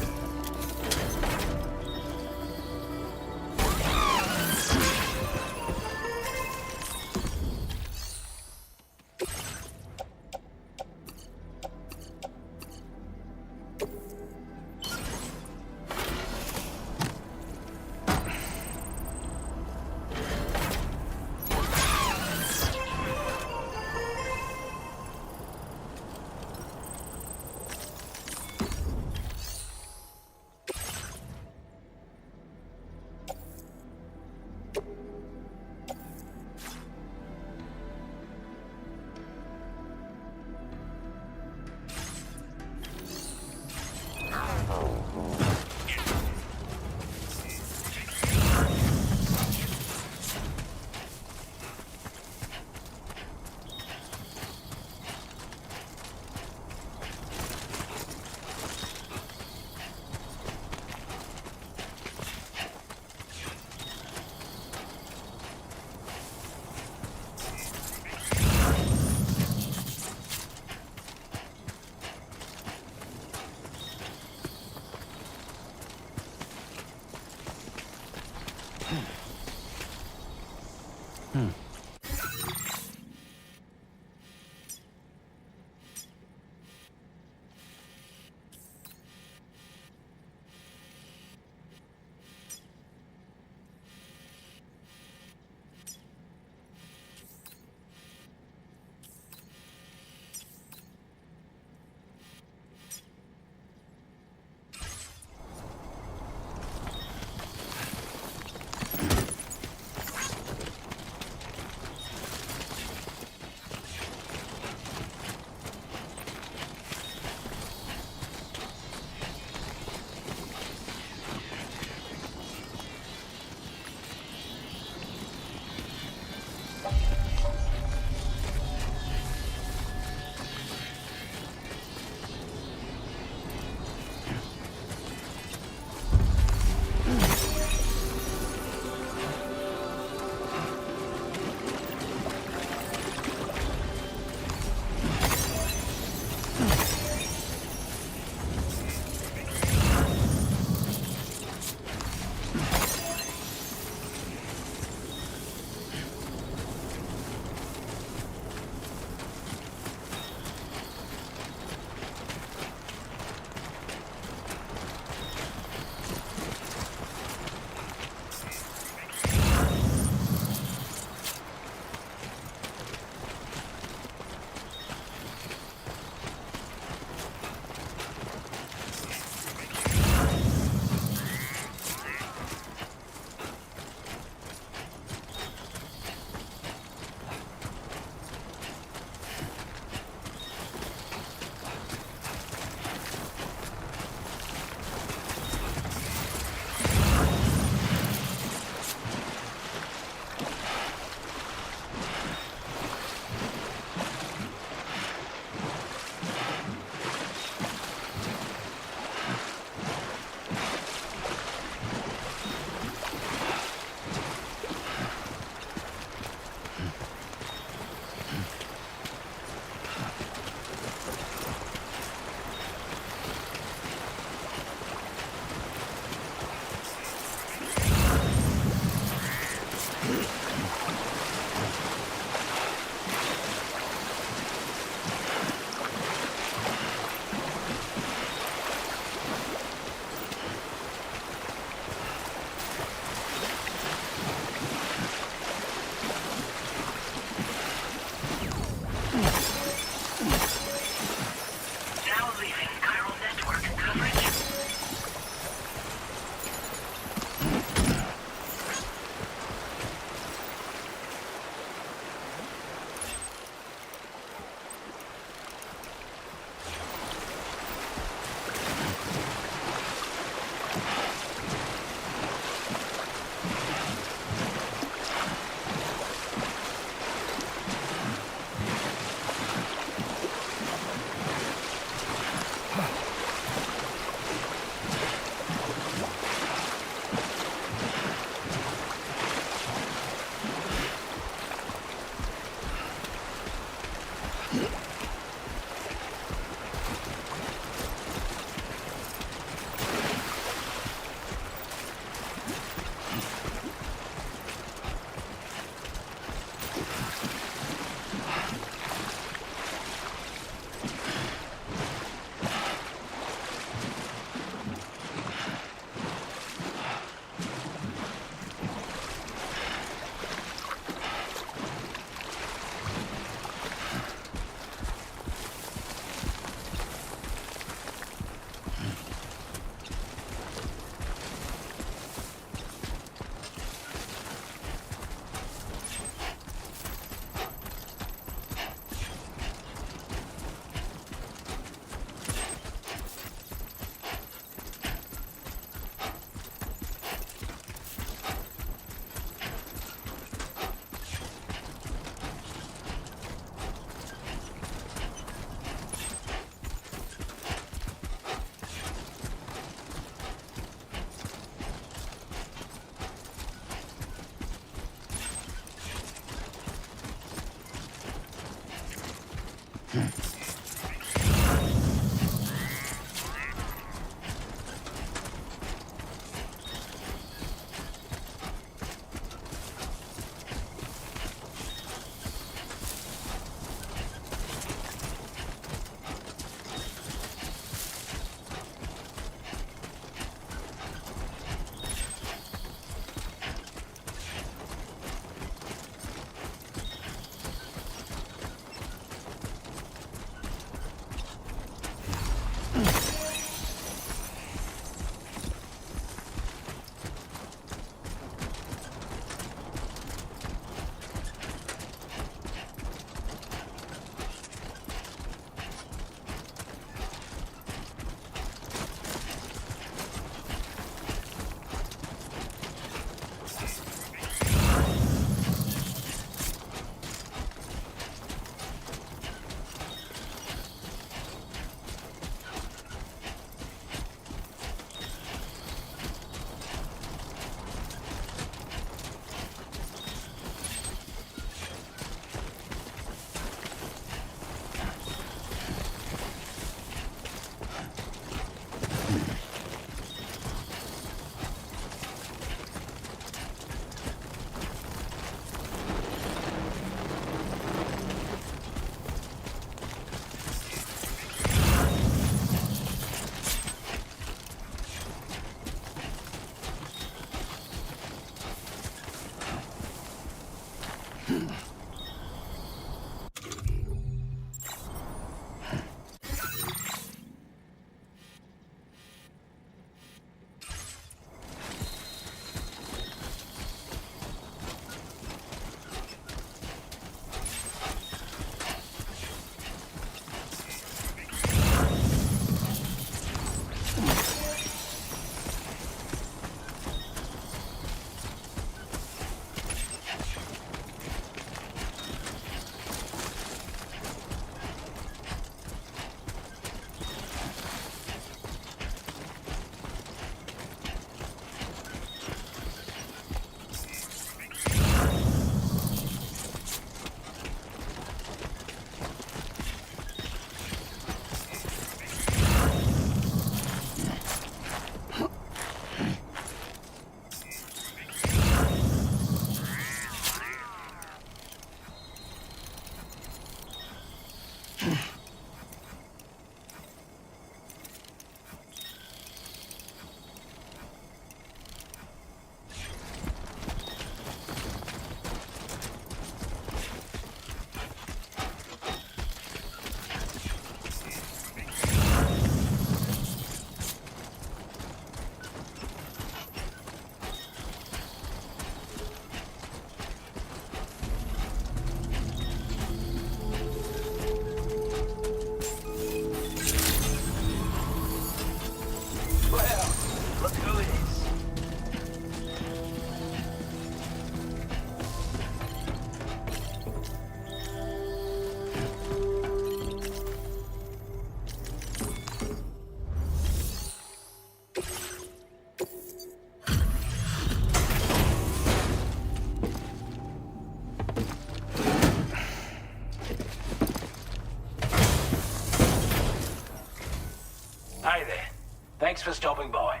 Thanks for stopping by.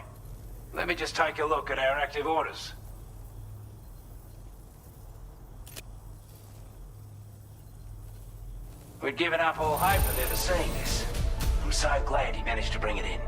Let me just take a look at our active orders. We'd given up all hope of ever seeing this. I'm so glad he managed to bring it in.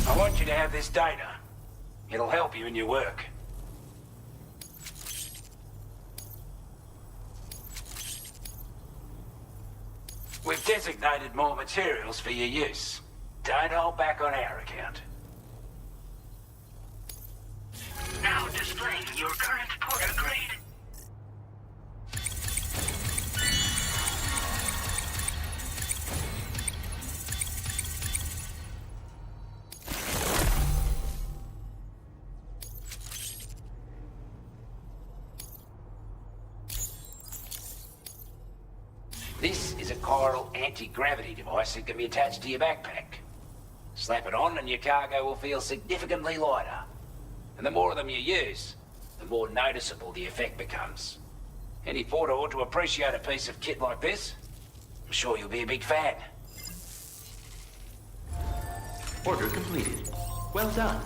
I want you to have this data. It'll help you in your work. We've designated more materials for your use. Don't hold back on our account. Now displaying your current porter grade. This is a chiral anti-gravity device that can be attached to your backpack. Slap it on and your cargo will feel significantly lighter. And the more of them you use, the more noticeable the effect becomes. Any porter ought to appreciate a piece of kit like this. I'm sure you'll be a big fan. Order completed. Well done.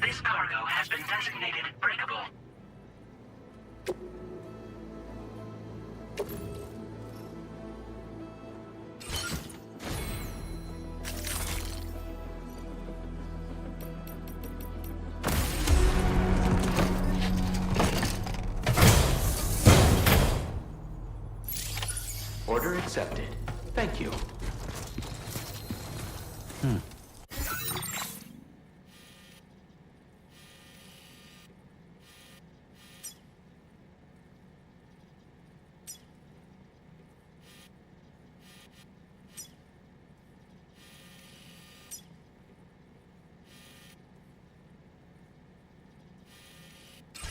This cargo has been designated breakable. Order accepted. Thank you.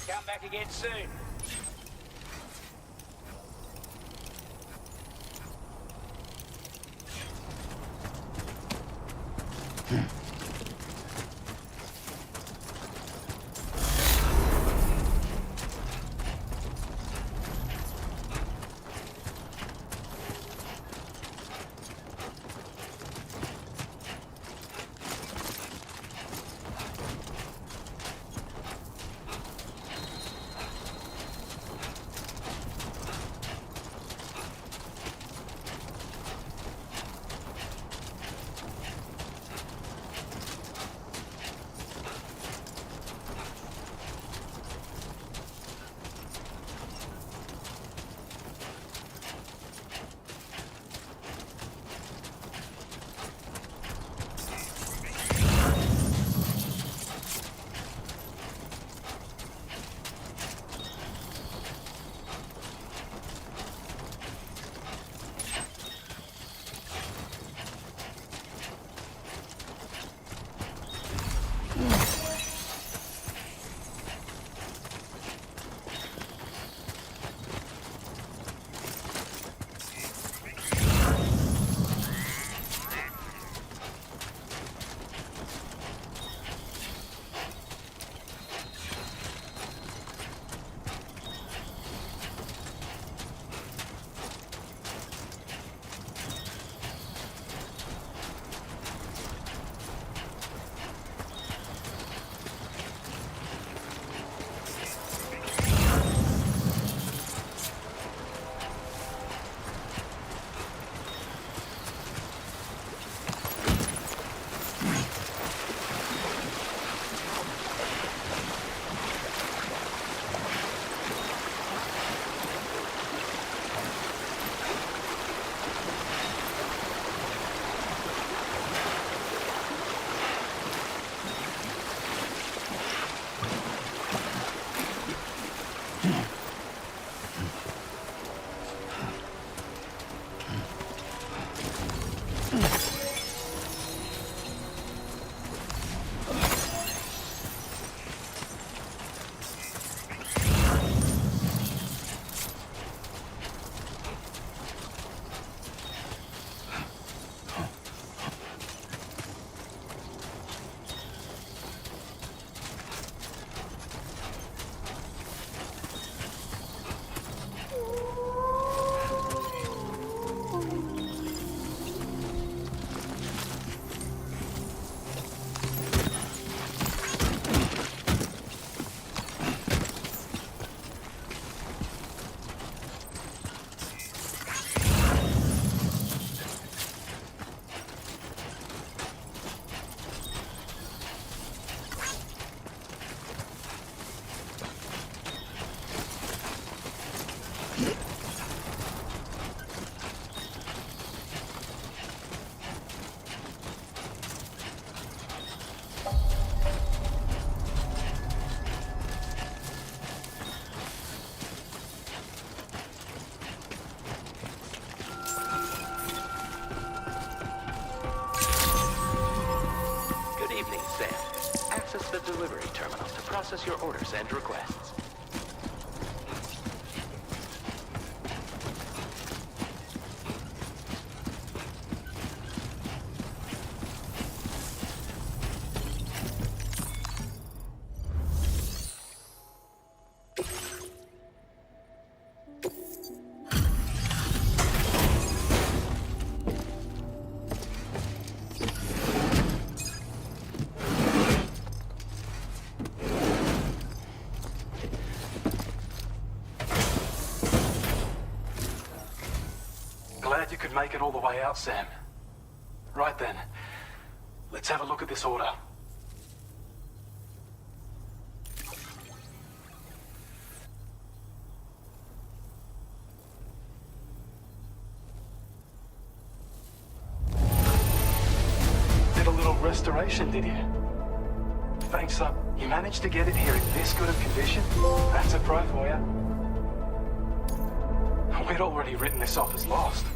Come back again soon. process your orders and requests. Glad you could make it all the way out, Sam. Right then, let's have a look at this order. Did a little restoration, did you? Thanks up. You managed to get it here in this good of condition? That's a pro for you. We'd already written this off as lost.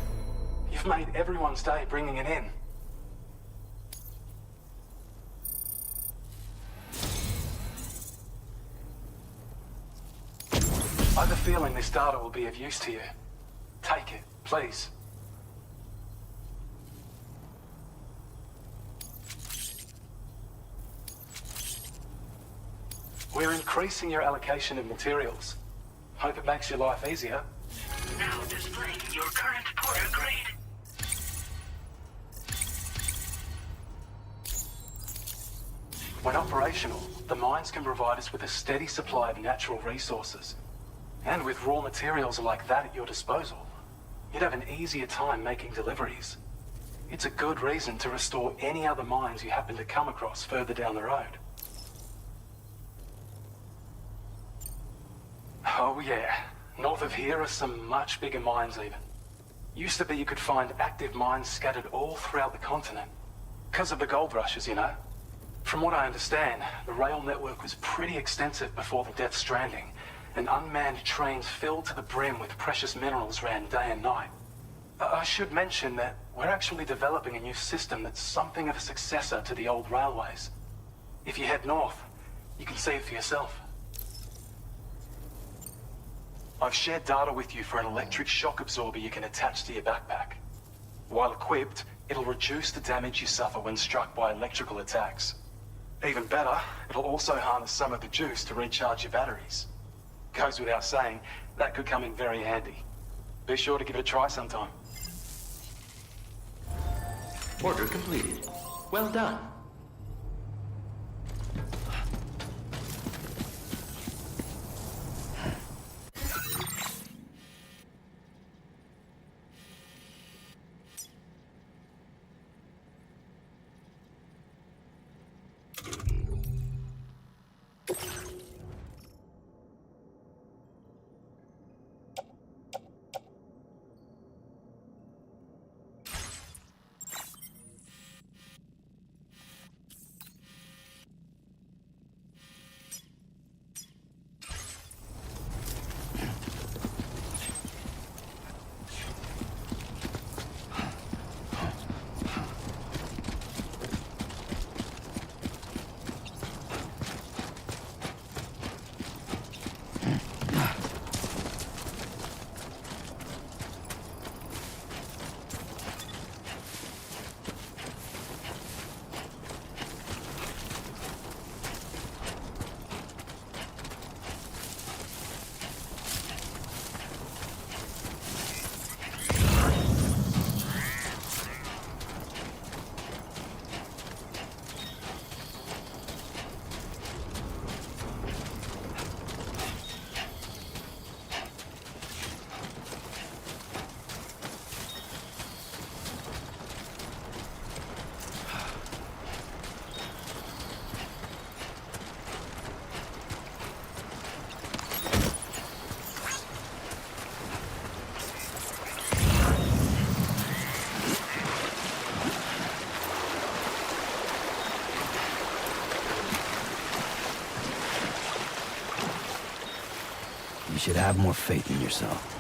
You've made everyone's day bringing it in. I have a feeling this data will be of use to you. Take it, please. We're increasing your allocation of materials. Hope it makes your life easier. Now displaying your current porter grade. When operational, the mines can provide us with a steady supply of natural resources. And with raw materials like that at your disposal, you'd have an easier time making deliveries. It's a good reason to restore any other mines you happen to come across further down the road. Oh yeah, north of here are some much bigger mines even. Used to be you could find active mines scattered all throughout the continent. Because of the gold rushes, you know. From what I understand, the rail network was pretty extensive before the Death Stranding, and unmanned trains filled to the brim with precious minerals ran day and night. I should mention that we're actually developing a new system that's something of a successor to the old railways. If you head north, you can see it for yourself. I've shared data with you for an electric shock absorber you can attach to your backpack. While equipped, it'll reduce the damage you suffer when struck by electrical attacks. Even better, it'll also harness some of the juice to recharge your batteries. Goes without saying, that could come in very handy. Be sure to give it a try sometime. Order completed. Well done. You should have more faith in yourself.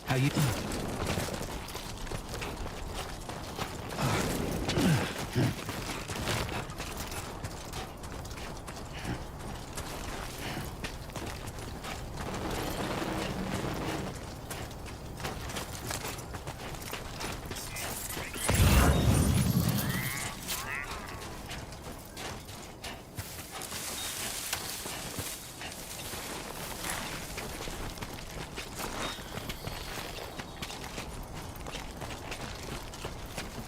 How you doing?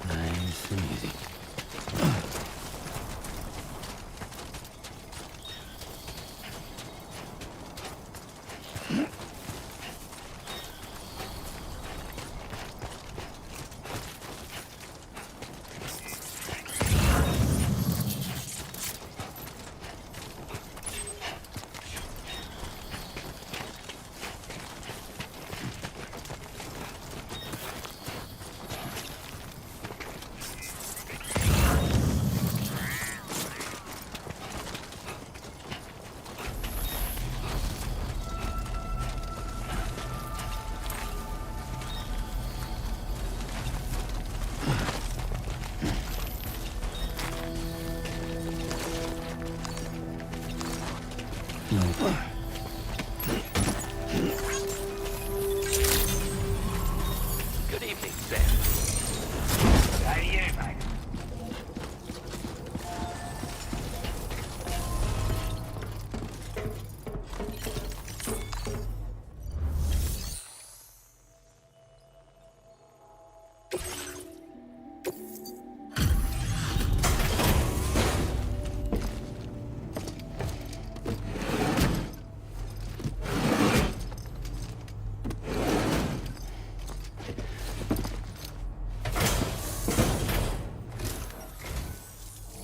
Nice and easy. Good evening, Sam. How do you, mate?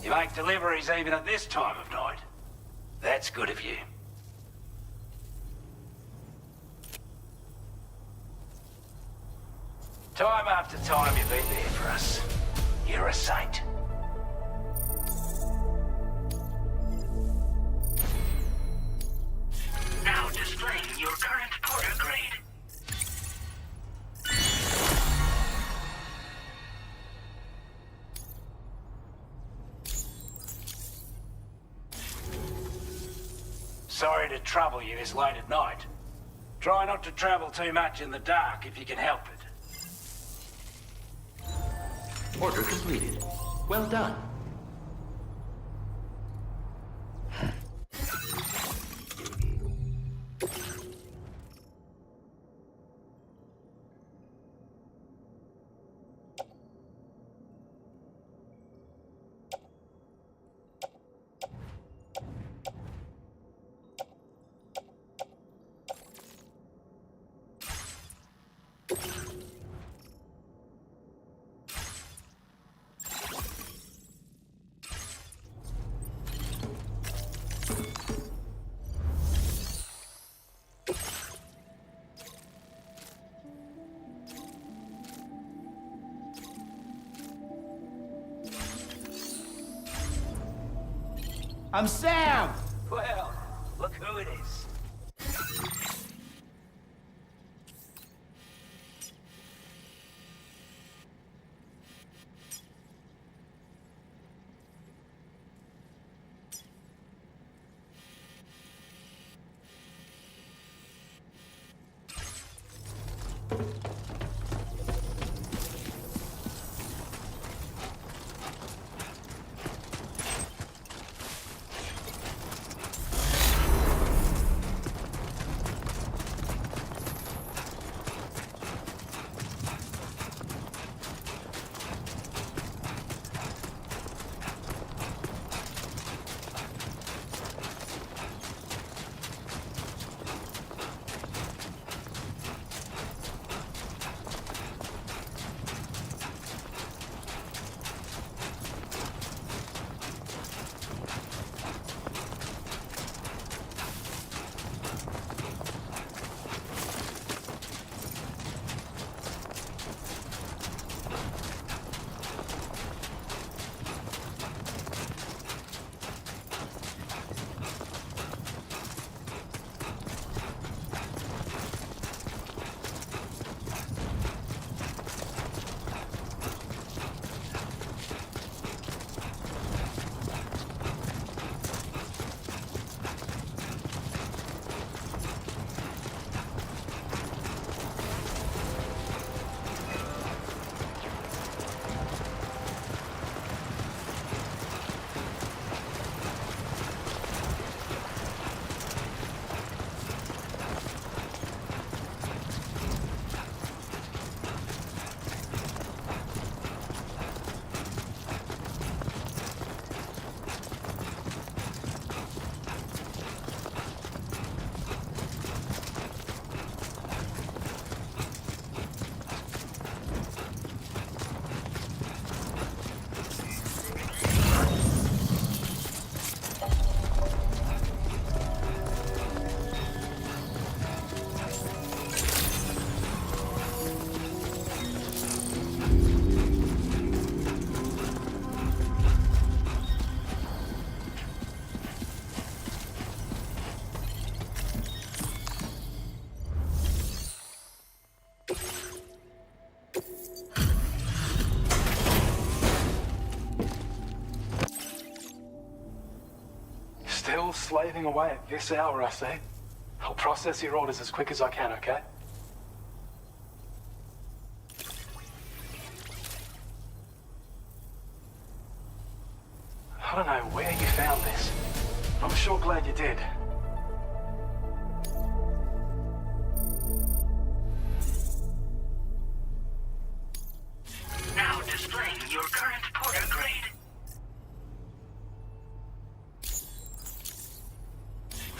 You make deliveries even at this time of night. That's good of you. Time after time you've been there for us. You're a son. sorry to trouble you this late at night. Try not to travel too much in the dark if you can help it. Order completed. Well done. I'm Sam! Well, look who it is. Still slaving away at this hour, I see. I'll process your orders as quick as I can, okay? I don't know where you found this. I'm sure glad you did. Now displaying your current porter grade.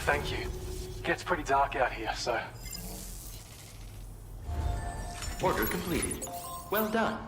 Thank you. Gets pretty dark out here, so... Order completed. Well done.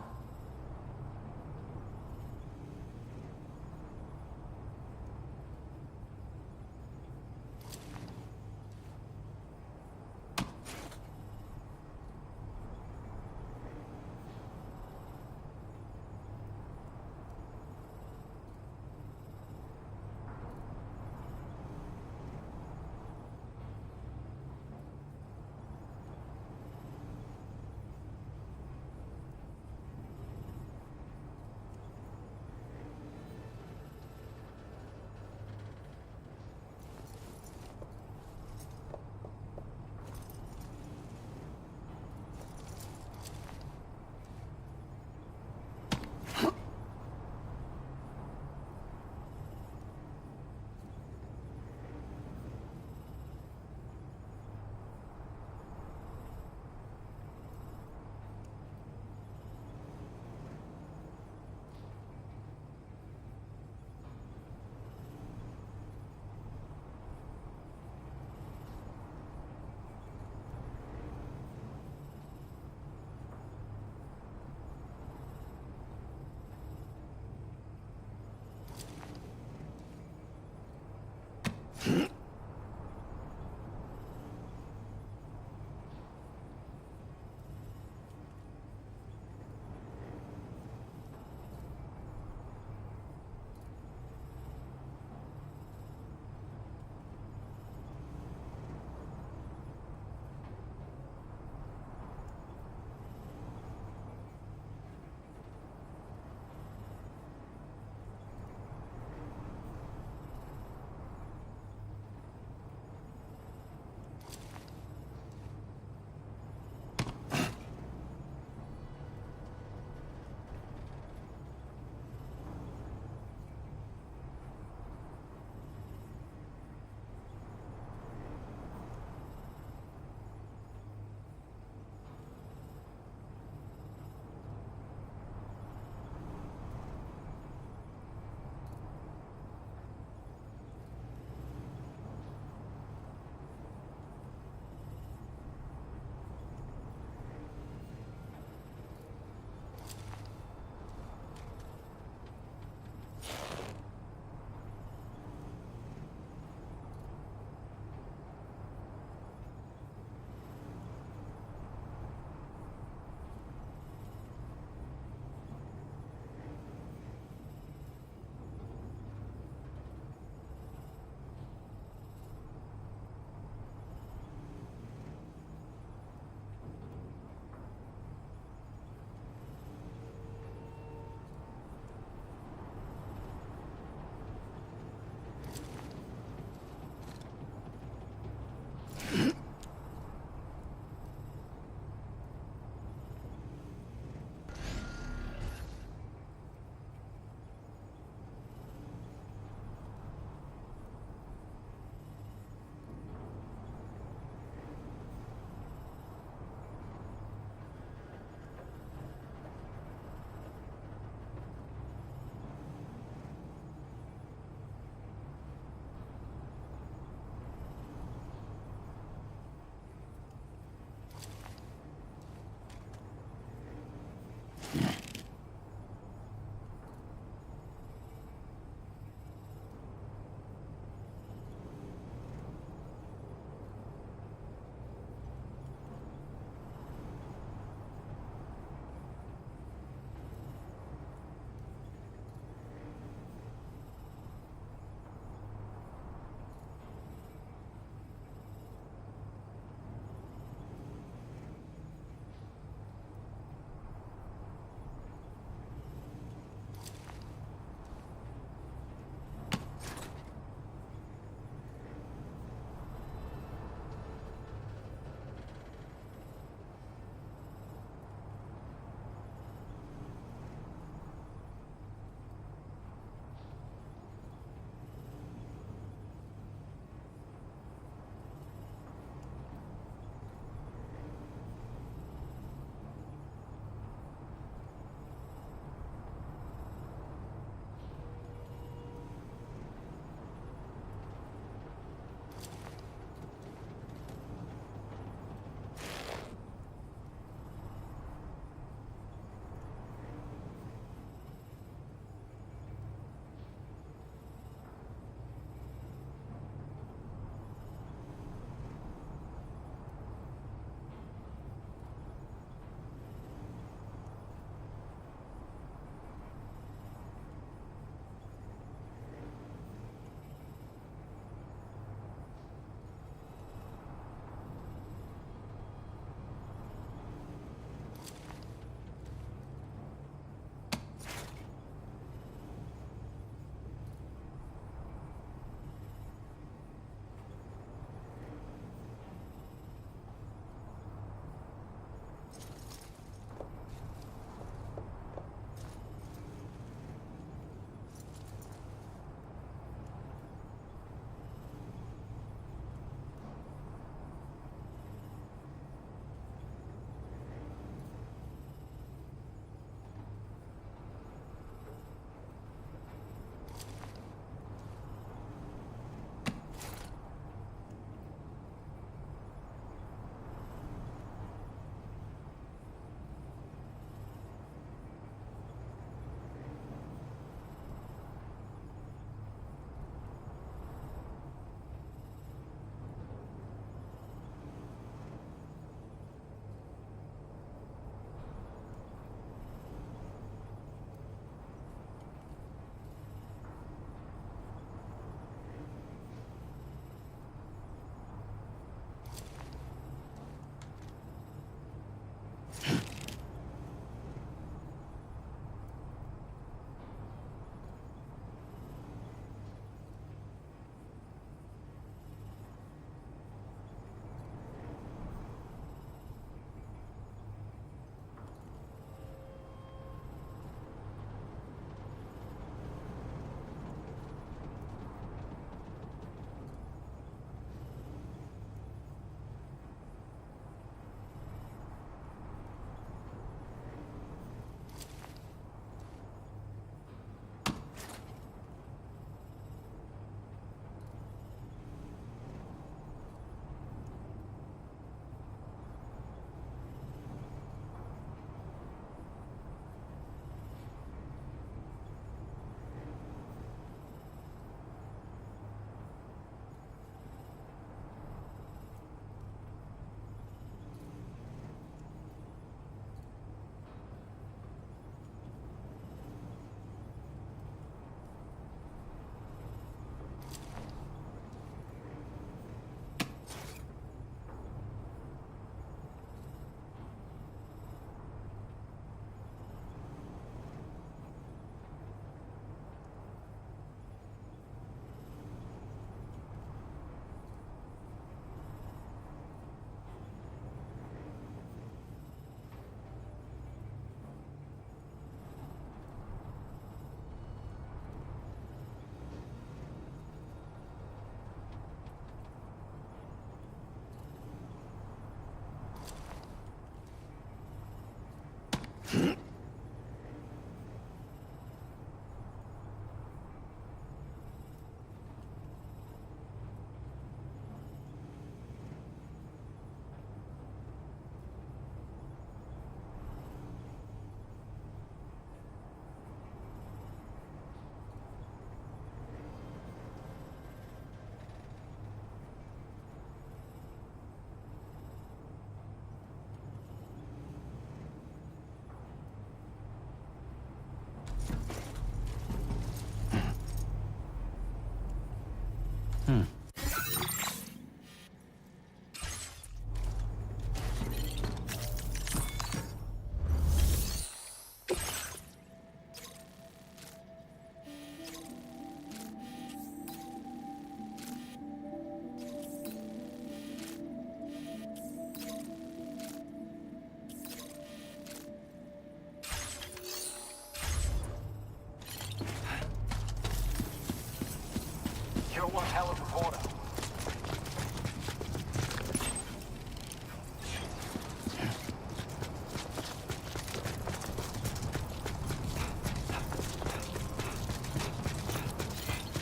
You're one hell of a porter.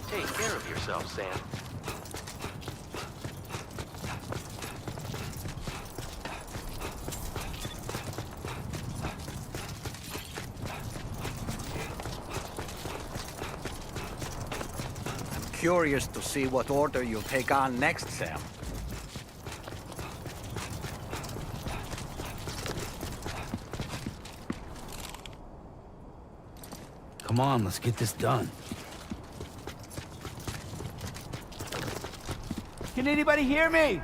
Take care of yourself, Sam. Curious to see what order you'll take on next, Sam. Come on, let's get this done. Can anybody hear me?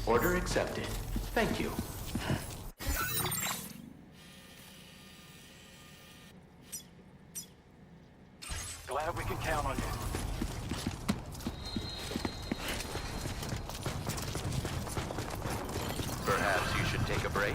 Order accepted. Thank you. Glad we can count on you. Perhaps you should take a break?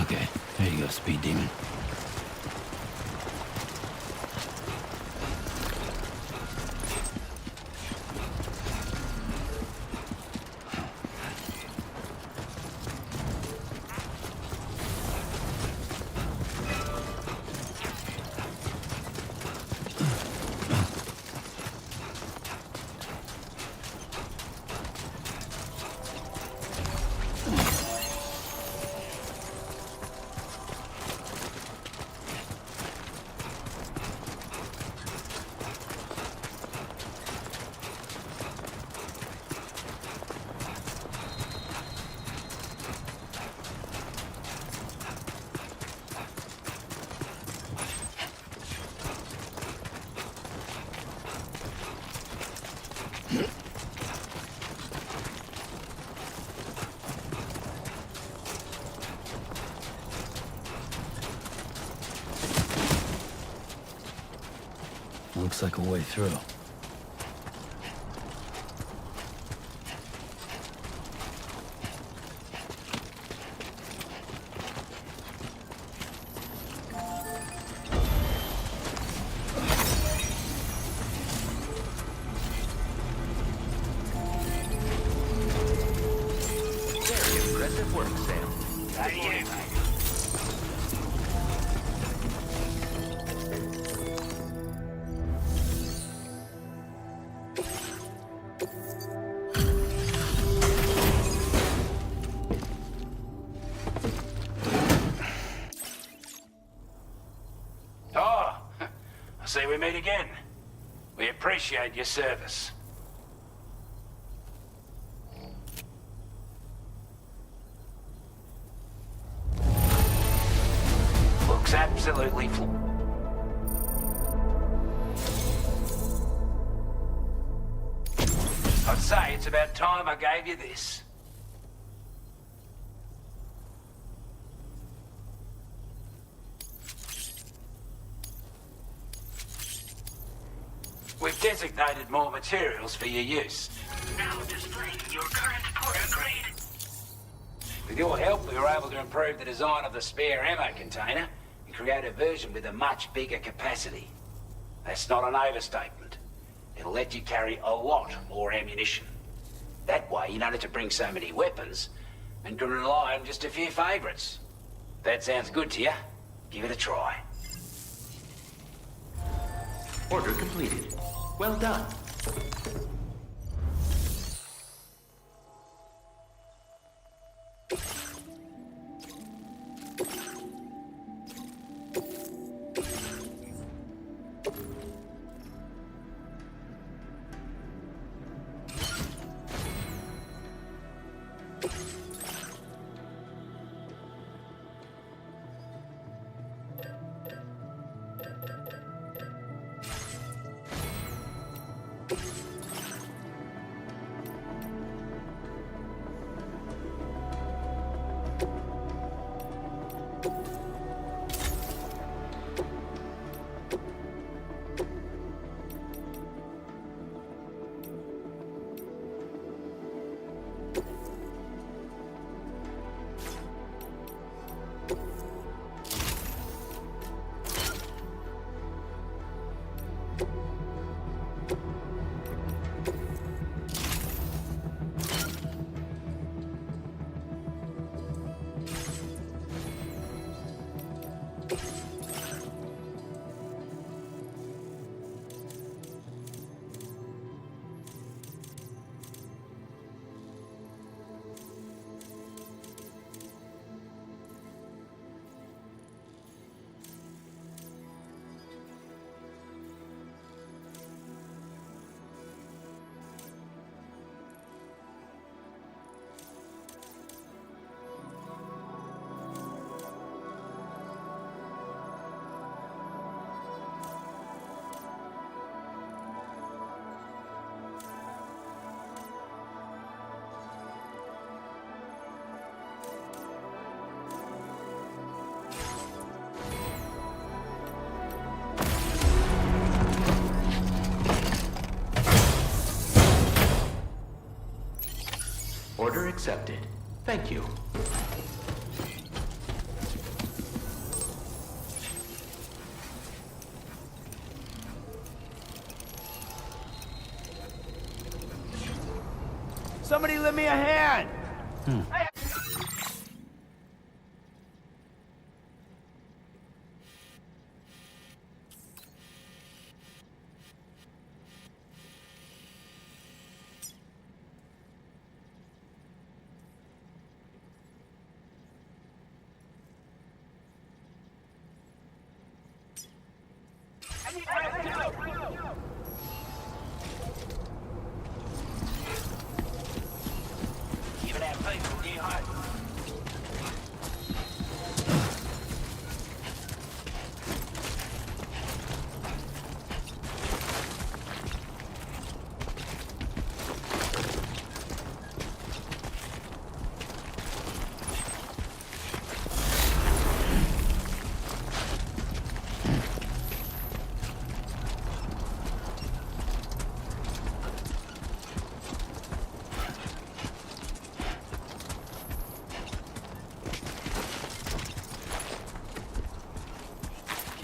Okay, there you go, Speed Demon. looks like a way through. Very impressive work, Sam. Oh, I see we meet again. We appreciate your service. Looks absolutely I'd say it's about time I gave you this. We've designated more materials for your use. Now displaying your current Porter grade. With your help, we were able to improve the design of the spare ammo container and create a version with a much bigger capacity. That's not an overstatement. It'll let you carry a lot more ammunition. That way, you don't have to bring so many weapons and can rely on just a few favorites. If that sounds good to you, give it a try. Order completed. Well done. Order accepted. Thank you. Somebody lend me a hand! Even our people near home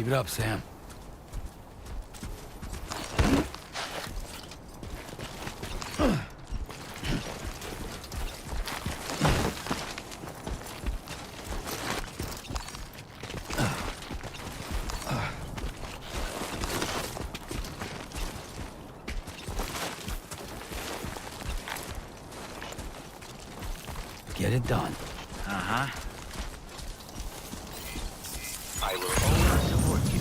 Keep it up, Sam. Get it done. Uh-huh. I will always support you.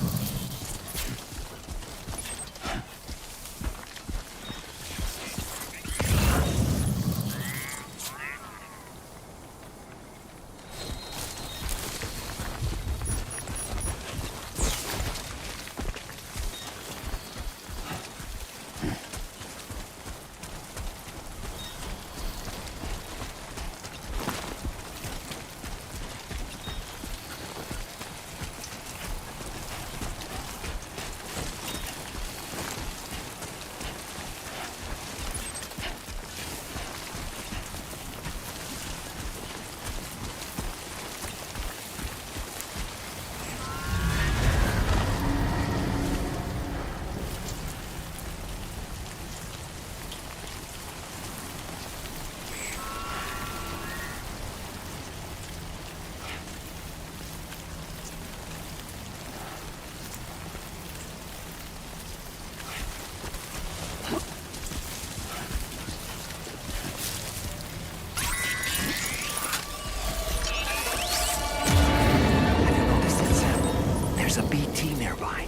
There's a BT nearby.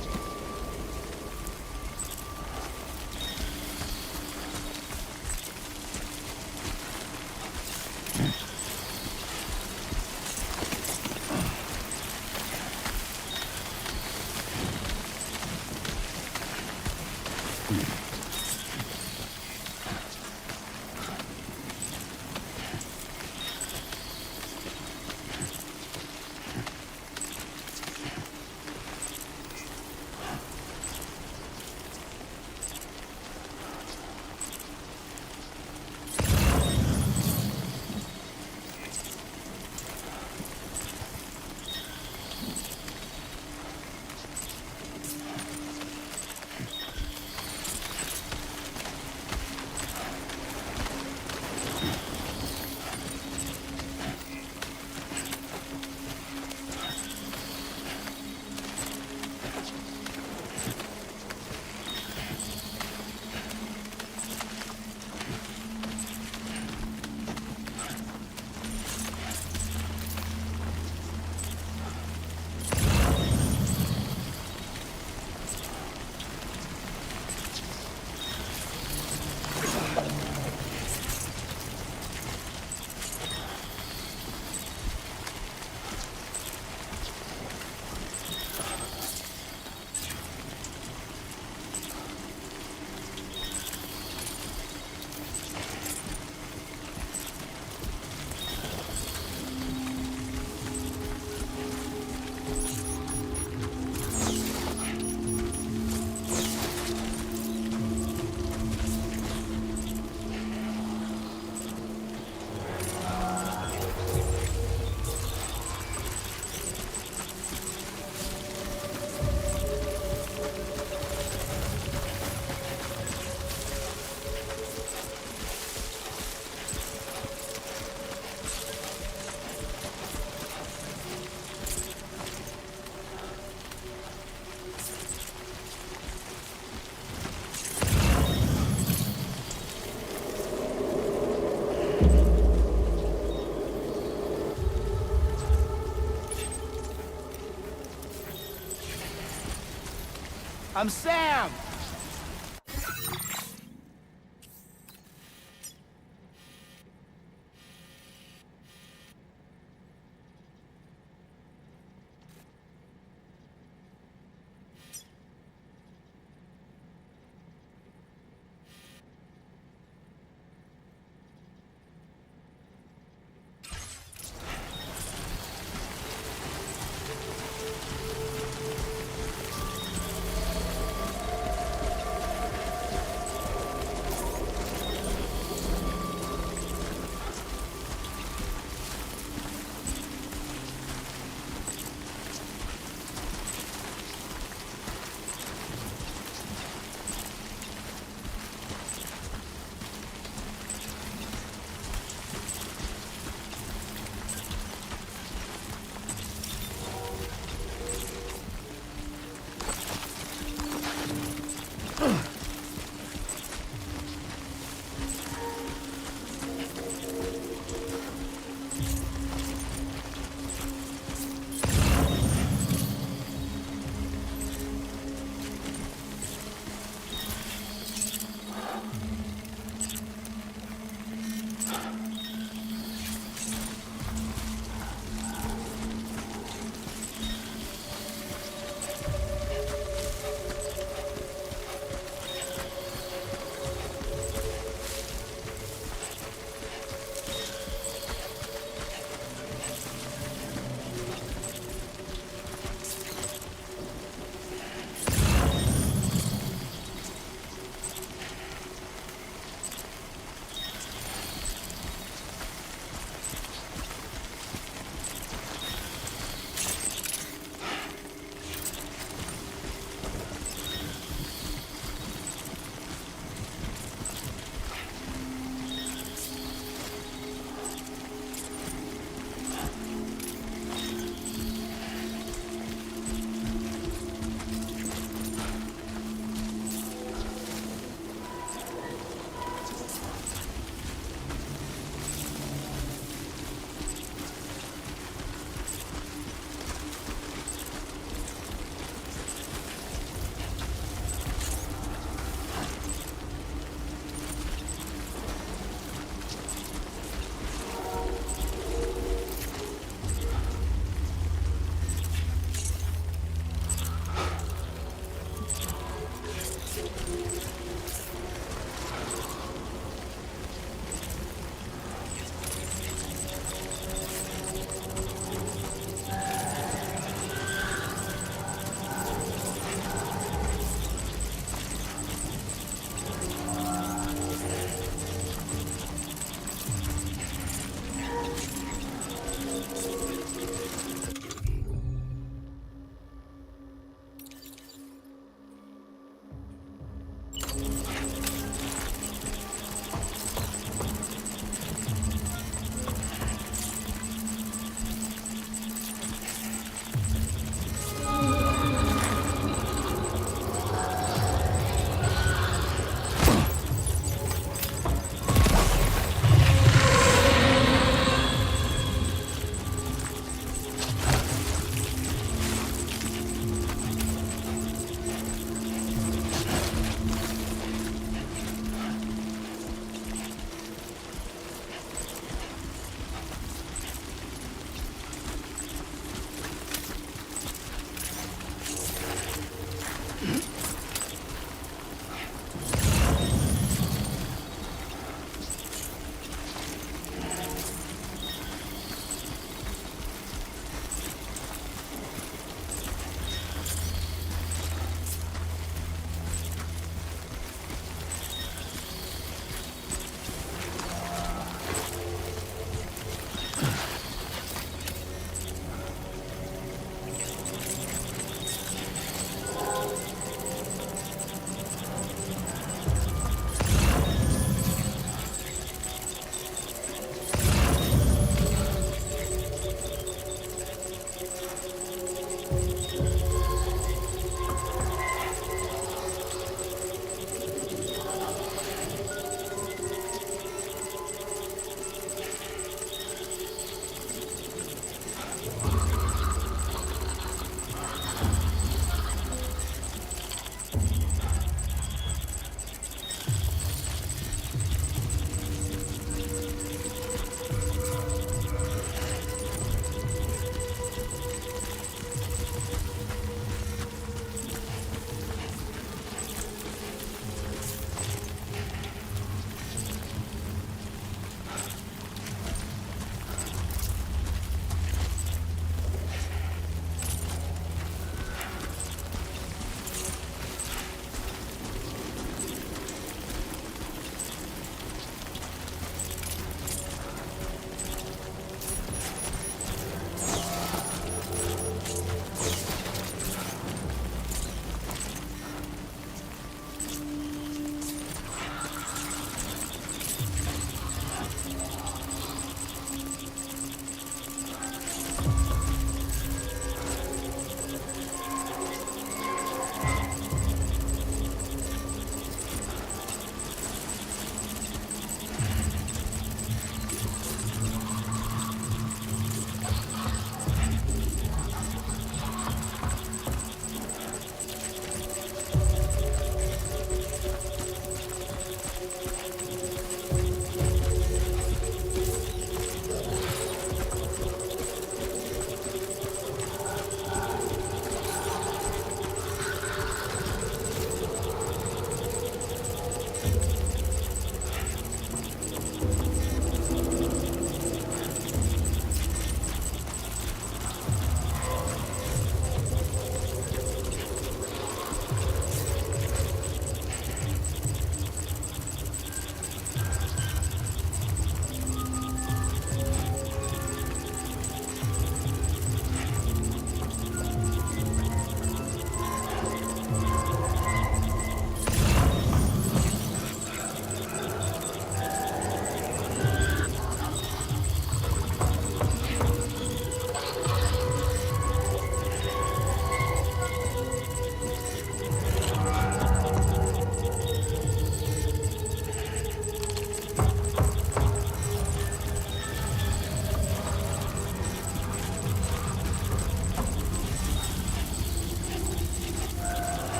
I'm Sam!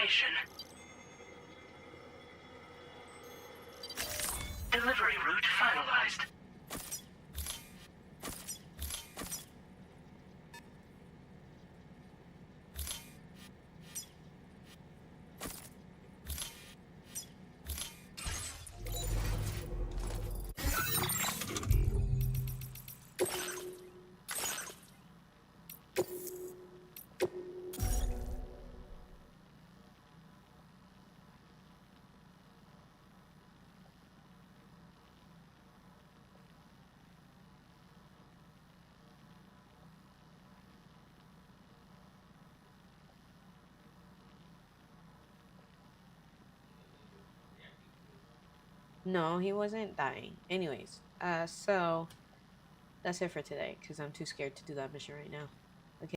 location. Delivery route finalized. No, he wasn't dying. Anyways, so that's it for today because I'm too scared to do that mission right now.